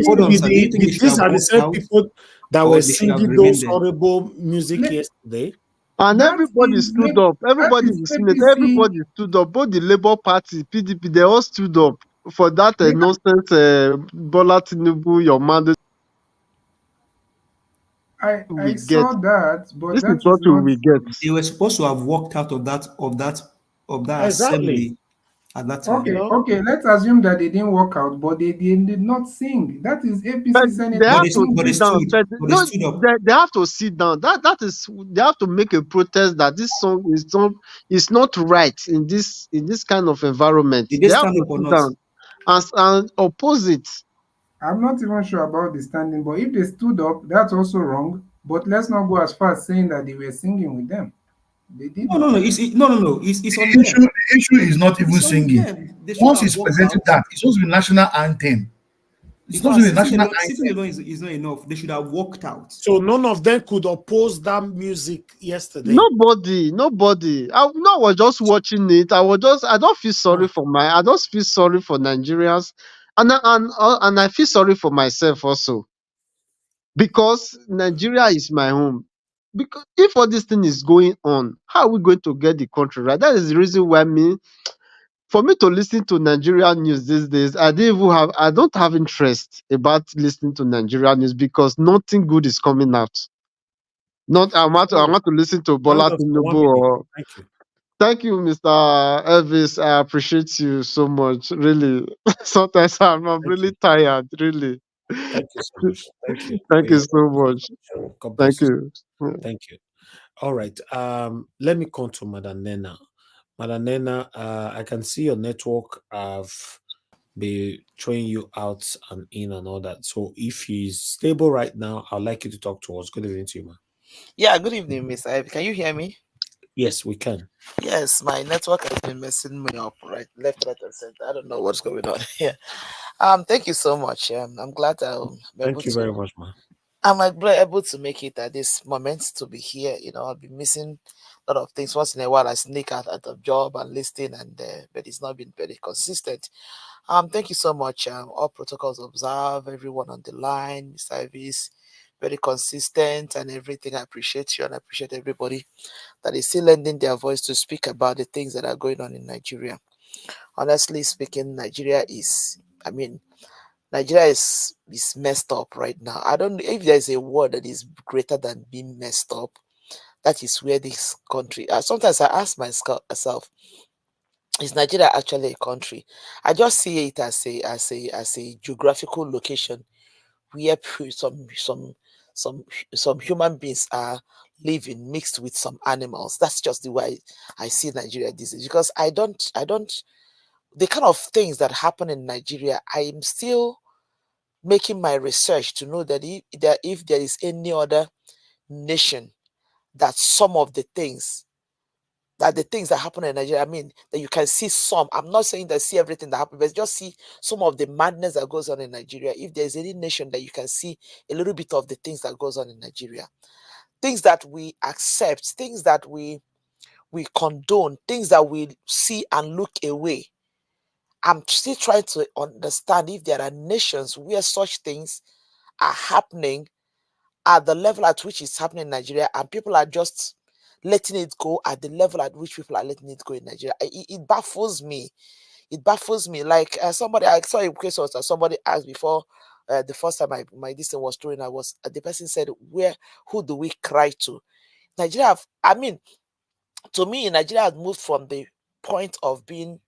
Speaker 15: These are the same people that were singing those horrible music yesterday.
Speaker 1: And everybody stood up. Everybody stood up. Both the Labour Party, PDP, they all stood up for that nonsense. Bola Tinubu, your mandate.
Speaker 21: I saw that, but
Speaker 1: this
Speaker 21: that
Speaker 1: is what we get.
Speaker 4: They were supposed to have walked out of that
Speaker 21: Exactly.
Speaker 4: assembly at that time.
Speaker 21: Okay, okay, let's assume that they didn't work out, but they did not sing. That is APC
Speaker 1: But
Speaker 21: Senate.
Speaker 1: they have to
Speaker 4: But they
Speaker 1: sit down
Speaker 4: stood.
Speaker 1: first.
Speaker 4: But they
Speaker 1: No,
Speaker 4: stood up.
Speaker 1: they have to sit down. That is, they have to make a protest that this song is not right in this kind of environment.
Speaker 4: Did they
Speaker 1: They have
Speaker 4: stand
Speaker 1: to
Speaker 4: up or
Speaker 1: sit
Speaker 4: not?
Speaker 1: down and oppose it.
Speaker 21: I'm not even sure about the standing, but if they stood up, that's also wrong. But let's not go as far as saying that they were singing with them. They did
Speaker 4: No,
Speaker 21: not.
Speaker 4: no, no. No. It's on
Speaker 20: The issue,
Speaker 4: them.
Speaker 20: the issue is not even
Speaker 4: It's on
Speaker 20: singing.
Speaker 4: them. They should
Speaker 20: Once
Speaker 4: have
Speaker 20: he's
Speaker 4: walked
Speaker 20: presenting
Speaker 4: out.
Speaker 20: that, it's supposed to be national anthem. It's
Speaker 4: In
Speaker 20: supposed
Speaker 4: fact,
Speaker 20: to be a national
Speaker 4: sitting
Speaker 20: anthem.
Speaker 4: alone is not enough. They should have walked out.
Speaker 15: So none of them could oppose that music yesterday.
Speaker 1: Nobody. I was just watching it. I don't feel sorry for I just feel sorry for Nigerians, and I feel sorry for myself also, because Nigeria is my home. Because if all this thing is going on, how are we going to get the country right? That is the reason why for me to listen to Nigerian news these days, I don't have interest about listening to Nigerian news, because nothing good is coming out. I want to listen to
Speaker 15: Allow
Speaker 1: Bola
Speaker 15: us for 1
Speaker 1: Tinubu
Speaker 15: minute.
Speaker 1: or
Speaker 15: Thank you.
Speaker 1: thank you, Mr. Elvis. I appreciate you so much. Really. Sometimes I'm really tired. Really.
Speaker 15: Thank you so much. Thank you.
Speaker 1: Thank you so much.
Speaker 15: God
Speaker 1: Thank
Speaker 15: bless you.
Speaker 1: you.
Speaker 15: Thank you. All right. Let me come to Madam Nena. Madam Nena, I can see your network have been throwing you out and in and all that. So if he's stable right now, I'd like you to talk to us. Good evening to you, man.
Speaker 2: Yeah, good evening, Miss Ivy. Can you hear me?
Speaker 15: Yes, we can.
Speaker 2: Yes, my network has been messing me up, left, right, and center. I don't know what's going on here. Thank you so much. I'm glad I'm able
Speaker 15: Thank you very
Speaker 2: to.
Speaker 15: much, man.
Speaker 2: I'm able to make it at this moment to be here. I'll be missing a lot of things. Once in a while, I sneak out at the job and listening, but it's not been very consistent. Thank you so much. All protocols observed, everyone on the line, service, very consistent and everything. I appreciate you and I appreciate everybody that is still lending their voice to speak about the things that are going on in Nigeria. Honestly speaking, Nigeria is messed up right now. I don't know if there's a word that is greater than being messed up. That is where this country. Sometimes I ask myself, is Nigeria actually a country? I just see it as a geographical location where some human beings are living mixed with some animals. That's just the way I see Nigeria these days. Because I don't the kind of things that happen in Nigeria, I am still making my research to know that if there is any other nation that some of the things that happen in Nigeria, that you can see some. I'm not saying that see everything that happens, but just see some of the madness that goes on in Nigeria. If there's any nation that you can see a little bit of the things that goes on in Nigeria, things that we accept, things that we condone, things that we see and look away. I'm still trying to understand if there are nations where such things are happening at the level at which it's happening in Nigeria, and people are just letting it go at the level at which people are letting it go in Nigeria. It baffles me. It baffles me. Like somebody, I saw a question that somebody asked before the first time my this thing was thrown. The person said, who do we cry to? Nigeria. To me, Nigeria has moved from the point of being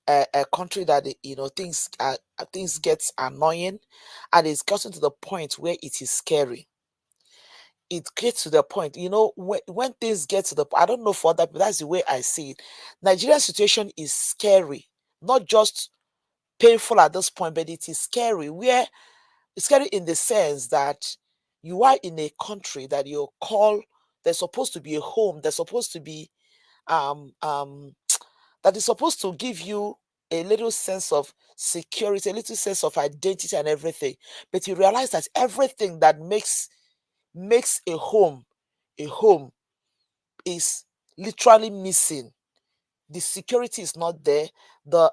Speaker 2: a country that things gets annoying, and it's gotten to the point where it is scary. It gets to the point, when things get to the, I don't know for that, but that's the way I see it. Nigeria's situation is scary, not just painful at this point, but it is scary. Where it's scary in the sense that you are in a country that you call, there's supposed to be a home, there's supposed to be that is supposed to give you a little sense of security, a little sense of identity and everything. But you realize that everything that makes a home is literally missing. The security is not there. The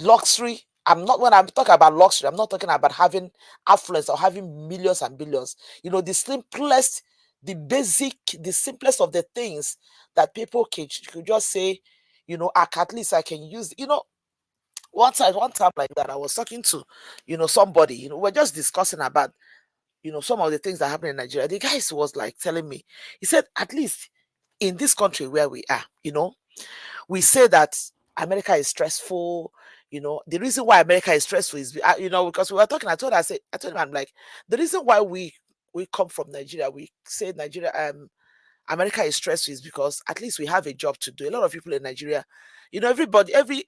Speaker 2: luxury. When I'm talking about luxury, I'm not talking about having affluence or having millions and billions. The simplest, the simplest of the things that people could just say, at least I can use. One time like that, I was talking to, somebody. We're just discussing about, some of the things that happen in Nigeria. The guy was like telling me, he said, at least in this country where we are, we say that America is stressful. The reason why America is stressful is, because we were talking. I told him, I'm like, the reason why we come from Nigeria, we say Nigeria, America is stressful is because at least we have a job to do. A lot of people in Nigeria, everybody, every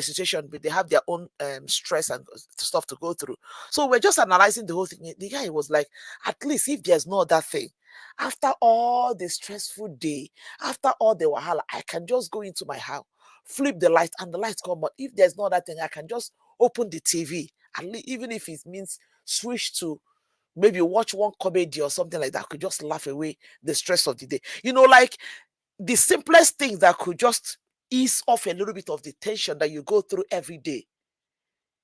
Speaker 2: situation, they have their own stress and stuff to go through. So we're just analyzing the whole thing. The guy was like, at least if there's no other thing, after all the stressful day, after all the wahala, I can just go into my house, flip the light, and the lights come on. If there's no other thing, I can just open the TV, and even if it means switch to maybe watch one comedy or something like that, could just laugh away the stress of the day. Like the simplest things that could just ease off a little bit of the tension that you go through every day.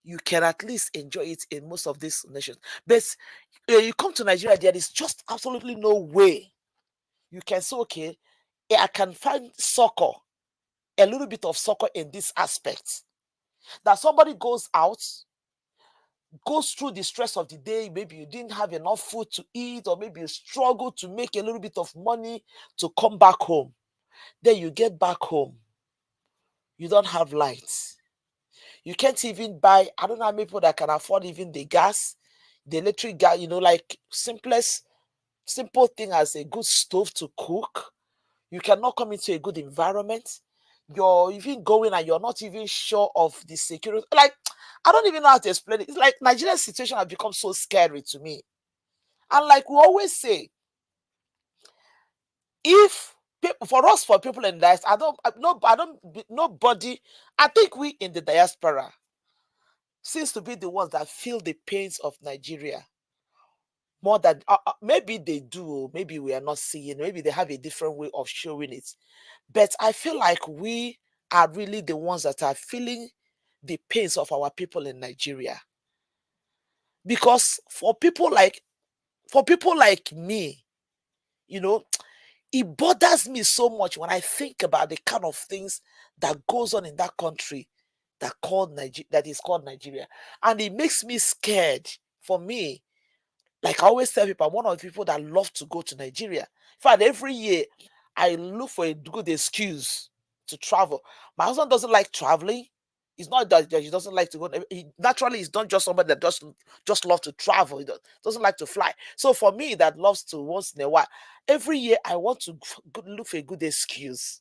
Speaker 2: You can at least enjoy it in most of these nations. But you come to Nigeria, there is just absolutely no way you can say, okay, I can find soccer, a little bit of soccer in this aspect. That somebody goes out, goes through the stress of the day, maybe you didn't have enough food to eat, or maybe you struggle to make a little bit of money to come back home. Then you get back home, you don't have lights. You can't even buy, I don't know how many people that can afford even the gas, the electric gas, like simple thing as a good stove to cook. You cannot come into a good environment. You're even going and you're not even sure of the security. Like, I don't even know how to explain it. It's like Nigeria's situation has become so scary to me. And like we always say, for people in diaspora, nobody, I think we in the diaspora seems to be the ones that feel the pains of Nigeria more than, maybe they do, maybe we are not seeing, maybe they have a different way of showing it. But I feel like we are really the ones that are feeling the pains of our people in Nigeria. Because for people like me, it bothers me so much when I think about the kind of things that goes on in that country that is called Nigeria. And it makes me scared. For me, like I always tell people, I'm one of the people that love to go to Nigeria. In fact, every year I look for a good excuse to travel. My husband doesn't like traveling. It's not that he doesn't like to go. Naturally, he's not just somebody that just love to travel. He doesn't like to fly. So for me, that loves to once in a while, every year I want to look for a good excuse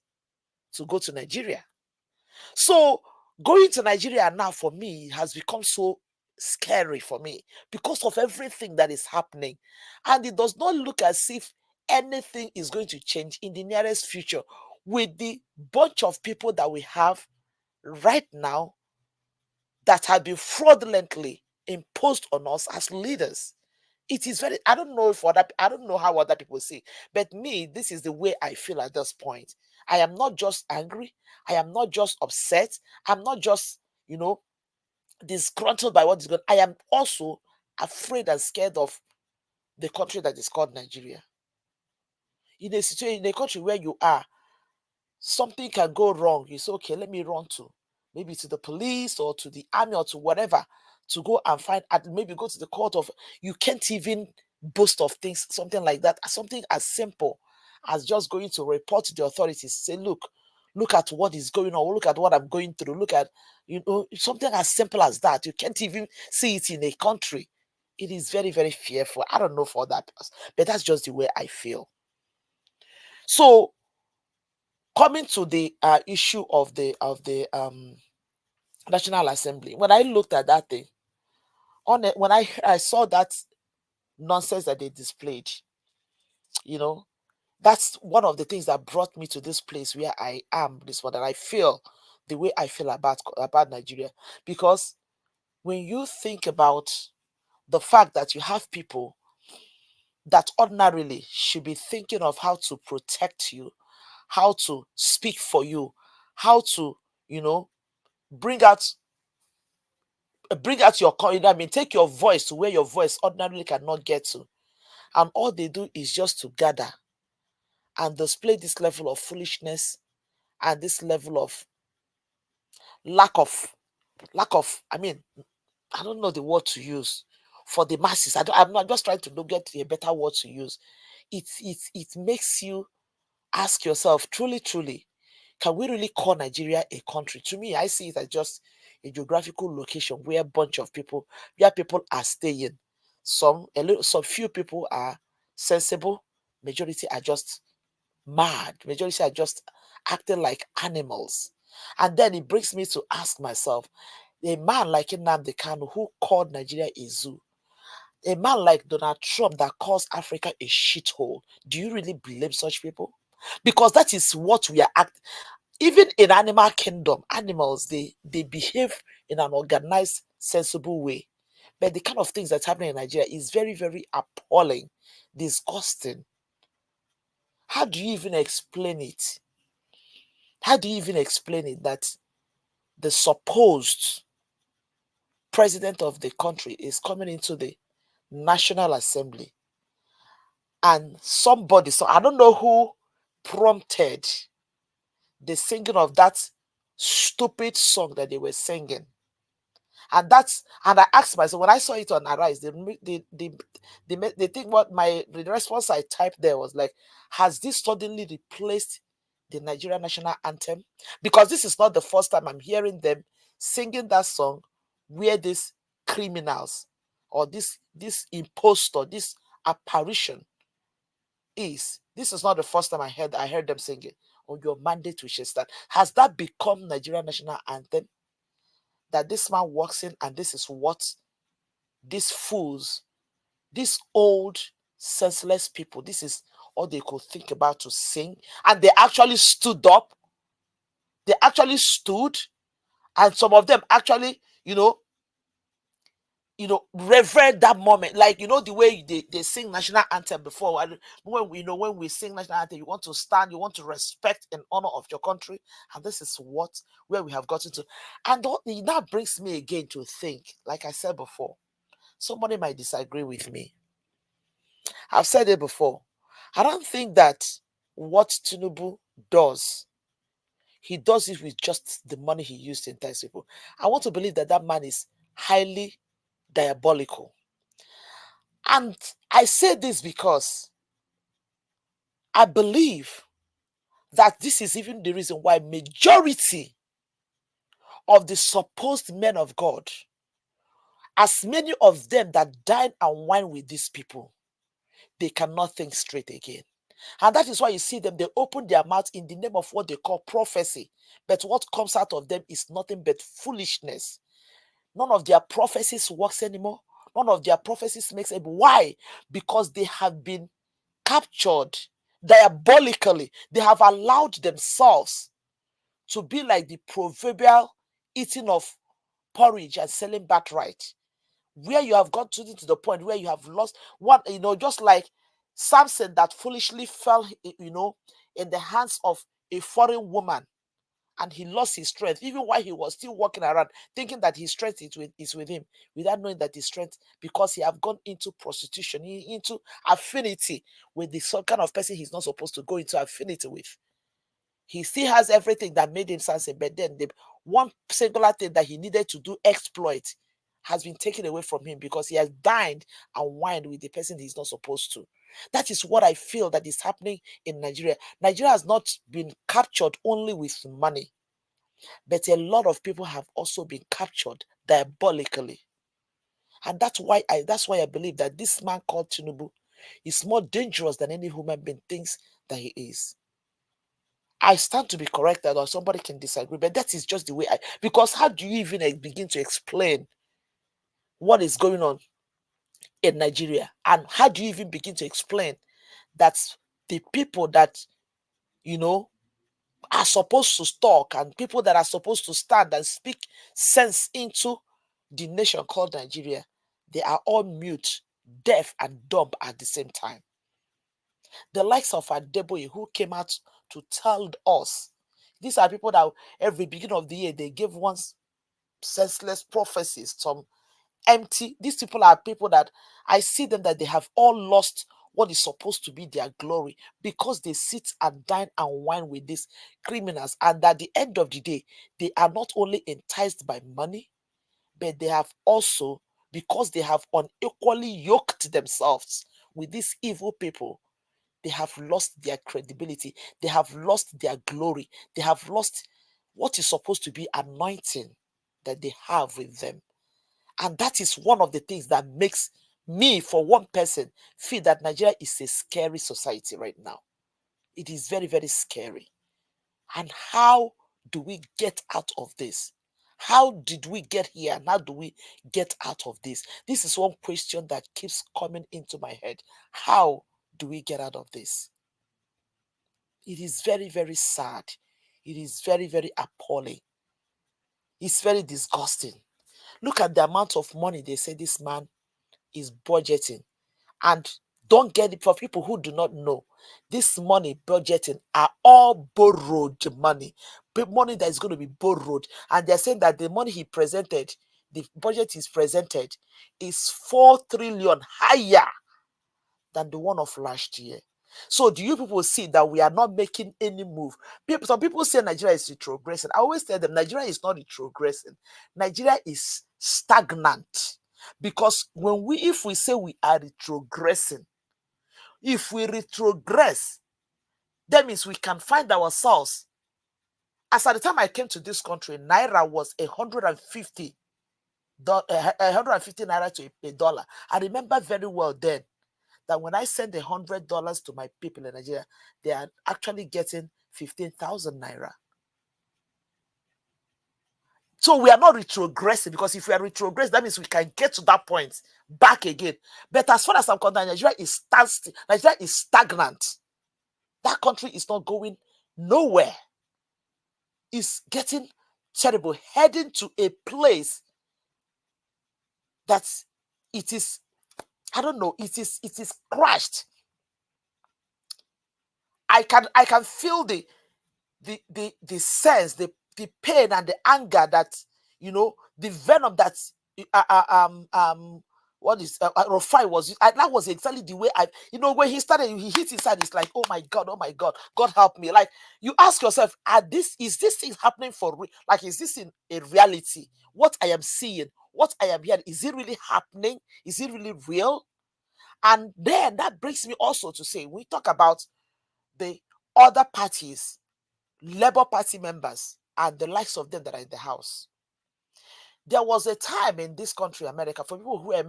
Speaker 2: to go to Nigeria. So going to Nigeria now for me has become so scary for me because of everything that is happening. And it does not look as if anything is going to change in the nearest future with the bunch of people that we have right now that have been fraudulently imposed on us as leaders. It is very, I don't know how other people see, but me, this is the way I feel at this point. I am not just angry. I am not just upset. I'm not just, disgruntled by what is going on. I am also afraid and scared of the country that is called Nigeria. In a situation, in a country where you are, something can go wrong. You say, okay, let me run to maybe to the police or to the army or to whatever to go and find, maybe go to the court of, you can't even boast of things, something like that, something as simple as just going to report to the authorities, say, look at what is going on, look at what I'm going through, look at, something as simple as that. You can't even see it in a country. It is very, very fearful. I don't know for that, but that's just the way I feel. So coming to the issue of the National Assembly, when I looked at that thing, when I saw that nonsense that they displayed, that's one of the things that brought me to this place where I am this one, that I feel the way I feel about Nigeria. Because when you think about the fact that you have people that ordinarily should be thinking of how to protect you, how to speak for you, how to, bring out your, take your voice to where your voice ordinarily cannot get to. And all they do is just to gather and display this level of foolishness and this level of lack of, I don't know the word to use for the masses. I'm not just trying to get a better word to use. It makes you ask yourself, truly, truly, can we really call Nigeria a country? To me, I see it as just a geographical location where a bunch of people, where people are staying. Some few people are sensible, majority are just mad, majority are just acting like animals. And then it brings me to ask myself, a man like Nnamdi Kano, who called Nigeria a zoo, a man like Donald Trump that calls Africa a shithole, do you really blame such people? Because that is what we are acting. Even in animal kingdom, animals, they behave in an organized, sensible way. But the kind of things that's happening in Nigeria is very, very appalling, disgusting. How do you even explain it? How do you even explain it that the supposed president of the country is coming into the National Assembly and somebody, so I don't know who prompted the singing of that stupid song that they were singing. And I asked myself, when I saw it on Arise, the thing, the response I typed there was like, has this suddenly replaced the Nigerian national anthem? Because this is not the first time I'm hearing them singing that song where these criminals or this impostor, this apparition is. This is not the first time I heard them singing. On your mandate we shall stand. Has that become Nigerian national anthem? That this man walks in and this is what these fools, these old senseless people, this is all they could think about to sing. And they actually stood up. They actually stood, and some of them actually, revered that moment. Like, the way they sing national anthem before. When we sing national anthem, you want to stand, you want to respect and honor of your country. And this is where we have gotten to. And that brings me again to think, like I said before, somebody might disagree with me. I've said it before. I don't think that what Tinubu does, he does it with just the money he used to entice people. I want to believe that man is highly diabolical. And I say this because I believe that this is even the reason why majority of the supposed men of God, as many of them that dine and wine with these people, they cannot think straight again. And that is why you see them, they open their mouth in the name of what they call prophecy. But what comes out of them is nothing but foolishness. None of their prophecies works anymore. None of their prophecies makes sense. Why? Because they have been captured diabolically. They have allowed themselves to be like the proverbial eating of porridge and selling birthright, where you have got to the point where you have lost one, just like Samson that foolishly fell, in the hands of a foreign woman, and he lost his strength, even while he was still walking around, thinking that his strength is with him, without knowing that his strength, because he have gone into prostitution, into affinity with the kind of person he's not supposed to go into affinity with. He still has everything that made him Samson, but then the one singular thing that he needed to do exploit has been taken away from him because he has dined and wined with the person he's not supposed to. That is what I feel that is happening in Nigeria. Nigeria has not been captured only with money, but a lot of people have also been captured diabolically. And that's why I believe that this man called Tinubu is more dangerous than any human being thinks that he is. I stand to be corrected, or somebody can disagree, but that is just the way because how do you even begin to explain what is going on in Nigeria? And how do you even begin to explain that the people that, are supposed to talk and people that are supposed to stand and speak sense into the nation called Nigeria, they are all mute, deaf, and dumb at the same time? The likes of Adeboye, who came out to tell us, these are people that every beginning of the year, they give one senseless prophecies, some empty. These people are people that I see them that they have all lost what is supposed to be their glory because they sit and dine and wine with these criminals. And at the end of the day, they are not only enticed by money, but they have also, because they have unequally yoked themselves with these evil people, they have lost their credibility. They have lost their glory. They have lost what is supposed to be anointing that they have with them. And that is one of the things that makes me, for one person, feel that Nigeria is a scary society right now. It is very, very scary. And how do we get out of this? How did we get here? And how do we get out of this? This is one question that keeps coming into my head. How do we get out of this? It is very, very sad. It is very, very appalling. It's very disgusting. Look at the amount of money they say this man is budgeting. And don't get it, for people who do not know, this money budgeting are all borrowed money, money that is going to be borrowed. And they're saying that the money he presented, the budget is presented, is 4 trillion higher than the one of last year. So do you people see that we are not making any move? Some people say Nigeria is retrogressing. I always tell them Nigeria is not retrogressing. Nigeria is stagnant. Because if we say we are retrogressing, if we retrogress, that means we can find ourselves. As at the time I came to this country, Naira was 150 Naira to a dollar. I remember very well then that when I send $100 to my people in Nigeria, they are actually getting 15,000 Naira. So we are not retrogressing, because if we are retrogressing, that means we can get to that point back again. But as far as I'm concerned, Nigeria is stagnant. That country is not going nowhere. It's getting terrible, heading to a place that it is, I don't know, it is crashed. I can feel the sense, the pain and the anger that, the venom that what is Rufai was. That was exactly the way when he started, he hit his side. It's like, oh my God, God help me. Like, you ask yourself, is this thing happening for real? Like, is this in a reality? What I am seeing, what I am hearing, is it really happening? Is it really real? And then that brings me also to say, we talk about the other parties, Labour Party members, and the likes of them that are in the House. There was a time in this country, America, for people who are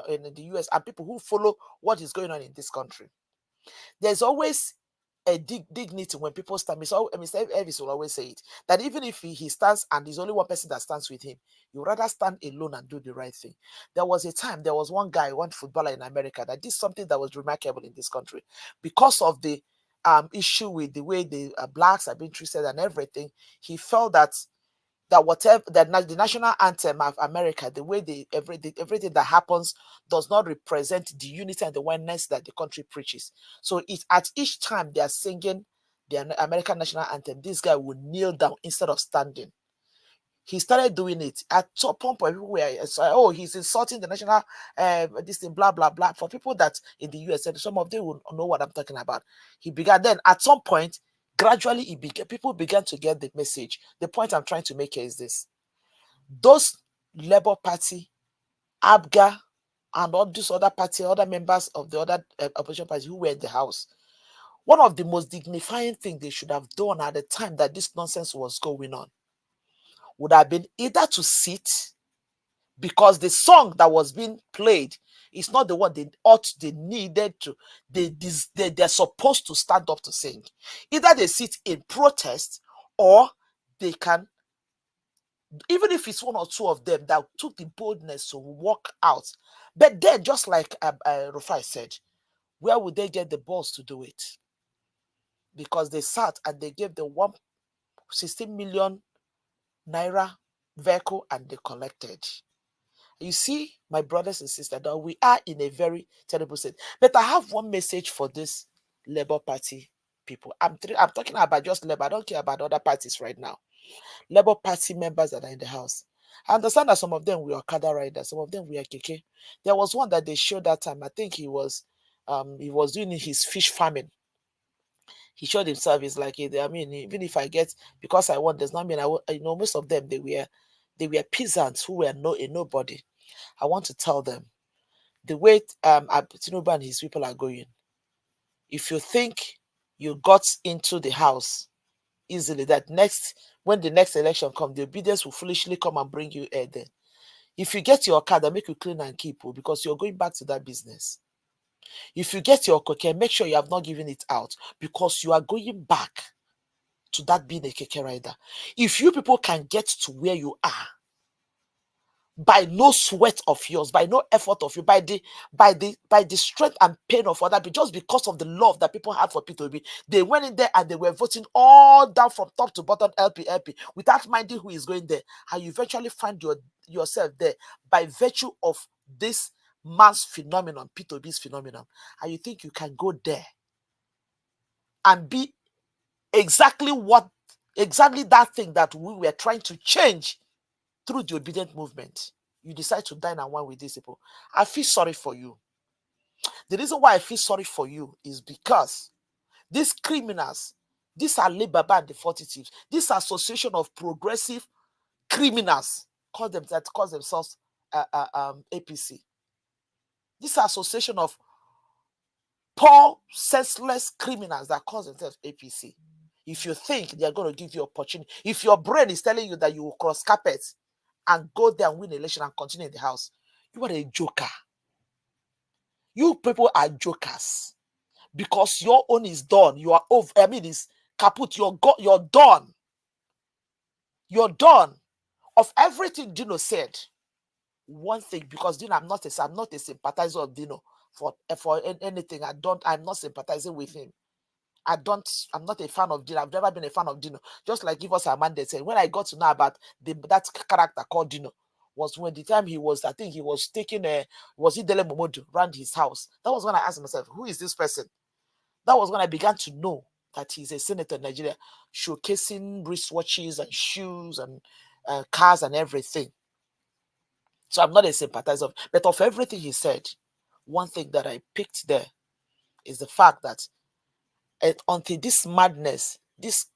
Speaker 2: in the US, and people who follow what is going on in this country. There's always a dignity when people stand. Mr. Elvis will always say it, that even if he stands and there's only one person that stands with him, you rather stand alone and do the right thing. There was a time, there was one footballer in America that did something that was remarkable in this country. Because of the issue with the way the blacks are being treated and everything, he felt that whatever the national anthem of America, the way everything that happens does not represent the unity and the oneness that the country preaches. So at each time they are singing the American national anthem, this guy would kneel down instead of standing. He started doing it. At some point, people were, he's insulting the national, this thing, blah, blah, blah. For people that in the US, some of them will know what I'm talking about. He began then, at some point, gradually, people began to get the message. The point I'm trying to make here is this. Those Labour Party, ABGA, and all these other members of the other opposition parties who were in the House, one of the most dignifying things they should have done at the time that this nonsense was going on would have been either to sit, because the song that was being played is not the one they needed to, they're supposed to stand up to sing. Either they sit in protest, or they can, even if it's one or two of them that took the boldness to walk out. But then, just like Rufai said, where would they get the balls to do it? Because they sat and they gave the 16 million Naira vehicle and they collected. You see, my brothers and sisters, that we are in a very terrible state. But I have one message for this Labour Party people. I'm talking about just Labour. I don't care about other parties right now. Labour Party members that are in the House. I understand that some of them were Okada riders, some of them were Keke. There was one that they showed that time. I think he was doing his fish farming. He showed himself. He's like, I mean, even if I get, because I want, does not mean most of them, they were peasants who were a nobody. I want to tell them, the way Tinubu and his people are going, If you think you got into the house easily, that when the next election comes, the obedience will foolishly come and bring you there. Then, if you get your car, they make you clean and keep, because you're going back to that business. If you get your keke, make sure you have not given it out, because you are going back to that being a keke rider. If you people can get to where you are by no sweat of yours, by no effort of you, by the strength and pain of other people, just because of the love that people have for P2B, they went in there and they were voting all down from top to bottom, LP, without minding who is going there, and you eventually find yourself there by virtue of this mass phenomenon, P2B's phenomenon, and you think you can go there and be exactly that thing that we were trying to change through the obedient movement. You decide to dine and wine with these people. I feel sorry for you. The reason why I feel sorry for you is because these criminals, these are Labor and the Fortitives, this association of progressive criminals call themselves APC. This association of poor, senseless criminals that call themselves APC. If you think they're going to give you opportunity, if your brain is telling you that you will cross carpets and go there and win the election and continue in the house, you are a joker. You people are jokers, because your own is done. You are over. I mean, it's kaput. You're done. You're done. Of everything Dino said, one thing, because Dino, I'm not a sympathizer of Dino for anything. I'm not sympathizing with him. I'm not a fan of Dino. I've never been a fan of Dino. Just like Give Us a Mandate said, when I got to know about that character called Dino, was when the time I think he was taking was it Dele Momodu around his house. That was when I asked myself, who is this person? That was when I began to know that he's a senator in Nigeria, showcasing wristwatches and shoes and cars and everything. So I'm not a sympathizer, but of everything he said, one thing that I picked there is the fact that until this madness, these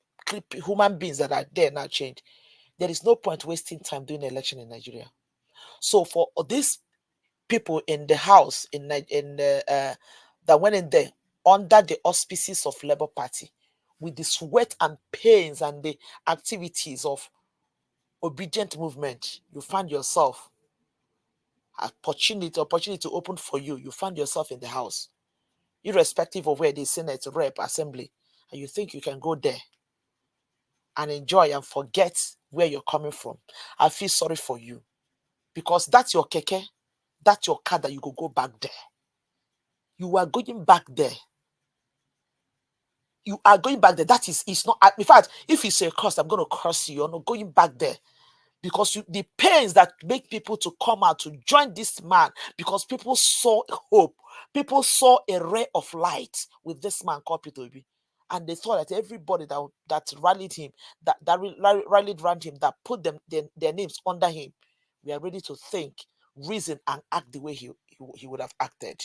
Speaker 2: human beings that are there now change, there is no point wasting time doing an election in Nigeria. So for these people in the house that went in there under the auspices of Labour Party, with the sweat and pains and the activities of obedient movement, you find yourself opportunity to open for you. You find yourself in the house, irrespective of where the Senate, Rep, Assembly, and you think you can go there and enjoy and forget where you're coming from. I feel sorry for you, because that's your keke, that's your car that you go back there. You are going back there. You are going back there. It's not. In fact, if it's a curse, I'm going to curse you. You're not going back there, because the pains that make people to come out to join this man, because people saw hope, people saw a ray of light with this man called P2B, and they thought that everybody that rallied him, that rallied around him, that put their names under him, we are ready to think, reason, and act the way he would have acted.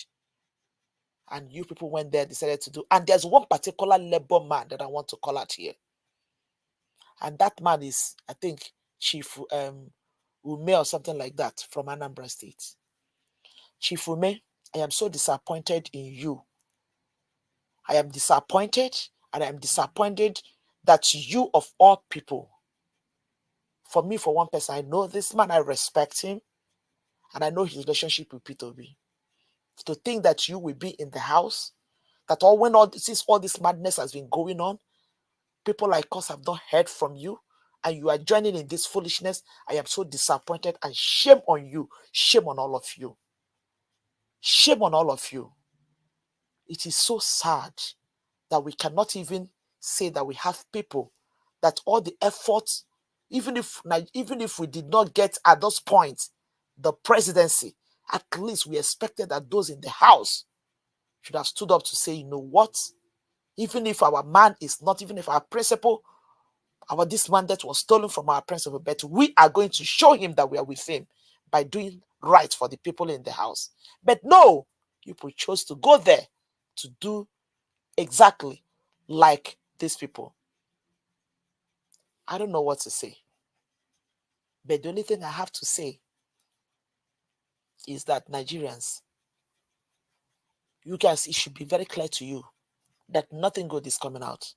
Speaker 2: And you people went there, decided to do. And there's one particular Labour man that I want to call out here. And that man is, I think, Chief Ume or something like that from Anambra State. Chief Ume, I am so disappointed in you. I am disappointed, and I am disappointed that you of all people, for me, for one person, I know this man, I respect him, and I know his relationship with P2B. To think that you will be in the house, that since all this madness has been going on, people like us have not heard from you, and you are joining in this foolishness. I am so disappointed, and shame on you. Shame on all of you. Shame on all of you. It is so sad that we cannot even say that we have people that all the efforts, even if we did not get at those points the presidency, at least we expected that those in the house should have stood up to say, you know what? Even if our man is not, even if our principal, this mandate was stolen from our principal, but we are going to show him that we are with him by doing right for the people in the house. But no, people chose to go there to do exactly like these people. I don't know what to say. But the only thing I have to say is that Nigerians, you guys, it should be very clear to you that nothing good is coming out.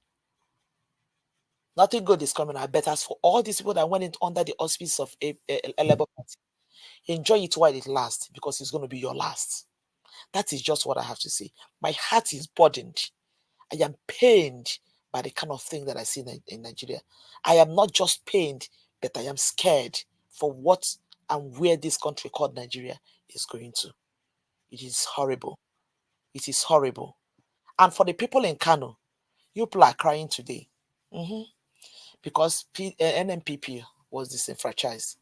Speaker 2: Nothing good is coming out. But as for all these people that went in under the auspice of a Labour Party, enjoy it while it lasts, because it's going to be your last. That is just what I have to say. My heart is burdened. I am pained by the kind of thing that I see in Nigeria. I am not just pained, but I am scared for what and where this country called Nigeria is going to. It is horrible. It is horrible. And for the people in Kano, you people are crying today. Because NMPP was disenfranchised.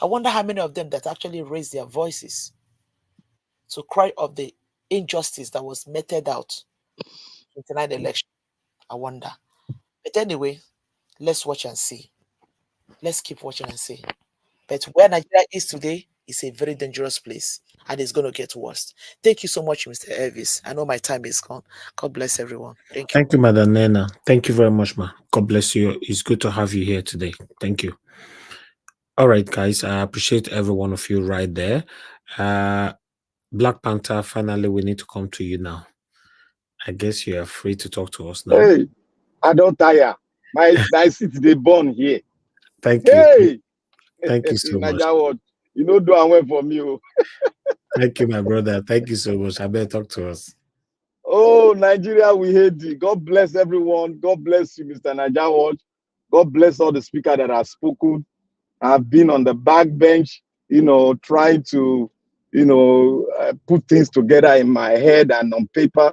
Speaker 2: I wonder how many of them that actually raised their voices to cry of the injustice that was meted out in the 29th election. I wonder. But anyway, let's watch and see. Let's keep watching and see. But where Nigeria is today is a very dangerous place, and it's going to get worse. Thank you so much, Mr. Elvis. I know my time is gone. God bless everyone. Thank you.
Speaker 3: Thank you, Madam Nena. Thank you very much, ma. God bless you. It's good to have you here today. Thank you. All right, guys. I appreciate every one of you right there. Black Panther, finally, we need to come to you now. I guess you are free to talk to us now.
Speaker 7: Hey, I don't tire. My seat they born here.
Speaker 3: Thank
Speaker 7: hey.
Speaker 3: you. Thank you so much.
Speaker 7: You know, do I went for me.
Speaker 3: Thank you, my brother. Thank you so much. I better talk to us.
Speaker 7: Oh, Nigeria, we hate you. God bless everyone. God bless you, Mr. Najawad. God bless all the speakers that have spoken. I've been on the backbench, trying to, put things together in my head and on paper.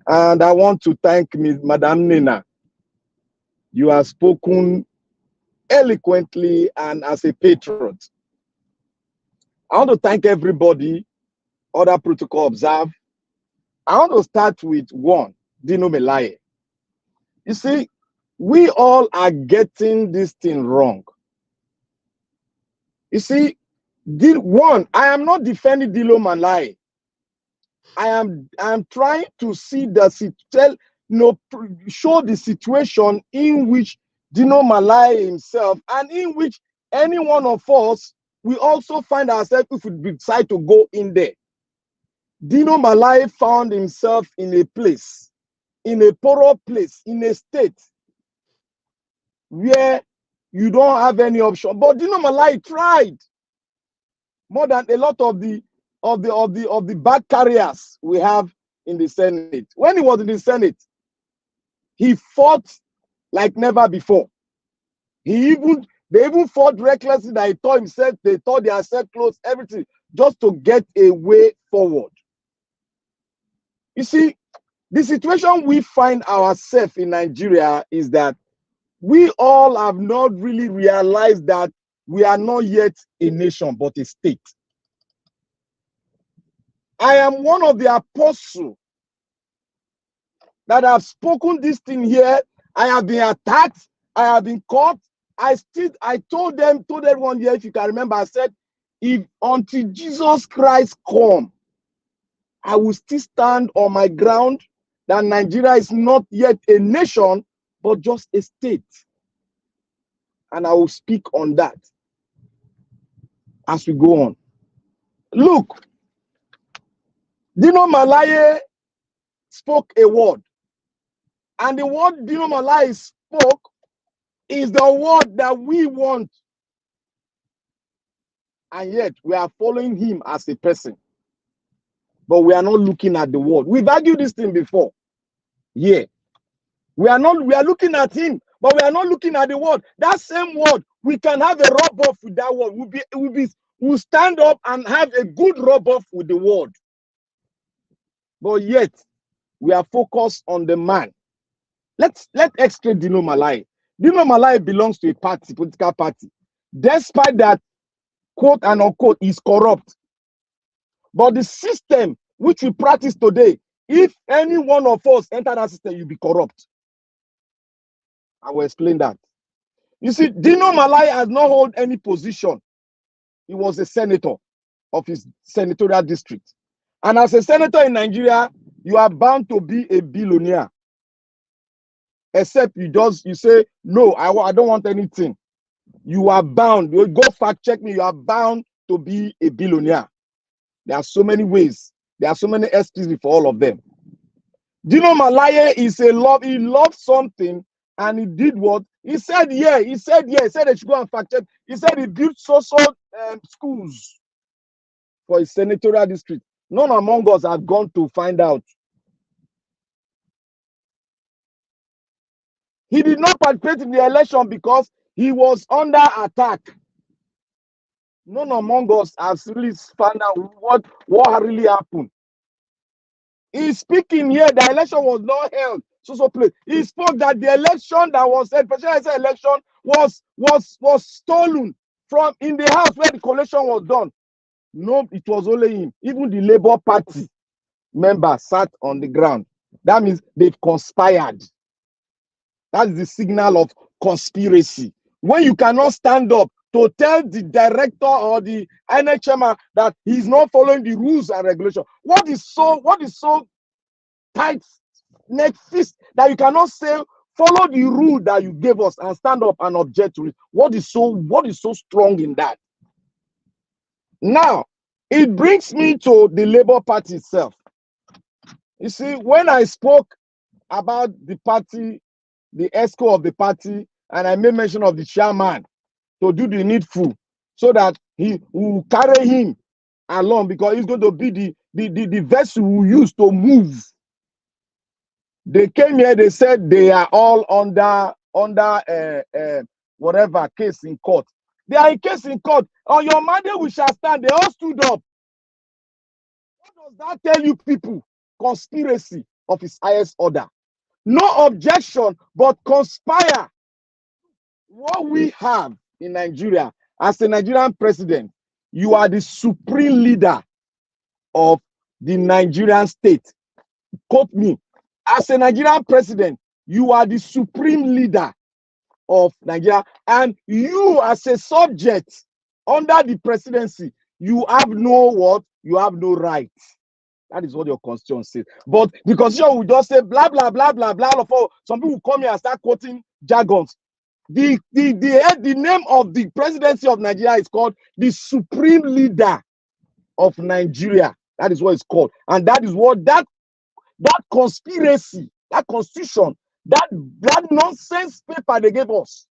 Speaker 7: And I want to thank Madam Nena. You have spoken eloquently and as a patriot. I want to thank everybody, other protocol observed. I want to start with one, Dino Melaye. You see, we all are getting this thing wrong. You see, I am not defending Dino Melaye. I am trying to see show the situation in which Dino Melaye himself, and in which any one of us, we also find ourselves if we decide to go in there. Dino Melaye found himself in a place, in a poorer place, in a state where you don't have any option. But Dino Melaye tried more than a lot of the bad carriers we have in the Senate. When he was in the Senate, he fought like never before. They even fought recklessly that they thought they had set close, everything, just to get a way forward. You see, the situation we find ourselves in Nigeria is that we all have not really realized that we are not yet a nation, but a state. I am one of the apostles that have spoken this thing here. I have been attacked. I have been caught. I told everyone here, if you can remember, I said, until Jesus Christ come, I will still stand on my ground that Nigeria is not yet a nation, but just a state. And I will speak on that as we go on. Look, Dino Melaye spoke a word. And the word Dino Melaye spoke is the word that we want. And yet we are following him as a person. But we are not looking at the word. We've argued this thing before. Yeah. We are looking at him, but we are not looking at the word. That same word, we can have a rub-off with that word. We'll stand up and have a good rub-off with the word. But yet, we are focused on the man. Let's explain Dino Melaye. Dino Melaye belongs to a party, political party. Despite that, quote and unquote, is corrupt. But the system which we practice today, if any one of us enter that system, you'll be corrupt. I will explain that. You see, Dino Melaye has not held any position. He was a senator of his senatorial district. And as a senator in Nigeria, you are bound to be a billionaire. Except you say, no, I don't want anything. You are bound. You go fact check me. You are bound to be a billionaire. There are so many ways. There are so many excuses for all of them. Dino Melaye is a love. He loved something and he did what? He said, yeah. He said, yeah. He said they should go and fact check. He said he built social schools for his senatorial district. None among us have gone to find out. He did not participate in the election because he was under attack. None among us has really found out what really happened. He's speaking here, the election was not held. So place. He spoke that the election that was held, presidential election, was stolen from in the house where the collation was done. No, it was only him. Even the Labour Party members sat on the ground. That means they've conspired. That's the signal of conspiracy. When you cannot stand up to tell the director or the INEC chairman that he's not following the rules and regulations, what is so tight neck fist that you cannot say follow the rule that you gave us and stand up and object to it? What is so strong in that? Now, it brings me to the Labour Party itself. You see, when I spoke about the party, the ESCO of the party, and I made mention of the chairman to do the needful so that he will carry him along because he's going to be the vessel we use to move. They came here, they said they are all under whatever case in court. They are in case in court. On your mandate we shall stand. They all stood up. What does that tell you people? Conspiracy of his highest order. No objection, but conspire. What we have in Nigeria, as a Nigerian president, you are the supreme leader of the Nigerian state. Quote me. As a Nigerian president, you are the supreme leader of Nigeria, and you as a subject under the presidency, you have no what? You have no rights. That is what your constitution says. But the constitution will just say blah blah blah blah blah. Some people come here and start quoting jargons. The name of the presidency of Nigeria is called the supreme leader of Nigeria. That is what it's called, and that is what that conspiracy, that constitution, that nonsense paper they gave us,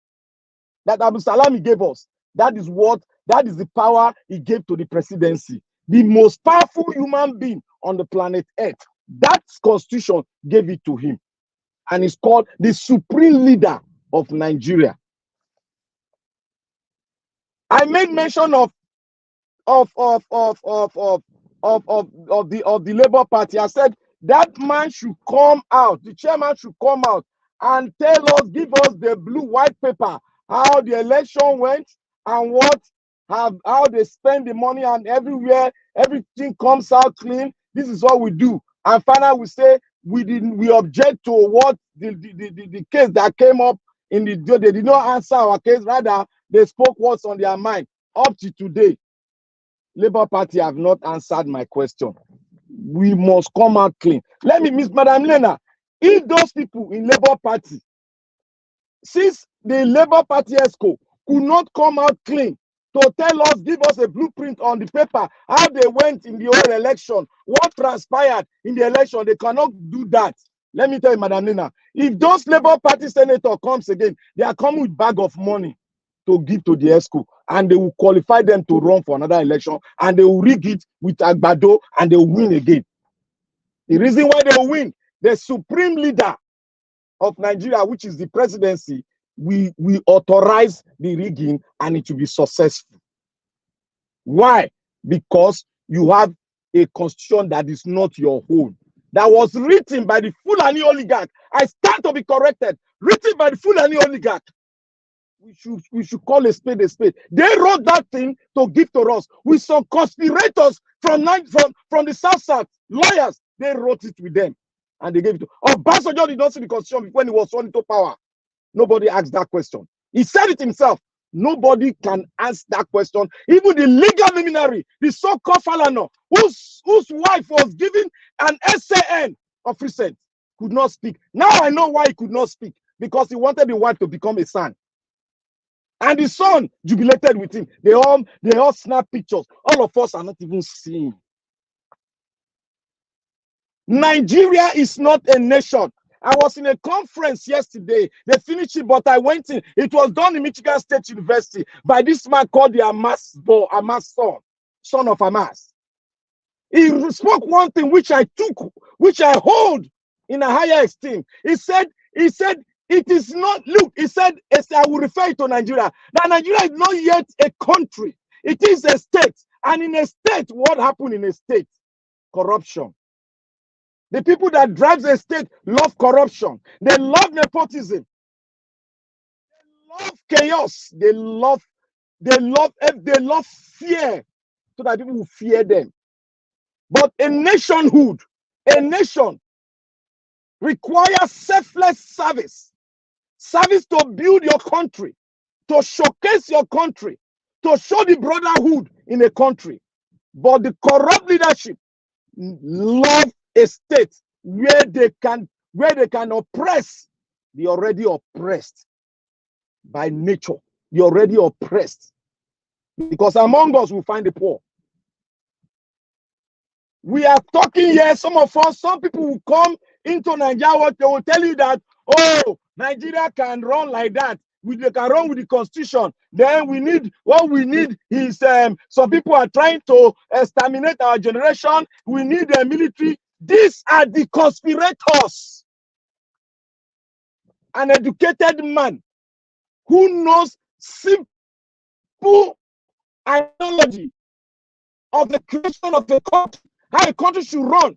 Speaker 7: that Abu Salami gave us, that is the power he gave to the presidency. The most powerful human being on the planet Earth. That constitution gave it to him. And it's called the supreme leader of Nigeria. I made mention of the Labour Party. I said that man should come out, the chairman should come out and tell us, give us the blue white paper, how the election went and how they spend the money, and everywhere everything comes out clean. This is what we do. And finally we say we object to what the case that came up in the they did not answer our case, rather they spoke what's on their mind. Up to today, Labour Party have not answered my question. We must come out clean. Let me, Miss Madam Lena, if those people in Labour Party, since the Labour Party ESCO could not come out clean to tell us, give us a blueprint on the paper, how they went in the whole election, what transpired in the election, they cannot do that. Let me tell you, Madam Lena, if those Labour Party senator comes again, they are coming with bag of money to give to the ESCO, and they will qualify them to run for another election, and they will rig it with Agbado, and they will win again. The reason why they will win, the supreme leader of Nigeria, which is the presidency, we authorize the rigging, and it will be successful. Why? Because you have a constitution that is not your own, that was written by the Fulani oligarch. I stand to be corrected. Written by the Fulani oligarch. We should call a spade a spade. They wrote that thing to give to us with some conspirators from the South, lawyers. They wrote it with them, and they gave it to. Obasanjo did not see the constitution when he was sworn into power. Nobody asked that question. He said it himself. Nobody can ask that question. Even the legal luminary, the so-called Falana, whose wife was given an SAN of recent, could not speak. Now I know why he could not speak, because he wanted the wife to become a son. And the son jubilated with him. They all snap pictures. All of us are not even seeing. Nigeria is not a nation. I was in a conference yesterday. They finished it, but I went in. It was done in Michigan State University by this man called the Hamas son of Hamas. He spoke one thing which I hold in a higher esteem. He said, it is not, look, he said, I will refer to Nigeria. That Nigeria is not yet a country. It is a state. And in a state, what happened in a state? Corruption. The people that drive the state love corruption. They love nepotism. They love chaos. They love fear, so that people will fear them. But a nationhood, a nation requires selfless service. Service to build your country, to showcase your country, to show the brotherhood in a country. But the corrupt leadership love a state where they can oppress the already oppressed by nature. The already oppressed. Because among us we find the poor. We are talking here, some of us, some people will come into Nigeria, they will tell you that, oh, Nigeria can run like that. They can run with the constitution. Then what we need is, some people are trying to exterminate our generation. We need a military. These are the conspirators. An educated man who knows simple ideology of the creation of the country, how a country should run,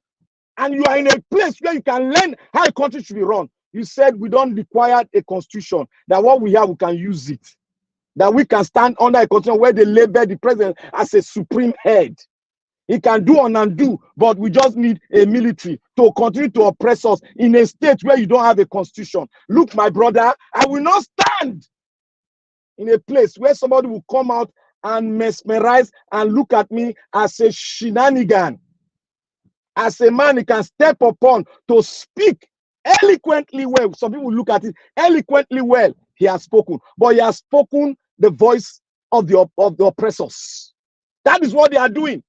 Speaker 7: and you are in a place where you can learn how a country should be run. You said we don't require a constitution, that what we have, we can use it. That we can stand under a constitution where they label the president as a supreme head. He can do and undo, but we just need a military to continue to oppress us in a state where you don't have a constitution. Look, my brother, I will not stand in a place where somebody will come out and mesmerize and look at me as a shenanigan. As a man, he can step upon to speak eloquently well. Some people look at it eloquently well. He has spoken, but he has spoken the voice of the oppressors. That is what they are doing.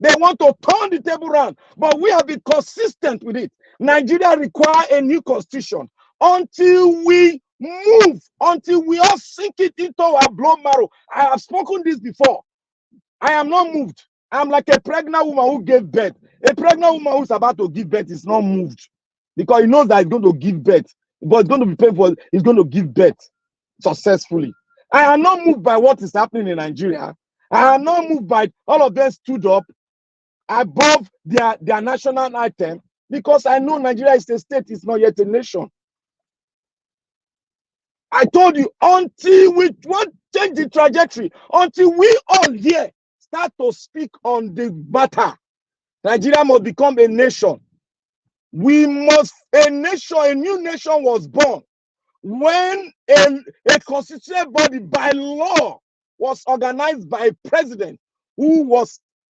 Speaker 7: They want to turn the table around, but we have been consistent with it. Nigeria requires a new constitution until we move, until we all sink it into our blood marrow. I have spoken this before. I am not moved. I'm like a pregnant woman who gave birth. A pregnant woman who's about to give birth is not moved because he knows that he's going to give birth, but it's going to be painful. He's going to give birth successfully. I am not moved by what is happening in Nigeria. I am not moved by all of them stood up above their national item because I know Nigeria is a state, it's not yet a nation. I told you, until we want to change the trajectory, until we all here start to speak on the matter, Nigeria must become a nation. We must, a new nation was born when a constitutional body by law was organized by a president who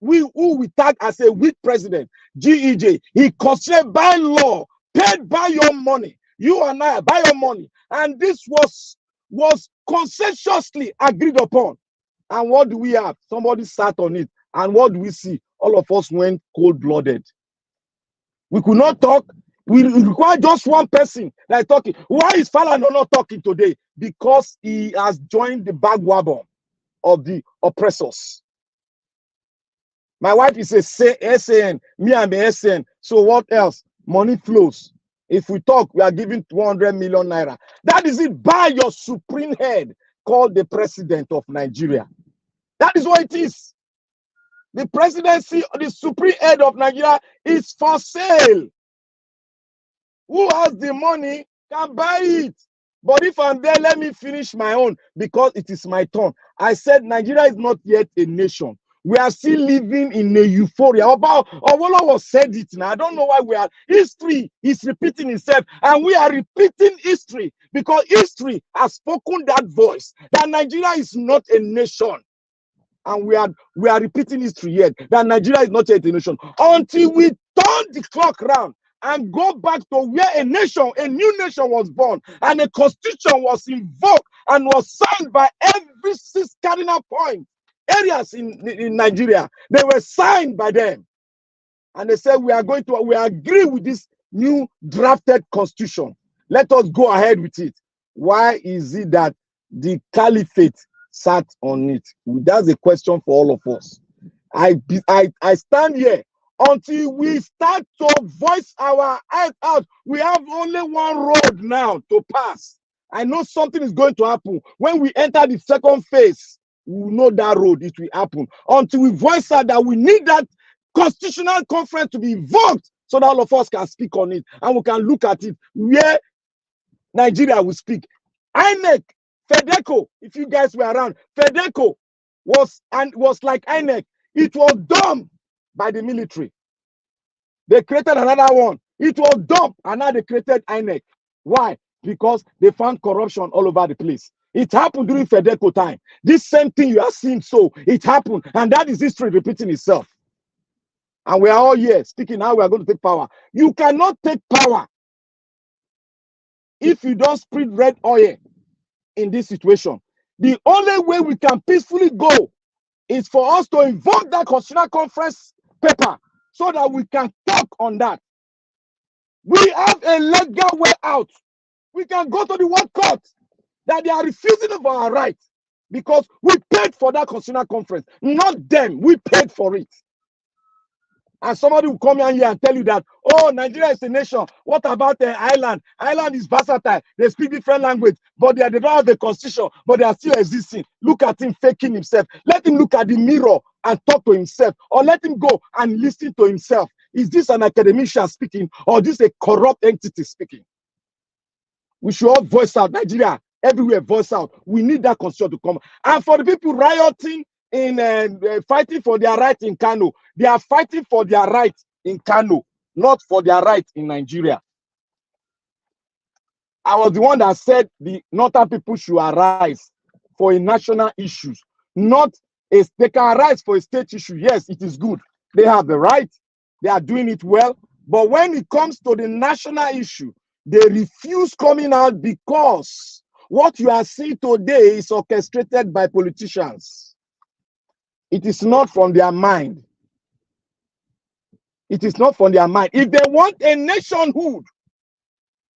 Speaker 7: we tag as a weak president, GEJ. He constituted by law, paid by your money. You and I, by your money. And this was consensuously agreed upon. And what do we have? Somebody sat on it. And what do we see? All of us went cold-blooded. We could not talk. We require just one person that is talking. Why is Falana not talking today? Because he has joined the bandwagon of the oppressors. My wife is a SAN. Me, I'm a SAN. So what else? Money flows. If we talk, we are giving 200 million naira. That is it by your supreme head called the president of Nigeria. That is what it is. The presidency, the supreme head of Nigeria is for sale. Who has the money can buy it. But if I'm there, let me finish my own because it is my turn. I said Nigeria is not yet a nation. We are still living in a euphoria. Obolo was said it now. I don't know why we are. History is repeating itself, and we are repeating history because history has spoken that voice that Nigeria is not a nation, and we are repeating history yet that Nigeria is not yet a nation until we turn the clock round and go back to where a new nation was born, and a constitution was invoked and was signed by every 6 cardinal points. Areas in Nigeria, they were signed by them. and they said we agree with this new drafted constitution. Let us go ahead with it. Why is it that the caliphate sat on it? That's a question for all of us. I stand here until we start to voice our head out. We have only one road now to pass. I know something is going to happen. When we enter the second phase, we will know that road, it will happen. Until we voice out that we need that constitutional conference to be invoked so that all of us can speak on it and we can look at it where Nigeria will speak. INEC, FEDECO, if you guys were around, FEDECO was like INEC. It was done by the military. They created another one. It was done, and now they created INEC. Why? Because they found corruption all over the place. It happened during FEDECO time. This same thing you are seeing, so it happened, and that is history repeating itself. And we are all here speaking how we are going to take power. You cannot take power if you don't spread red oil in this situation. The only way we can peacefully go is for us to invoke that constitutional conference paper so that we can talk on that. We have a legal way out. We can go to the World Court that they are refusing of our rights because we paid for that constitutional conference, not them. We paid for it. And somebody will come here and tell you that, oh, Nigeria is a nation. What about the island? Island is versatile. They speak different language, but they don't have the constitution, but they are still existing. Look at him faking himself. Let him look at the mirror and talk to himself, or let him go and listen to himself. Is this an academician speaking, or this a corrupt entity speaking? We should all voice out. Nigeria, everywhere, voice out. We need that constitution to come. And for the people rioting in fighting for their right in Kano, they are fighting for their right in Kano, not for their right in Nigeria. I was the one that said the northern people should arise for a national issue, not they can arise for a state issue. Yes, it is good. They have the right. They are doing it well. But when it comes to the national issue, they refuse coming out because what you are seeing today is orchestrated by politicians. It is not from their mind. It is not from their mind. If they want a nationhood,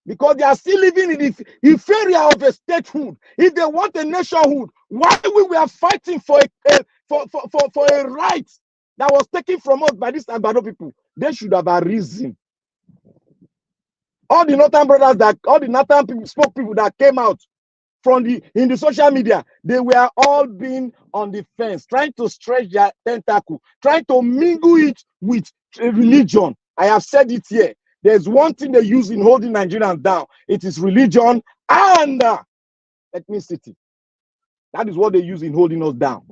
Speaker 7: because they are still living in the inferior of a statehood, if they want a nationhood, why we were fighting for a right that was taken from us by these Agbado people? They should have arisen. All the northern brothers all the northern people, spoke people that came out in the social media, they were all being on the fence, trying to stretch their tentacle, trying to mingle it with religion. I have said it here. There's one thing they use in holding Nigerians down. It is religion and ethnicity. That is what they use in holding us down.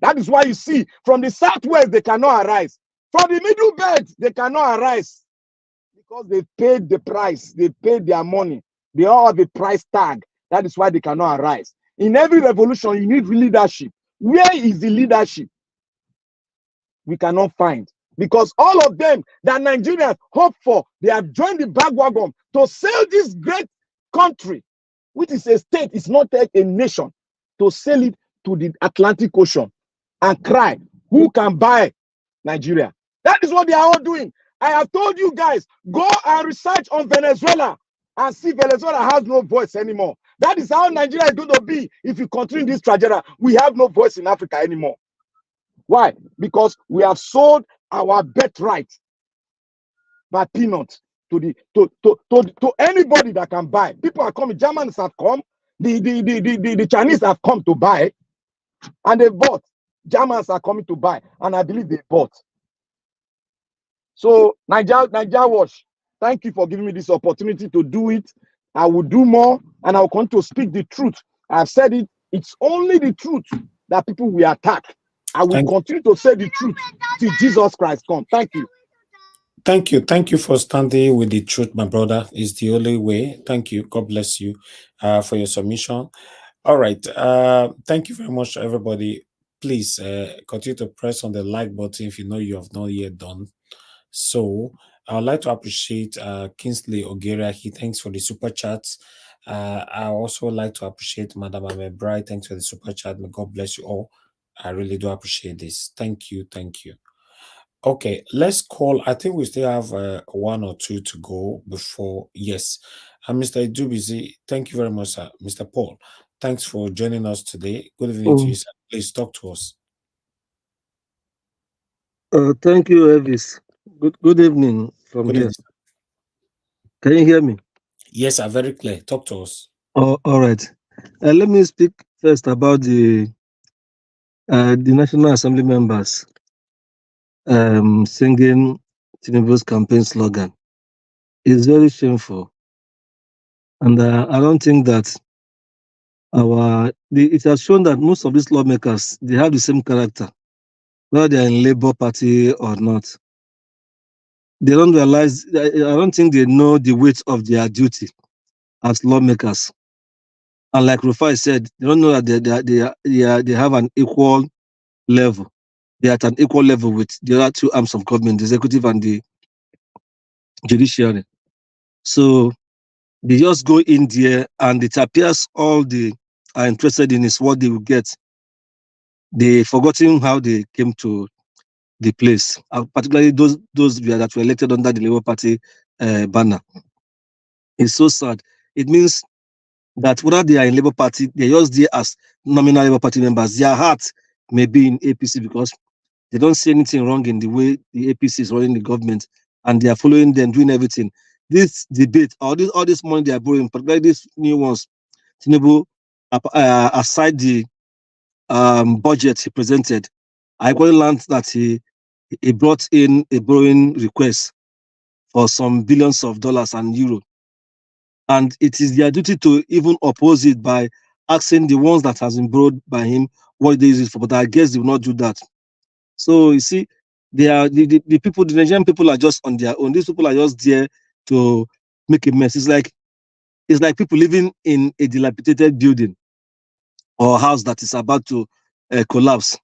Speaker 7: That is why you see, from the southwest, they cannot arise. From the middle belt, they cannot arise. Because they paid the price. They paid their money. They all have a price tag. That is why they cannot arise. In every revolution, you need leadership. Where is the leadership? We cannot find. Because all of them that Nigerians hope for, they have joined the bandwagon to sell this great country, which is a state, it's not a nation, to sell it to the Atlantic Ocean and cry, who can buy Nigeria? That is what they are all doing. I have told you guys, go and research on Venezuela and see Venezuela has no voice anymore. That is how Nigeria is going to be if you continue this tragedy. We have no voice in Africa anymore. Why? Because we have sold our birthright by peanuts to anybody that can buy. People are coming. Germans have come. The Chinese have come to buy, and they bought. Germans are coming to buy, and I believe they bought. So Niger Watch, thank you for giving me this opportunity to do it. I will do more, and I will continue to speak the truth. I've said it. It's only the truth that people will attack. I will continue to say the truth till Jesus Christ comes. Thank you.
Speaker 3: Thank you. Thank you for standing with the truth, my brother. It's the only way. Thank you. God bless you for your submission. All right. Thank you very much, everybody. Please continue to press on the like button if you know you have not yet done so. I would like to appreciate Kingsley Ogeria. He thanks for the super chats. I also like to appreciate Madam Amebride. Thanks for the super chat. May God bless you all. I really do appreciate this. Thank you. Thank you. Okay, let's call. I think we still have one or two to go before. Yes. And Mr. Idubisi, thank you very much, sir. Mr. Paul, thanks for joining us today. Good evening to you, sir. Please talk to us.
Speaker 8: Thank you, Elvis. Good evening from
Speaker 3: Good
Speaker 8: here.
Speaker 3: evening.
Speaker 8: Can you hear me?
Speaker 3: Yes, sir. Very clear. Talk to us.
Speaker 8: Oh, all right. Let me speak first about the National Assembly members singing Tinubu's campaign slogan. It's very shameful, and I don't think that it has shown that most of these lawmakers, they have the same character, whether they are in Labour Party or not. They don't realize. I don't think they know the weight of their duty as lawmakers. And like Rufai said, they don't know that they have an equal level. They are at an equal level with the other two arms of government, the executive and the judiciary. So they just go in there, and it appears all they are interested in is what they will get. They forgotten how they came to the place, particularly those that were elected under the Labour Party banner. It's so sad. It means that whether they are in Labour Party, they're just there as nominal Labour Party members. Their heart may be in APC because they don't see anything wrong in the way the APC is running the government, and they are following them, doing everything. This debate, all this money they are borrowing, particularly these new ones, Tinubu, aside the budget he presented, I got learned that he brought in a borrowing request for some billions of dollars and euro. And it is their duty to even oppose it by asking the ones that has been borrowed by him what they use it for. But I guess they will not do that. So you see, they are the people, the Nigerian people are just on their own. These people are just there to make a mess. It's like people living in a dilapidated building or house that is about to collapse.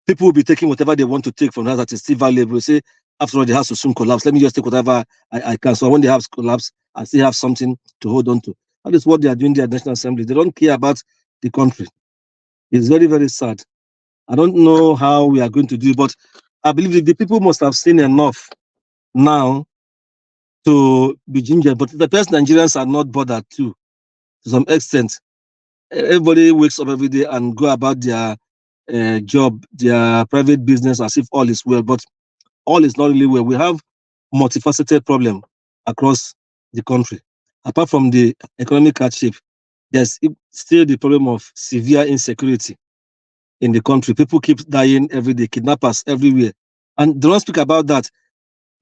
Speaker 8: People will be taking whatever they want to take from the house that is still valuable. Say, after all, the house will soon collapse. Let me just take whatever I can. So when the house collapse, I still have something to hold on to. That is what they are doing there at National Assembly. They don't care about the country. It's very, very sad. I don't know how we are going to do it, but I believe the people must have seen enough now to be gingered. But the best Nigerians are not bothered too, to some extent. Everybody wakes up every day and go about their job, their private business as if all is well, but all is not really well. We have multifaceted problem across the country. Apart from the economic hardship, there's still the problem of severe insecurity in the country. People keep dying every day, kidnappers everywhere. And they don't speak about that.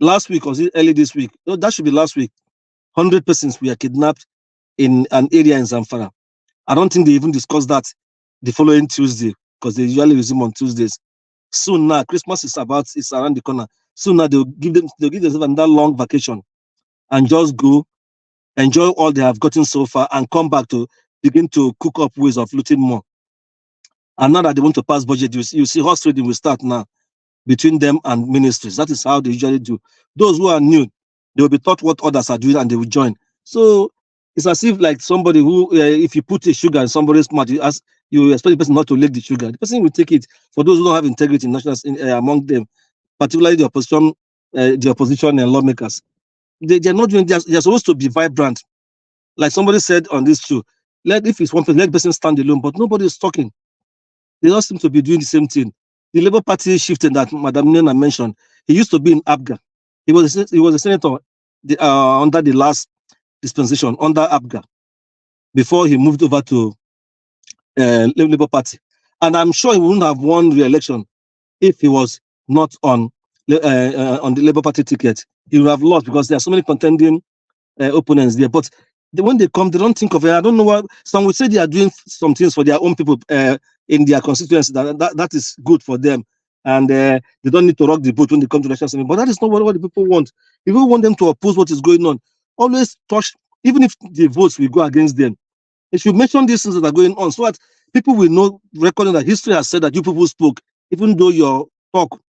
Speaker 8: Last week, or early this week, no, that should be last week, 100 persons were kidnapped in an area in Zamfara. I don't think they even discussed that the following Tuesday, because they usually resume on Tuesdays. Soon now, Christmas is around the corner. Soon now, they'll give themselves another long vacation and just go enjoy all they have gotten so far and come back to begin to cook up ways of looting more. And now that they want to pass budget, you see horse trading will start now between them and ministries. That is how they usually do. Those who are new, they will be taught what others are doing and they will join. So it's as if like somebody who, if you put a sugar in somebody's mouth, you expect the person not to lick the sugar. The person will take it. For those who don't have integrity among them, particularly the opposition and lawmakers, they are not doing. They are supposed to be vibrant. Like somebody said on this show, if it's one person, let the person stand alone, but nobody is talking. They all seem to be doing the same thing. The Labour Party shifted that Madam Nena mentioned. He used to be in ABGA. He was a senator under the last dispensation under ABGA before he moved over to Labour Party. And I'm sure he wouldn't have won re-election if he was not on the Labour Party ticket. He would have lost because there are so many contending opponents there. But when they come, they don't think of it. I don't know what some would say. They are doing some things for their own people in their constituency. That is good for them, and they don't need to rock the boat when they come to National Assembly. But that is not what the people want. People want them to oppose what is going on. Always touch, even if the votes will go against them. They should mention these things that are going on, so that people will know, recording that history has said that you people spoke, even though your talk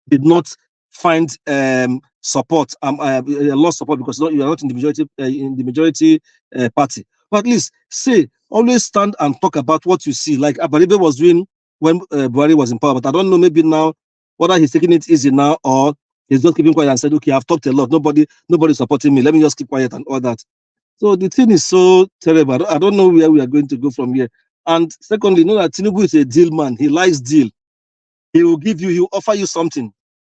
Speaker 8: did not find support, lost support because you are not in the majority party. But at least say, always stand and talk about what you see, like Abaribe was doing when Buhari was in power. But I don't know, maybe now whether he's taking it easy now or He's just keeping quiet and said, okay, I've talked a lot. Nobody's supporting me. Let me just keep quiet and all that. So the thing is so terrible. I don't know where we are going to go from here. And secondly, know that Tinubu is a deal man. He likes deal. He will offer you something.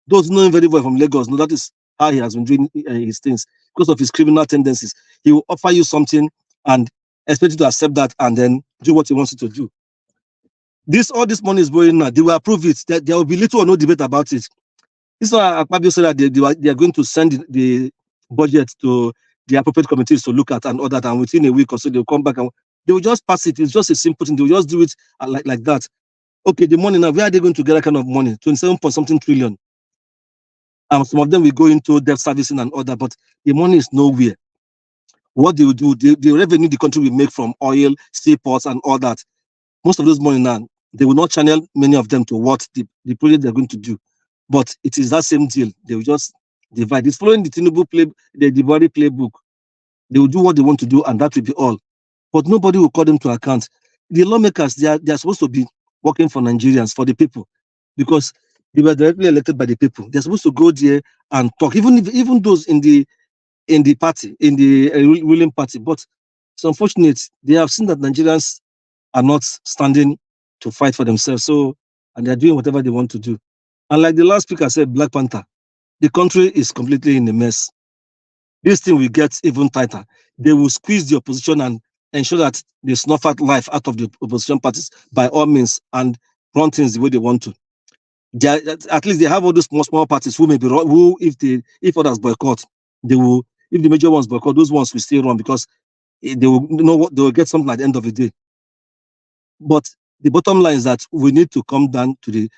Speaker 8: Those know him very well from Lagos know that is how he has been doing his things because of his criminal tendencies. He will offer you something and expect you to accept that and then do what he wants you to do. All this money is going now. They will approve it. There will be little or no debate about it. This is why Akpabio said that they are going to send the budget to the appropriate committees to look at and all that, and within a week or so they'll come back and they will just pass it. It's just a simple thing. They will just do it like that. Okay, the money now, where are they going to get that kind of money? 27.something trillion. Some of them will go into debt servicing and all that, but the money is nowhere. What they will do, the revenue the country will make from oil, seaports, and all that, most of those money now, they will not channel many of them to what the project they're going to do. But it is that same deal. They will just divide. It's following the Tinubu the Buhari playbook. They will do what they want to do, and that will be all. But nobody will call them to account. The lawmakers, they are supposed to be working for Nigerians, for the people, because they were directly elected by the people. They're supposed to go there and talk, even those in the party, in the ruling party. But it's unfortunate. They have seen that Nigerians are not standing to fight for themselves. So, and they're doing whatever they want to do. And like the last speaker said, Black Panther, the country is completely in a mess. This thing will get even tighter. They will squeeze the opposition and ensure that they snuff out life out of the opposition parties by all means and run things the way they want to. At least they have all those small parties who may be wrong, who if others boycott, they will. If the major ones boycott, those ones will still run because they will know what they will get something at the end of the day. But the bottom line is that we need to come down to the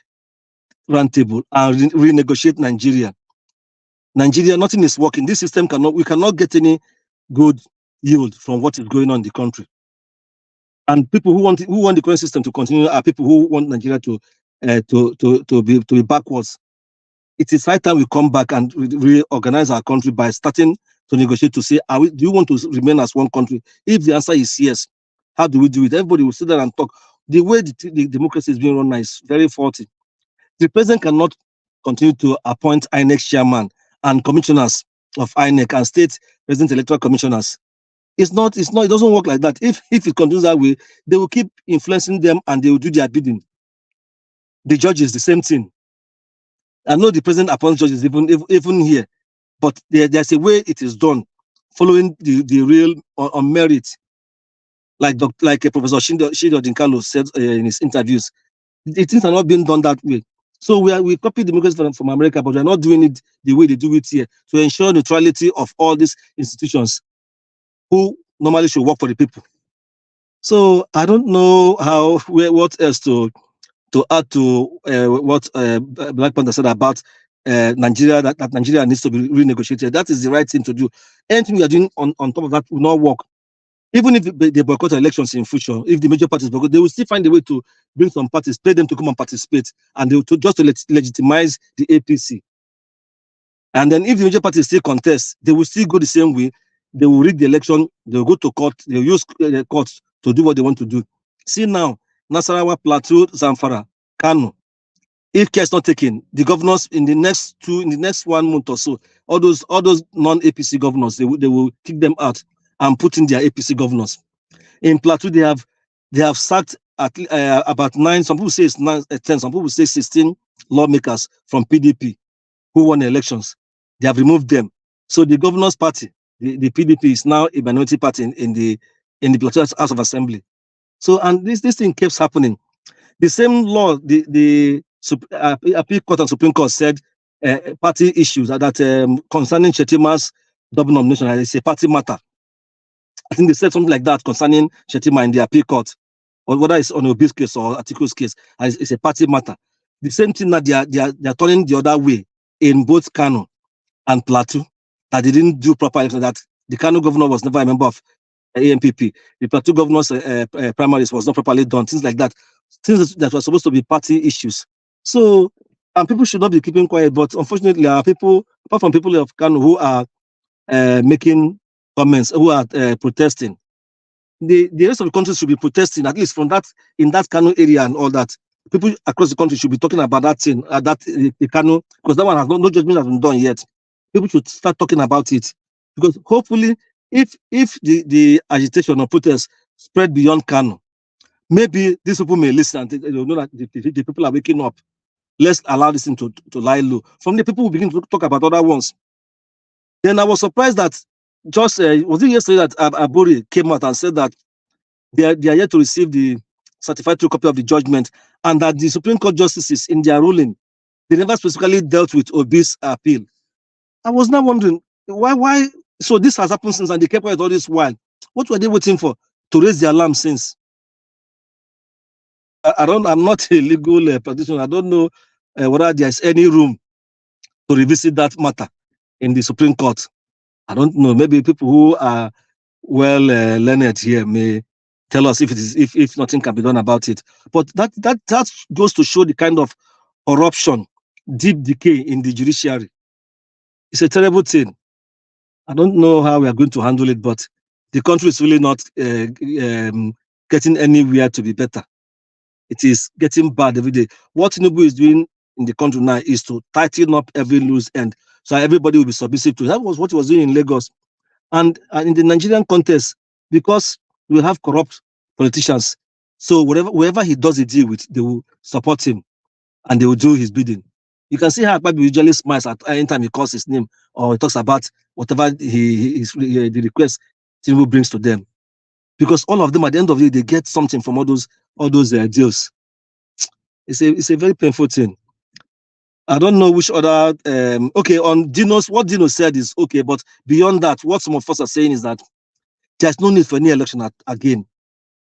Speaker 8: round table and renegotiate Nigeria. Nigeria, nothing is working. This system we cannot get any good yield from what is going on in the country. And people who want the current system to continue are people who want Nigeria to be backwards. It is high time we come back and reorganize our country by starting to negotiate to say, do you want to remain as one country? If the answer is yes, how do we do it? Everybody will sit there and talk. The way the democracy is being run now is very faulty. The president cannot continue to appoint INEC chairman and commissioners of INEC and state president electoral commissioners. It doesn't work like that. If it continues that way, they will keep influencing them and they will do their bidding. The judges, the same thing. I know the president appoints judges even here, but there's a way it is done, following the real on merit, like Professor Shido Kano said in his interviews. The things are not being done that way. So we copy democracy from America, but we're not doing it the way they do it here to ensure neutrality of all these institutions who normally should work for the people. So I don't know what else to add to what Black Panther said about Nigeria, that Nigeria needs to be renegotiated. That is the right thing to do. Anything we are doing on top of that will not work. Even if they boycott elections in future, if the major parties boycott, they will still find a way to bring some parties, pay them to come and participate, and they will just to legitimize the APC. And then if the major parties still contest, they will still go the same way. They will rig the election, they will go to court, they will use the courts to do what they want to do. See now, Nasarawa, Plateau, Zamfara, Kano. If care is not taken, the governors in the next 1 month or so, all those non-APC governors, they will kick them out and put in their APC governors. In Plateau, they have sacked about 9. Some people say it's 9, 10. Some people say 16 lawmakers from PDP who won the elections. They have removed them. So the governor's party, the PDP, is now a minority party in the Plateau House of Assembly. So and this thing keeps happening. The same law, the Appeal Court and Supreme Court said party issues that concerning Shetima's double nomination is a party matter. I think they said something like that concerning Shetima in the Appeal Court, or whether it's on Obi's case or Atiku's case, it's a party matter. The same thing that they are turning the other way in both Kano and Plateau, that they didn't do proper election, that the Kano governor was never a member of AMPP. The Plateau governor's primaries was not properly done, things like that. Things that were supposed to be party issues. So, and people should not be keeping quiet, but unfortunately, there are people, apart from people of Kano, who are making comments, who are protesting. The rest of the country should be protesting, at least from that, in that Kano area and all that. People across the country should be talking about that thing, the Kano, because that one has no judgment has been done yet. People should start talking about it, because hopefully, if the agitation or protest spread beyond Kano, maybe these people may listen and they know that the people are waking up. Let's allow this thing to lie low. From the people will begin to talk about other ones. Then I was surprised that just was it yesterday that Aburi came out and said that they are yet to receive the certified true copy of the judgment, and that the Supreme Court justices in their ruling, they never specifically dealt with Obi's appeal. I was now wondering why. So this has happened since, and they kept quiet all this while. What were they waiting for to raise the alarm since? I'm not a legal practitioner. I don't know whether there's any room to revisit that matter in the Supreme Court. I don't know. Maybe people who are well learned here may tell us if nothing can be done about it. But that goes to show the kind of corruption, deep decay in the judiciary. It's a terrible thing. I don't know how we are going to handle it, but the country is really not getting anywhere to be better. It is getting bad every day. What Tinubu is doing in the country now is to tighten up every loose end, so everybody will be submissive to it. That was what he was doing in Lagos. And in the Nigerian context, because we have corrupt politicians, so whoever he does a deal with, they will support him and they will do his bidding. You can see how Akpabio usually smiles at any time he calls his name or he talks about whatever the request Tinubu brings to them, because all of them at the end of the day they get something from all those deals. It's a very painful thing. I don't know which other okay, on Dino's, what Dino said is okay, but beyond that, what some of us are saying is that there's no need for any election again.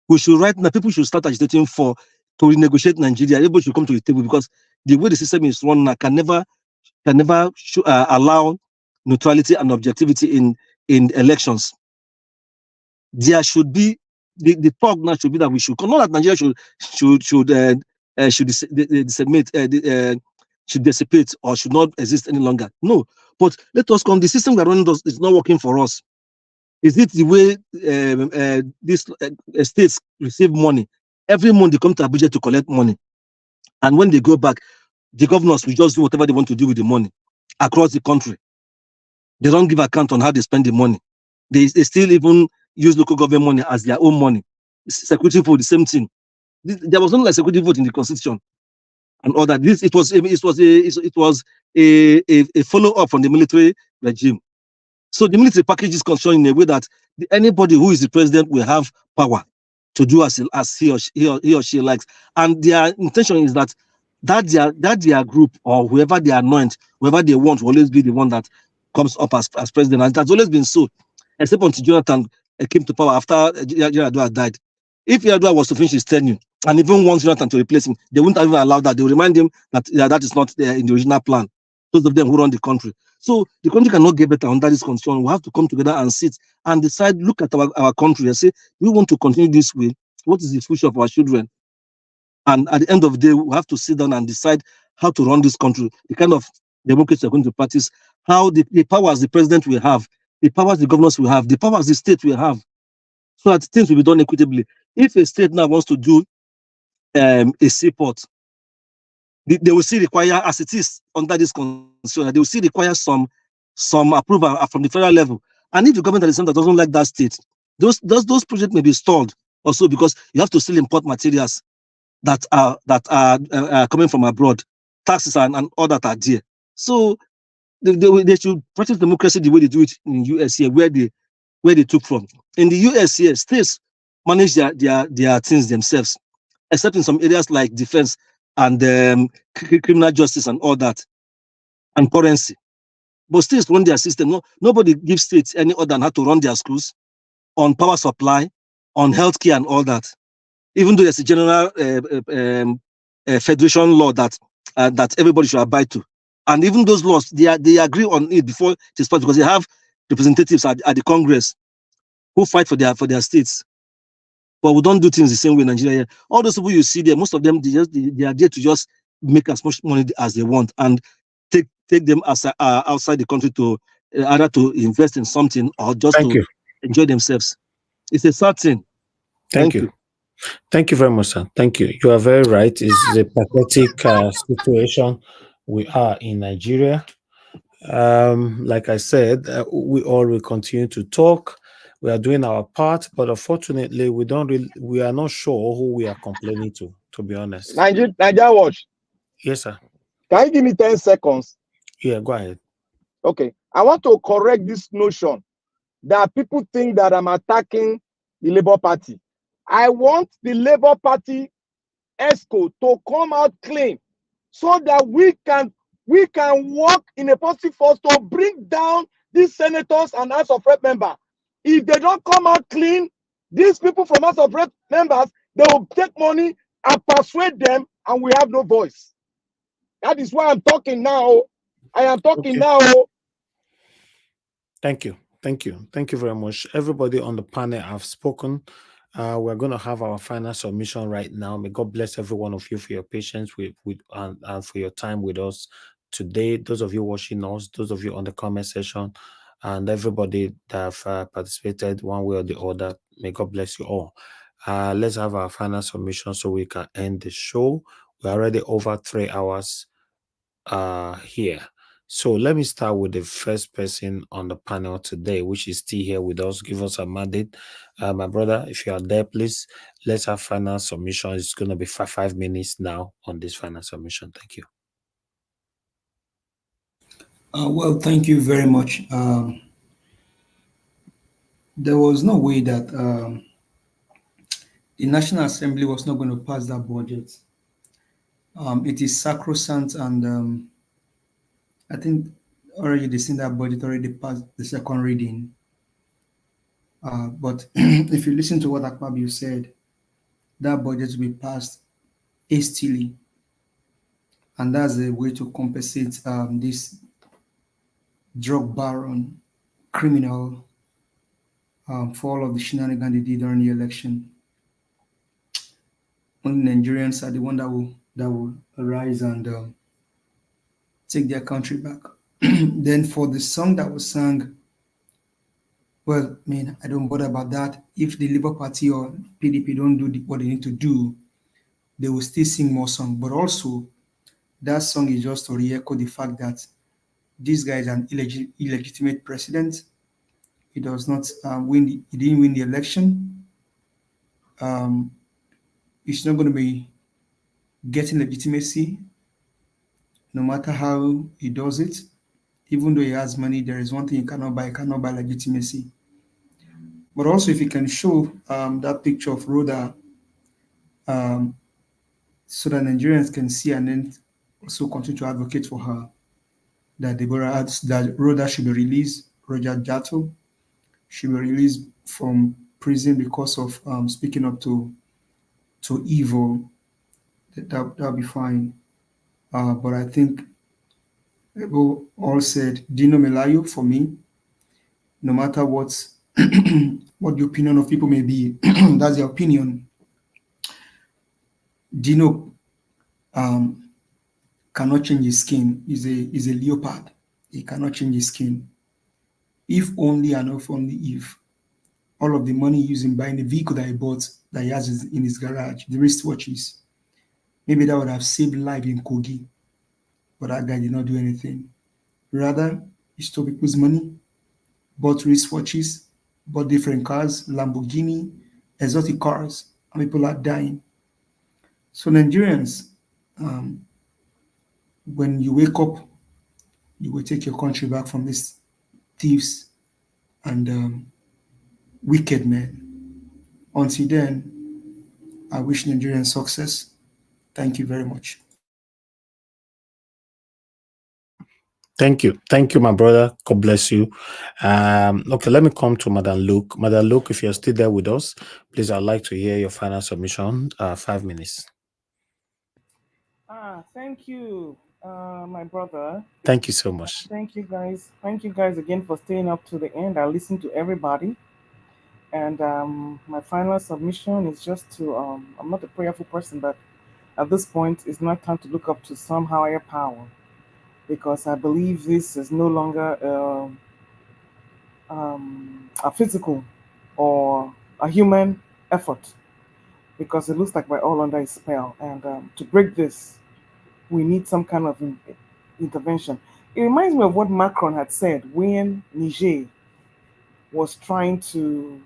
Speaker 8: We should right now, people should start agitating to renegotiate Nigeria. Everybody should come to the table, because the way the system is run now can never allow neutrality and objectivity in elections. There should be the talk now should be that we should not that Nigeria should dissipate or should not exist any longer. No, but let us come. The system we are running is not working for us. Is it the way these states receive money? Every month they come to Abuja to collect money, and when they go back, the governors will just do whatever they want to do with the money across the country. They don't give account on how they spend the money. They still even use local government money as their own money. Security vote, the same thing. There was no like security vote in the constitution and all that. It was a follow up from the military regime. So the military package is constructed in a way that anybody who is the president will have power to do as he or she likes, and their intention is that their group or whoever they anoint, whoever they want, will always be the one that comes up as president, and that's always been so, except until Jonathan came to power after Yar'Adua died. If Yar'Adua was to finish his tenure and even wants Jonathan to replace him, they wouldn't even allow that. They will remind him that that is not in the original plan. Those of them who run the country. So the country cannot get better under this condition. We have to come together and sit and decide, look at our country and say, we want to continue this way. What is the future of our children? And at the end of the day, we have to sit down and decide how to run this country, the kind of democracy we're going to practice, how the powers the president will have, the powers the governors will have, the powers the state will have, so that things will be done equitably. If a state now wants to do a seaport, they will still require, as it is under this constitution, they will still require some approval from the federal level. And if the government at the center doesn't like that state, those projects may be stalled also, because you have to still import materials that are coming from abroad, taxes and all that are there. So they should practice democracy the way they do it in the US here, where they took from. In the US here, states manage their things themselves, except in some areas like defense and criminal justice and all that, and currency. But states run their system. Nobody gives states any other than how to run their schools, on power supply, on healthcare and all that. Even though there's a general federation law that everybody should abide to, and even those laws, they agree on it before it is passed, because they have representatives at the Congress who fight for their states. But we don't do things the same way in Nigeria. All those people you see there, most of them they are there to just make as much money as they want and take them outside the country to either to invest in something or just to enjoy themselves. It's a sad thing.
Speaker 3: Thank you. Thank you very much, sir. Thank you. You are very right. It's a pathetic situation we are in Nigeria. Like I said, we all will continue to talk. We are doing our part, but unfortunately, we are not sure who we are complaining to be honest.
Speaker 7: Nigeria Watch.
Speaker 3: Yes, sir.
Speaker 7: Can you give me 10 seconds?
Speaker 3: Yeah, go ahead.
Speaker 7: Okay. I want to correct this notion that people think that I'm attacking the Labour Party. I want the Labour Party ESCO to come out clean so that we can work in a positive force to bring down these senators and House of Rep members. If they don't come out clean, these people from House of Rep members, they will take money and persuade them, and we have no voice. That is why I'm talking now. I am talking now.
Speaker 3: Thank you. Thank you. Thank you very much. Everybody on the panel have spoken. We're going to have our final submission right now. May God bless every one of you for your patience and for your time with us today. Those of you watching us, those of you on the comment section, and everybody that have participated one way or the other, may God bless you all. Let's have our final submission so we can end the show. We're already over 3 hours here. So let me start with the first person on the panel today, which is still here with us. Give us a mandate. My brother, if you are there, please, let's have final submission. It's going to be 5 minutes now on this final submission. Thank you.
Speaker 4: Well, thank you very much. There was no way that the National Assembly was not going to pass that budget. It is sacrosanct, and I think already they seen that budget already passed the second reading. But if you listen to what Akpabio said, that budget will be passed hastily, and that's a way to compensate this drug baron criminal for all of the shenanigans they did during the election. Only Nigerians are the one that will arise and take their country back. Then for the song that was sung, well, I mean, I don't bother about that. If the Labour Party or PDP don't do what they need to do, they will still sing more songs. But also, that song is just to re-echo the fact that this guy is an illegitimate president. He does not win. He didn't win the election. He's not going to be getting legitimacy, no matter how he does it. Even though he has money, there is one thing he cannot buy. He cannot buy legitimacy. But also, if you can show that picture of Rhoda, so that Nigerians can see and then also continue to advocate for her, that Rhoda should be released, Roger Jato should be released from prison because of speaking up to evil, that'll be fine. But I think people all said Dino Melaye, for me, no matter what the opinion of people may be, that's their opinion. Dino cannot change his skin. He's a leopard. He cannot change his skin. If only and if only if all of the money used in buying the vehicle that he bought, that he has in his garage, the wristwatches, maybe that would have saved life in Kogi. But that guy did not do anything. Rather, he stole people's money, bought wristwatches, bought different cars, Lamborghini, exotic cars, and people are dying. So Nigerians, when you wake up, you will take your country back from these thieves and wicked men. Until then, I wish Nigerians success. Thank you very much.
Speaker 3: Thank you. Thank you, my brother. God bless you. Okay, let me come to Madam Luke. Madam Luke, if you're still there with us, please, I'd like to hear your final submission. 5 minutes.
Speaker 13: Thank you, my brother.
Speaker 3: Thank you so much.
Speaker 13: Thank you, guys. Thank you, guys, again for staying up to the end. I listened to everybody. And my final submission is just to, I'm not a prayerful person, but at this point, it's not time to look up to some higher power, because I believe this is no longer a physical or a human effort. because it looks like we're all under a spell. And to break this, we need some kind of intervention. It reminds me of what Macron had said when Niger was trying to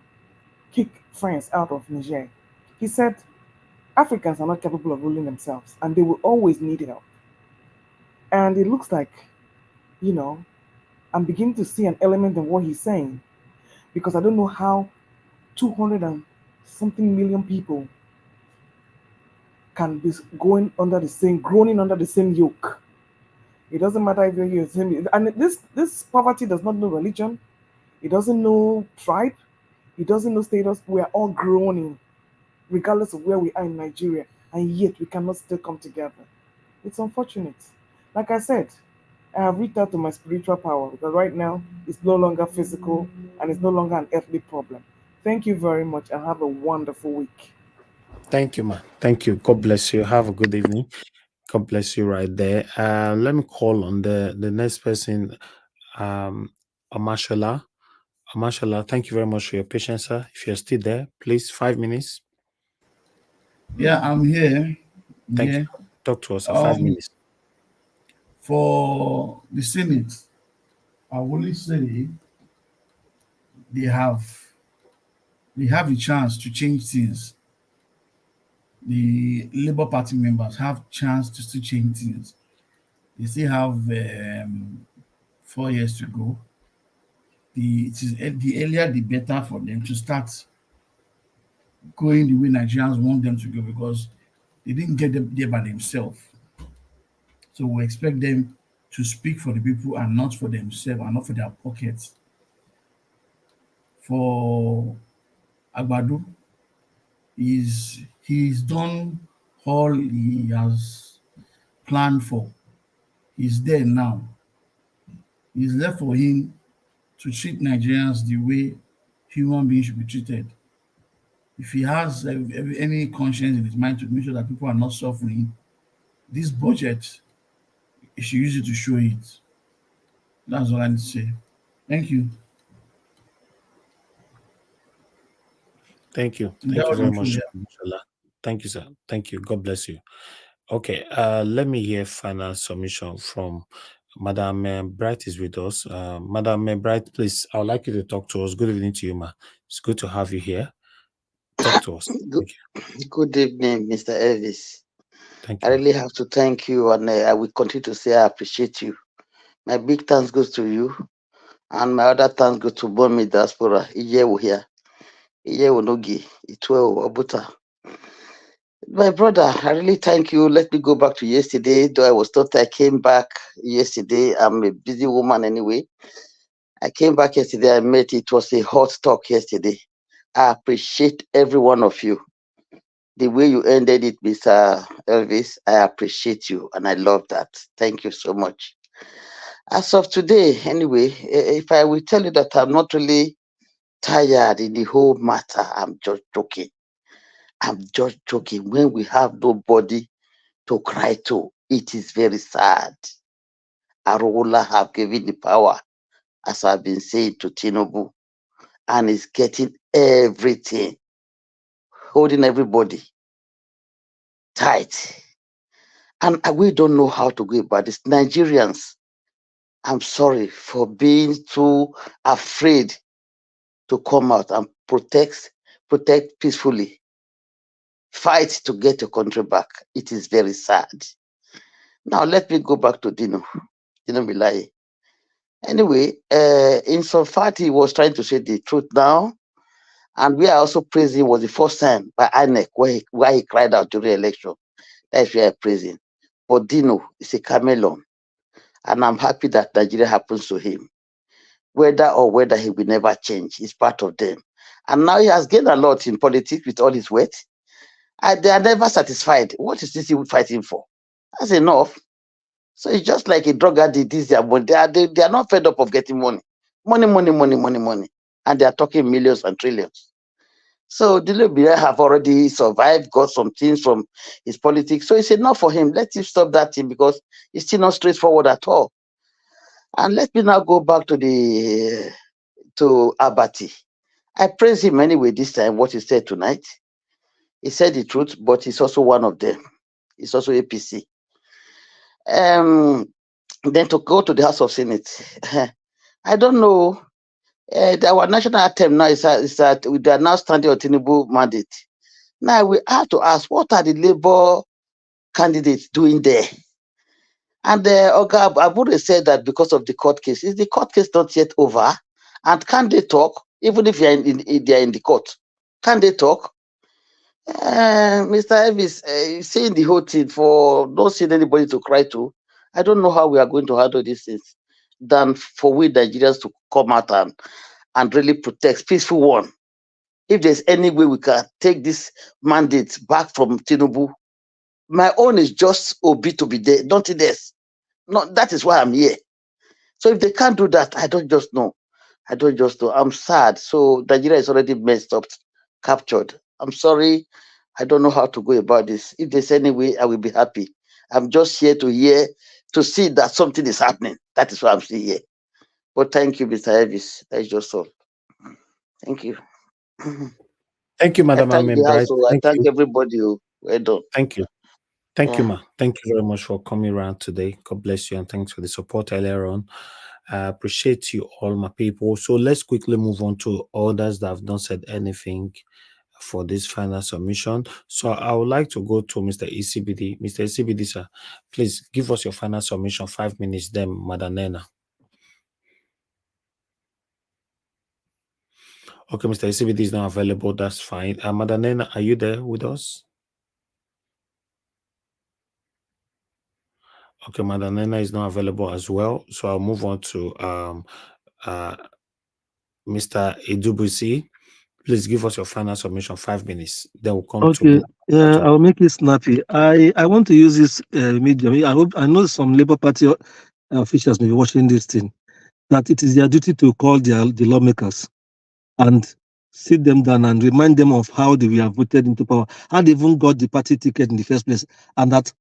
Speaker 13: kick France out of Niger. He said, Africans are not capable of ruling themselves and they will always need help. And it looks like, you know, I'm beginning to see an element in what he's saying because I don't know how 200 and something million people can be going under the same, groaning under the same yoke. It doesn't matter if you're here, and this poverty does not know religion. It doesn't know tribe. It doesn't know status. We are all groaning, regardless of where we are in Nigeria, and yet we cannot still come together. It's unfortunate. Like I said, I have reached out to my spiritual power because right now it's no longer physical and it's no longer an earthly problem. Thank you very much and have a wonderful week.
Speaker 3: Thank you, man. Thank you. God bless you. Have a good evening. God bless you right there. Let me call on the next person, Amashola. Amashola, thank you very much for your patience, sir. If you're still there, please, 5 minutes.
Speaker 20: Yeah, I'm here.
Speaker 3: Thank you. Talk to us, 5 minutes.
Speaker 20: For the Senate, I will only say they have a chance to change things. The Labour Party members have chance to still change things. They still have 4 years to go. The earlier the better for them to start going the way Nigerians want them to go because they didn't get them there by themselves. So we expect them to speak for the people and not for themselves and not for their pockets. For Agbado, he's done all he has planned for. He's there now. It's left for him to treat Nigerians the way human beings should be treated. If he has any conscience in his mind to make sure that people are not suffering, this budget, he should use it to show it. That's all I need to say. Thank you.
Speaker 3: Thank you. Thank you very much. Thank you, sir. Thank you. God bless you. Okay, let me hear final submission from Madam Bright is with us. Madam Bright, please, I would like you to talk to us. Good evening to you, ma. It's good to have you here. Talk to us.
Speaker 9: Good evening, Mr. Elvis.
Speaker 3: Thank you.
Speaker 9: I really have to thank you, and I will continue to say I appreciate you. My big thanks goes to you, and my other thanks go to Bomi Diaspora. Iye here. Iye Nogi. Itwe Obuta. My brother, I really thank you. Let me go back to yesterday, though I was thought I came back yesterday. I'm a busy woman anyway. I came back yesterday. I met. It was a hot talk yesterday. I appreciate every one of you. The way you ended it, Mr. Elvis, I appreciate you and I love that. Thank you so much. As of today, anyway, if I will tell you that I'm not really tired in the whole matter, I'm just joking. I'm just joking. When we have nobody to cry to, it is very sad. Arola have given the power, as I've been saying, to Tinubu, and is getting everything, holding everybody tight. And we don't know how to go about this. Nigerians, I'm sorry for being too afraid to come out and protect peacefully. Fight to get your country back. It is very sad. Now let me go back to Dino Melaye. Anyway, in some fact, he was trying to say the truth now. And we are also praising, was the first time by INEC where he cried out during election. That's why I praise him. But Dino is a chameleon. And I'm happy that Nigeria happens to him. Whether he will never change, he's part of them. And now he has gained a lot in politics with all his weight. They are never satisfied. What is this he fighting for? That's enough. So it's just like a drug addict. They are not fed up of getting money. Money. And they are talking millions and trillions. So Dino have already survived, got some things from his politics. So it's enough for him. Let him stop that thing because it's still not straightforward at all. And let me now go back to Abati. I praise him anyway this time, what he said tonight. He said the truth, but he's also one of them. He's also APC. Then to go to the House of Senate, I don't know. Our national anthem now is that we are now standing on Tinubu mandate. Now we have to ask, what are the Labour candidates doing there? And Oga Abure said that because of the court case, is the court case not yet over? And can they talk, even if they are in the court? Can they talk? Mr. Elvis, saying the whole thing for not seeing anybody to cry to, I don't know how we are going to handle these things than for we Nigerians to come out and really protect peaceful one. If there's any way we can take this mandate back from Tinubu, my own is just Obi to be there, nothing else. No, that is why I'm here. So if they can't do that, I don't just know. I'm sad. So Nigeria is already messed up, captured. I'm sorry. I don't know how to go about this. If there's any way, I will be happy. I'm just here to see that something is happening. That is why I'm still here. But thank you, Mr. Elvis. That's just all. Thank you.
Speaker 3: Thank you, Madam
Speaker 9: I thank the
Speaker 3: Bright.
Speaker 9: house. I thank
Speaker 3: you.
Speaker 9: everybody. Well done.
Speaker 3: Thank you. Thank you, ma. Thank you very much for coming around today. God bless you, and thanks for the support earlier on. I appreciate you all, my people. So let's quickly move on to others that have not said anything for this final submission. So I would like to go to Mr. ECBD. Mr. ECBD, sir, please give us your final submission, 5 minutes, then Madam Nena. Okay, Mr. ECBD is not available. That's fine. Madam Nena, are you there with us? Okay, Madam Nena is not available as well. So I'll move on to Mr. Tinubu'S. Please give us your final submission, 5 minutes. Then we'll come to.
Speaker 8: Yeah, I'll make it snappy. I want to use this medium. I know some Labour Party officials may be watching this thing, that it is their duty to call the lawmakers and sit them down and remind them of how they were voted into power, how they even got the party ticket in the first place, and that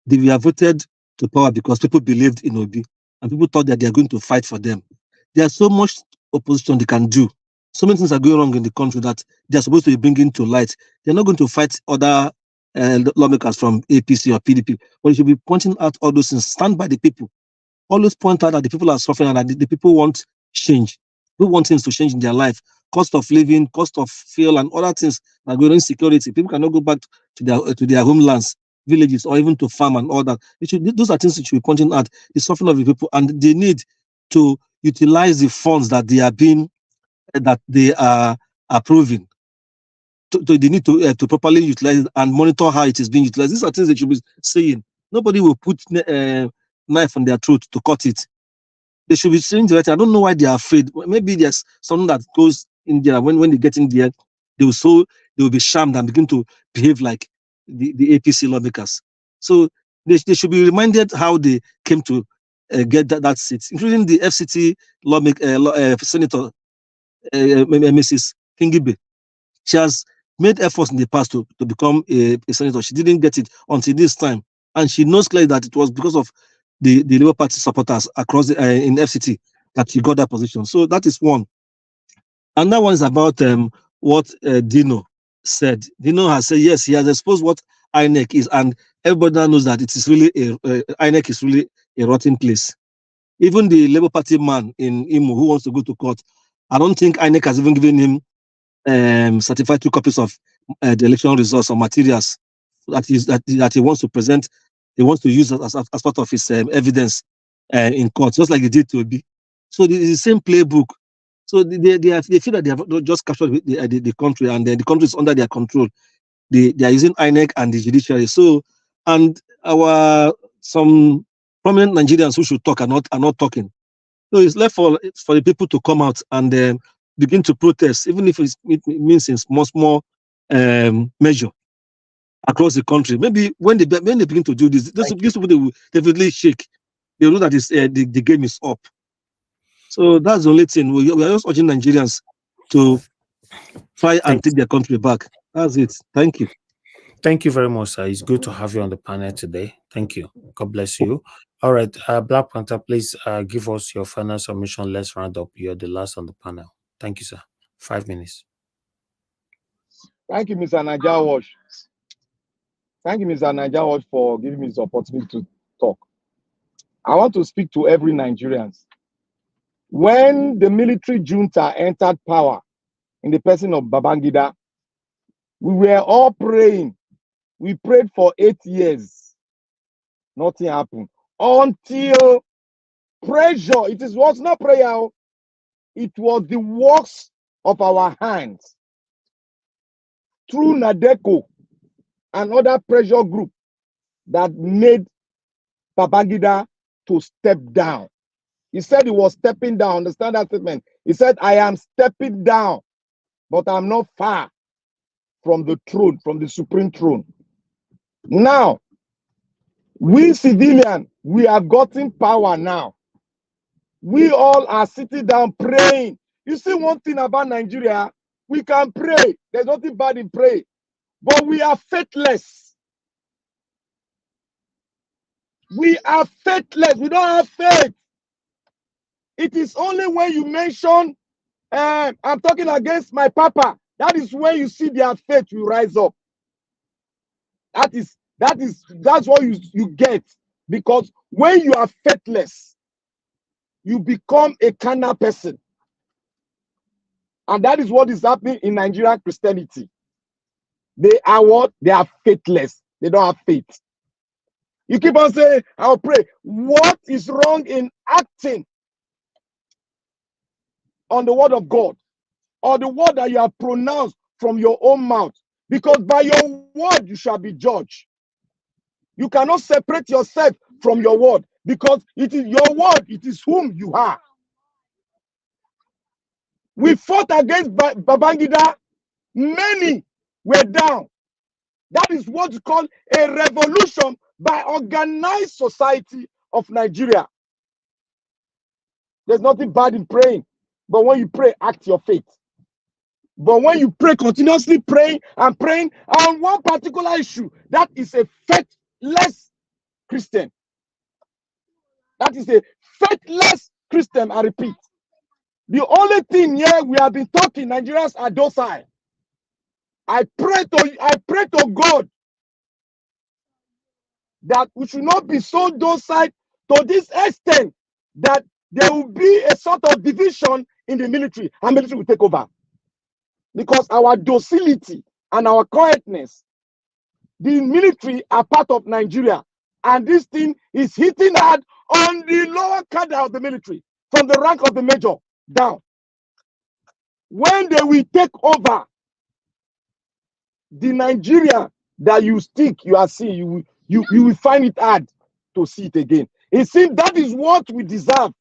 Speaker 8: they were voted to power because people believed in Obi and people thought that they are going to fight for them. There's so much opposition they can do. So many things are going wrong in the country that they're supposed to be bringing to light. They're not going to fight other lawmakers from APC or PDP, but you should be pointing out all those things. Stand by the people. Always point out that the people are suffering and that the people want change. Who want things to change in their life? Cost of living, cost of fuel, and other things that are going on, insecurity. People cannot go back to their homelands, villages, or even to farm and all that. Those are things that should be pointing out the suffering of the people, and they need to utilize the funds that they are approving. They need to properly utilize it and monitor how it is being utilized. These are things they should be saying. Nobody will put knife on their throat to cut it. They should be saying the right thing. I don't know why they are afraid. Maybe there's something that goes in there. When they get in there, they will be shamed and begin to behave like the APC lawmakers. So they should be reminded how they came to get that seat, including the FCT Senator Mrs. Kingibe. She has made efforts in the past to become a senator. She didn't get it until this time, and she knows clearly that it was because of the Labour Party supporters across in FCT that she got that position. So that is one. And that one is about what Dino said. Dino has said, yes, he has exposed what INEC is, and everybody now knows that it is really INEC is really a rotten place. Even the Labour Party man in Imo who wants to go to court, I don't think INEC has even given him certified 2 copies of the election results or materials that he wants to present. He wants to use as part of his evidence in court, just like he did to Obi. So it's the same playbook. So they feel that they have just captured the country, and the country is under their control. They are using INEC and the Judiciary. So, and some prominent Nigerians who should talk are not talking. So it's left for the people to come out and begin to protest, even if it means in small measure across the country. Maybe when they begin to do this, these people, they will definitely shake. They know that the game is up. So that's the only thing. We are just urging Nigerians to try and take their country back. That's it. Thank you.
Speaker 3: Thank you very much, sir. It's good to have you on the panel today. Thank you. God bless you. All right, Black Panther, please give us your final submission. Let's round up. You're the last on the panel. Thank you, sir. 5 minutes.
Speaker 7: Thank you, Mr. Naija Wash. Thank you, Mr. Naija Wash, for giving me this opportunity to talk. I want to speak to every Nigerian. When the military junta entered power in the person of Babangida, we were all praying. We prayed for 8 years. Nothing happened. Until pressure, was not prayer, it was the works of our hands through NADECO and other pressure group that made Babangida to step down. He said he was stepping down. Understand that statement? He said, I am stepping down, but I'm not far from the throne, from the supreme throne. Now, we civilians, we have gotten power now. We all are sitting down praying. You see one thing about Nigeria, we can pray. There's nothing bad in prayer. But we are faithless. We are faithless. We don't have faith. It is only when you mention, I'm talking against my papa, that is when you see their faith will rise up. That's what you get. Because when you are faithless, you become a carnal person. And that is what is happening in Nigerian Christianity. They are what? They are faithless. They don't have faith. You keep on saying, I'll pray. What is wrong in acting on the word of God or the word that you have pronounced from your own mouth? Because by your word you shall be judged. You cannot separate yourself from your word because it is your word, it is whom you are. We fought against Babangida. Many were down. That is what's called a revolution by organized society of Nigeria. There's nothing bad in praying, but when you pray, act your faith. But when you pray, continuously praying and praying on one particular issue, that is a faithless Christian. That is a faithless Christian, I repeat. The only thing here we have been talking, Nigerians are docile. I pray to God that we should not be so docile to this extent that there will be a sort of division in the military and military will take over. Because our docility and our quietness, the military are part of Nigeria, and this thing is hitting hard on the lower cadre of the military, from the rank of the major down. When they will take over, the Nigeria that you stick, you are seeing, you will find it hard to see it again. It seems that is what we deserve,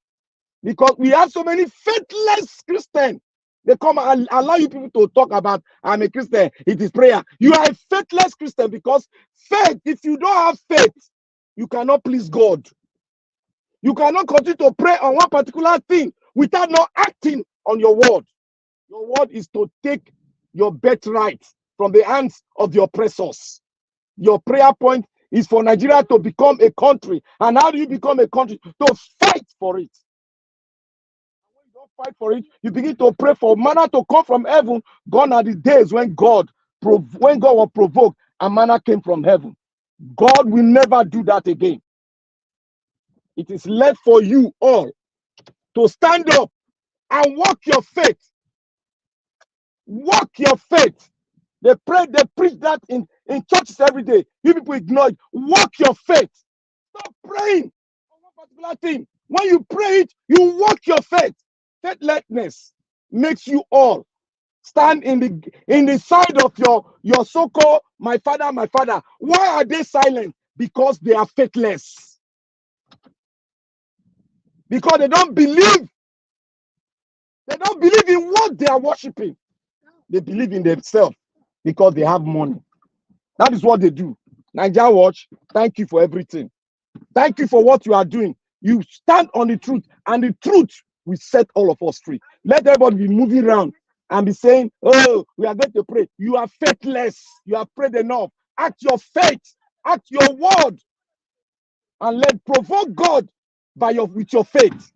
Speaker 7: because we have so many faithless Christians. They come and allow you people to talk about, I'm a Christian, it is prayer. You are a faithless Christian, because faith, if you don't have faith, you cannot please God. You cannot continue to pray on one particular thing without not acting on your word. Your word is to take your birthright from the hands of the oppressors. Your prayer point is for Nigeria to become a country. And how do you become a country? To fight for it. When you don't fight for it, you begin to pray for manna to come from heaven. Gone are the days when God was provoked and manna came from heaven. God will never do that again. It is left for you all to stand up and walk your faith. Walk your faith. They preach that in churches every day. You people ignore it. Walk your faith. Stop praying on one particular thing. When you pray it, you walk your faith. Faithlessness makes you all stand in the side of your so-called my father, my father. Why are they silent? Because they are faithless. Because they don't believe. They don't believe in what they are worshiping. They believe in themselves because they have money. That is what they do. Naija Watch, thank you for everything. Thank you for what you are doing. You stand on the truth, and the truth will set all of us free. Let everybody be moving around and be saying, oh, we are going to pray. You are faithless. You have prayed enough. Act your faith. Act your word. And provoke God with your faith.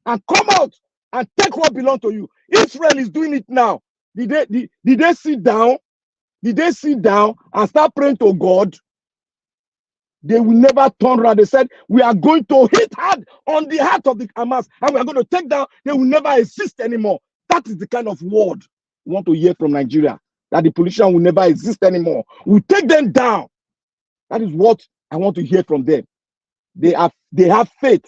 Speaker 7: And come out and take what belongs to you. Israel is doing it now. Did they sit down Did they sit down and start praying to God? They will never turn around. They said, we are going to hit hard on the heart of the Hamas and we are going to take down. They will never exist anymore. That is the kind of word we want to hear from Nigeria, that the politician will never exist anymore. We take them down. That is what I want to hear from them. They have faith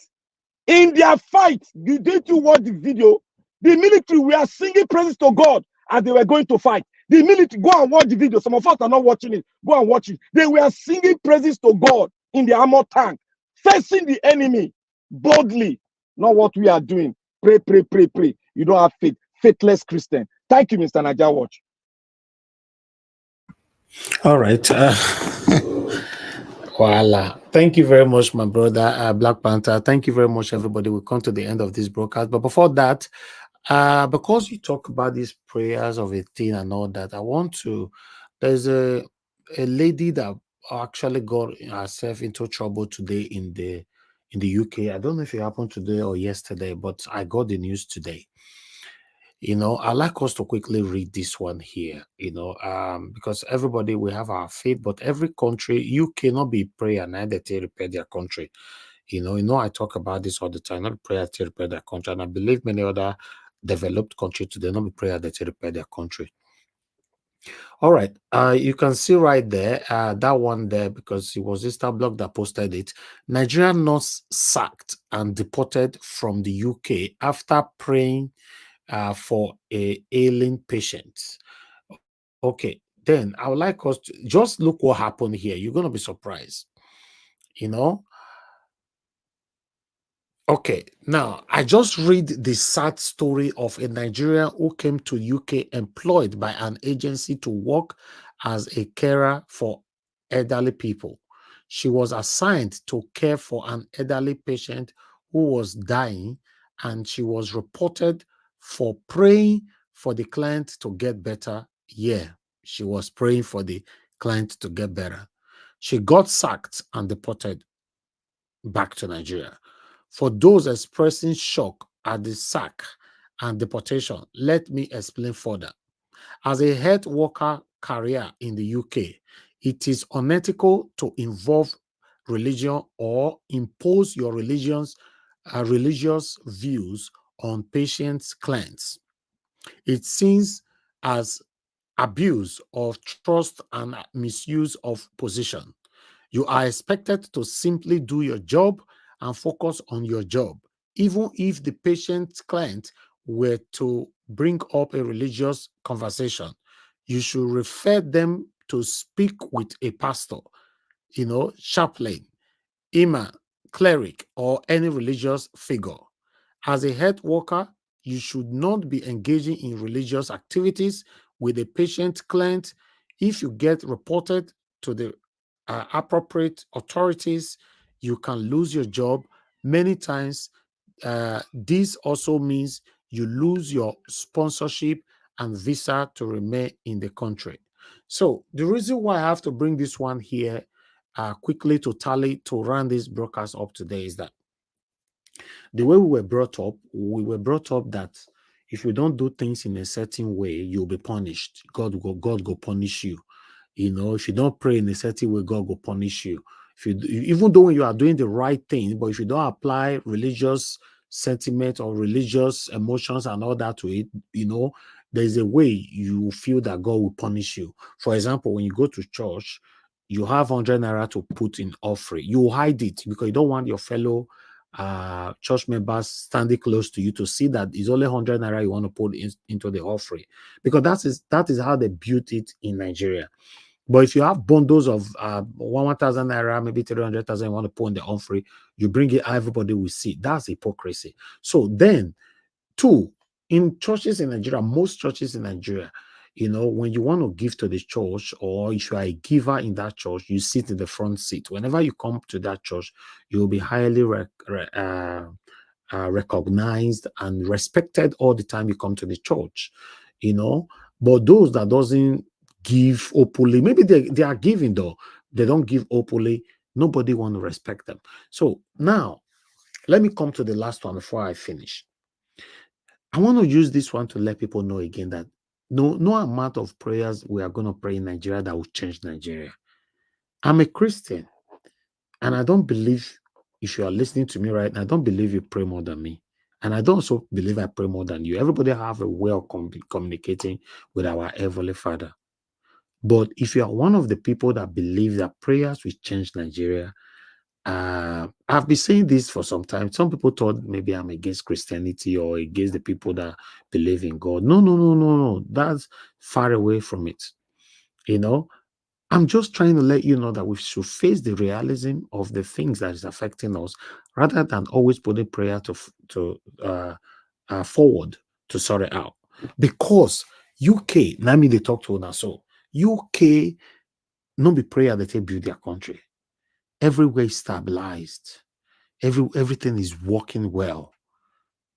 Speaker 7: in their fight. Did you watch the video? The military were singing praises to God as they were going to fight. The military, go and watch the video. Some of us are not watching it. Go and watch it. They were singing praises to God in the armor tank, facing the enemy boldly. Not what we are doing. Pray, pray, pray, pray. You don't have faith. Faithless Christian. Thank you, Mr. Naija Watch.
Speaker 3: All right. Voila. Thank you very much, my brother, Black Panther. Thank you very much, everybody. We'll come to the end of this broadcast. But before that, because you talk about these prayers of a thing and all that, I want to, there's a lady that actually got herself into trouble today in the UK. I don't know if it happened today or yesterday, but I got the news today. You know, I like us to quickly read this one here, you know, because everybody, we have our faith, but every country, you cannot be prayer neither to repair their country. You know, I talk about this all the time, not prayer to repair their country. And I believe many other developed countries today, not be prayer that to repair their country. All right, you can see right there, that one there, because it was Instablock that posted it. Nigerian nurse sacked and deported from the UK after praying for a ailing patient. Okay, then I would like us to just look what happened here. You're going to be surprised, you know. Okay, now I just read the sad story of a Nigerian who came to UK employed by an agency to work as a carer for elderly people. She was assigned to care for an elderly patient who was dying, and she was reported for praying for the client to get better. Yeah, she was praying for the client to get better. She got sacked and deported back to Nigeria. For those expressing shock at the sack and deportation, let me explain further. As a health worker career in the UK, it is unethical to involve religion or impose your religious views on patients' clients. It seems as abuse of trust and misuse of position. You are expected to simply do your job and focus on your job, even if the patient's client were to bring up a religious conversation. You should refer them to speak with a pastor, you know, chaplain, imam, cleric, or any religious figure. As a health worker, you should not be engaging in religious activities with a patient client. If you get reported to the appropriate authorities, you can lose your job. Many times, this also means you lose your sponsorship and visa to remain in the country. So the reason why I have to bring this one here quickly to run this broadcast up today is that the way we were brought up that if you don't do things in a certain way, you'll be punished. God will punish you. You know, if you don't pray in a certain way, God will punish you. If you, even though you are doing the right thing, but if you don't apply religious sentiment or religious emotions and all that to it, you know, there's a way you feel that God will punish you. For example, when you go to church, you have 100 naira to put in offering. You hide it because you don't want your fellow church members standing close to you to see that it's only 100 naira you want to put into the offering, because that is how they built it in Nigeria. But if you have bundles of 1,000 naira, maybe 300,000 you want to put in the offering, you bring it, everybody will see. That's hypocrisy. So then, two, in churches in Nigeria, most churches in Nigeria, you know, when you want to give to the church, or if you are a giver in that church, you sit in the front seat. Whenever you come to that church, you will be highly recognized and respected all the time you come to the church, you know. But those that doesn't give openly, maybe they are giving though, they don't give openly, nobody want to respect them. So now, let me come to the last one before I finish. I want to use this one to let people know again that no amount of prayers we are going to pray in Nigeria that will change Nigeria. I'm a Christian, and I don't believe, if you are listening to me right now, I don't believe you pray more than me. And I don't also believe I pray more than you. Everybody have a way of communicating with our Heavenly Father. But if you are one of the people that believe that prayers will change Nigeria, I've been saying this for some time. Some people thought maybe I'm against Christianity or against the people that believe in God. No. That's far away from it. You know, I'm just trying to let you know that we should face the realism of the things that is affecting us, rather than always putting prayer to forward to sort it out. Because UK, now me they talk to us, so UK, no be prayer that they build their country. Everywhere is stabilized. Everything is working well.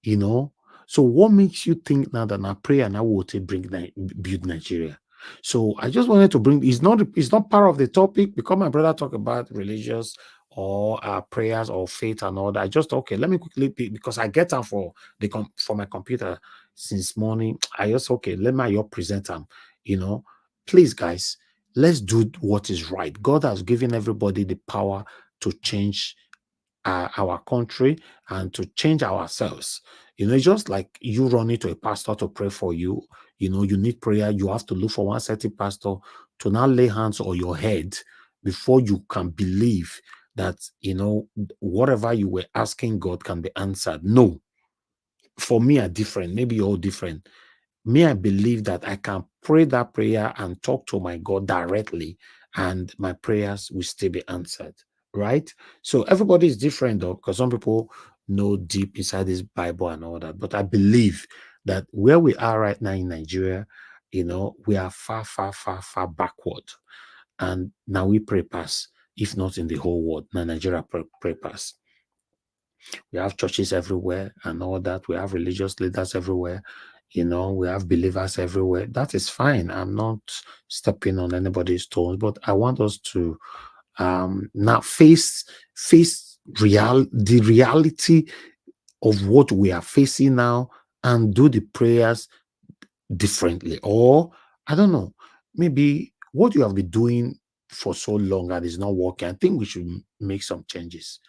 Speaker 3: You know. So what makes you think now that our prayer now will build Nigeria? So I just wanted to bring, it's not part of the topic, because my brother talked about religious or prayers or faith and all that. I just, okay, let me quickly, because I get them for my computer since morning. I just, okay, let me present them. You know, please guys, let's do what is right. God has given everybody the power to change our country and to change ourselves. You know, it's just like you running to a pastor to pray for you. You know, you need prayer. You have to look for one certain pastor to now lay hands on your head before you can believe that, you know, whatever you were asking God can be answered. No. For me, are different. Maybe you're all different. Me, I believe that I can pray that prayer and talk to my God directly, and my prayers will still be answered. Right? So everybody is different, though, because some people know deep inside this Bible and all that. But I believe that where we are right now in Nigeria, you know, we are far backward. And now we pray pass, if not in the whole world. Now Nigeria pray pass. We have churches everywhere and all that. We have religious leaders everywhere. You know, we have believers everywhere. That is fine. I'm not stepping on anybody's toes, but I want us to now face the reality of what we are facing now, and do the prayers differently. Or I don't know, maybe what you have been doing for so long and is not working, I think we should make some changes.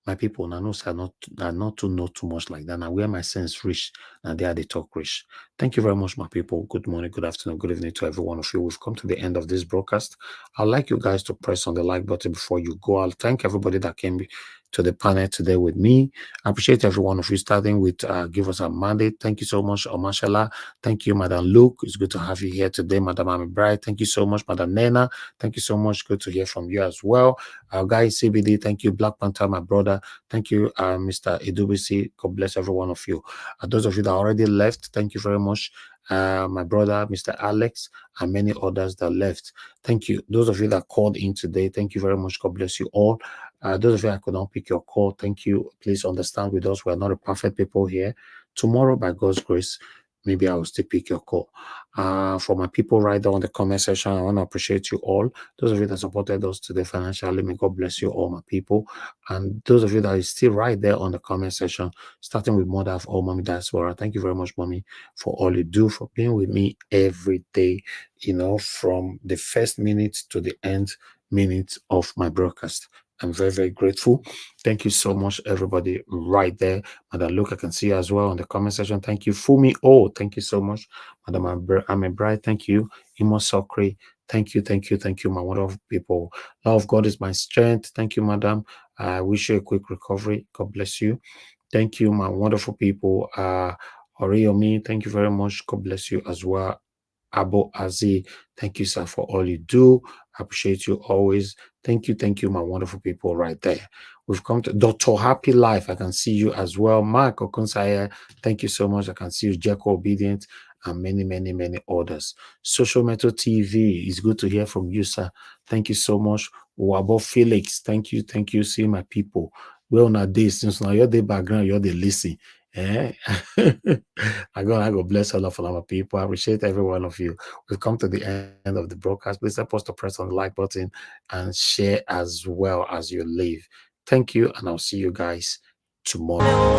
Speaker 3: My people, I know are not to know too much like that. Now where my sense reach, and there they talk rich. Thank you very much, my people. Good morning, good afternoon, good evening to every one of you. We've come to the end of this broadcast. I'd like you guys to press on the like button before you go. I'll thank everybody that came to the panel today with me. I appreciate every one of you, starting with Give Us a Mandate. Thank you so much, Omashala. Thank you, Madam Luke. It's good to have you here today, Madam Ami Bright. Thank you so much, Madam Nena. Thank you so much. Good to hear from you as well. Guys, CBD, thank you. Black Panther, my brother. Thank you, Mr. Idubisi. God bless every one of you. Those of you that already left, thank you very much. My brother, Mr. Alex, and many others that left. Thank you. Those of you that called in today, thank you very much. God bless you all. Those of you I could not pick your call, thank you. Please understand with us, we are not a perfect people here. Tomorrow, by God's grace, maybe I will still pick your call. For my people right there on the comment section, I want to appreciate you all. Those of you that supported us today financially, may God bless you all, my people. And those of you that is still right there on the comment section, starting with Mother of all, Mommy Diaspora. Thank you very much, Mommy, for all you do, for being with me every day, you know, from the first minute to the end minute of my broadcast. I'm very, very grateful. Thank you so much, everybody, right there. Madam Luke, I can see you as well in the comment section. Thank you. Fumi, oh, thank you so much. Madam Ame Bright, thank you. Imo Sokri, thank you, my wonderful people. Love of God is my strength. Thank you, Madam. I wish you a quick recovery. God bless you. Thank you, my wonderful people. Oriomi, thank you very much. God bless you as well. Abo Azi, thank you, sir, for all you do. I appreciate you always. Thank you, my wonderful people right there. We've come to Dr. Happy Life. I can see you as well. Mark Okunsaya, thank you so much. I can see you, Jacko Obedient, and many others. Social Metal TV, it's good to hear from you, sir. Thank you so much. Wabo Felix, thank you. See my people. Well, now this, since now you're the background, you're the listen. I go bless all of our people. I appreciate every one of you. We've come to the end of the broadcast. Please help us to press on the like button and share as well as you leave. Thank you, and I'll see you guys tomorrow.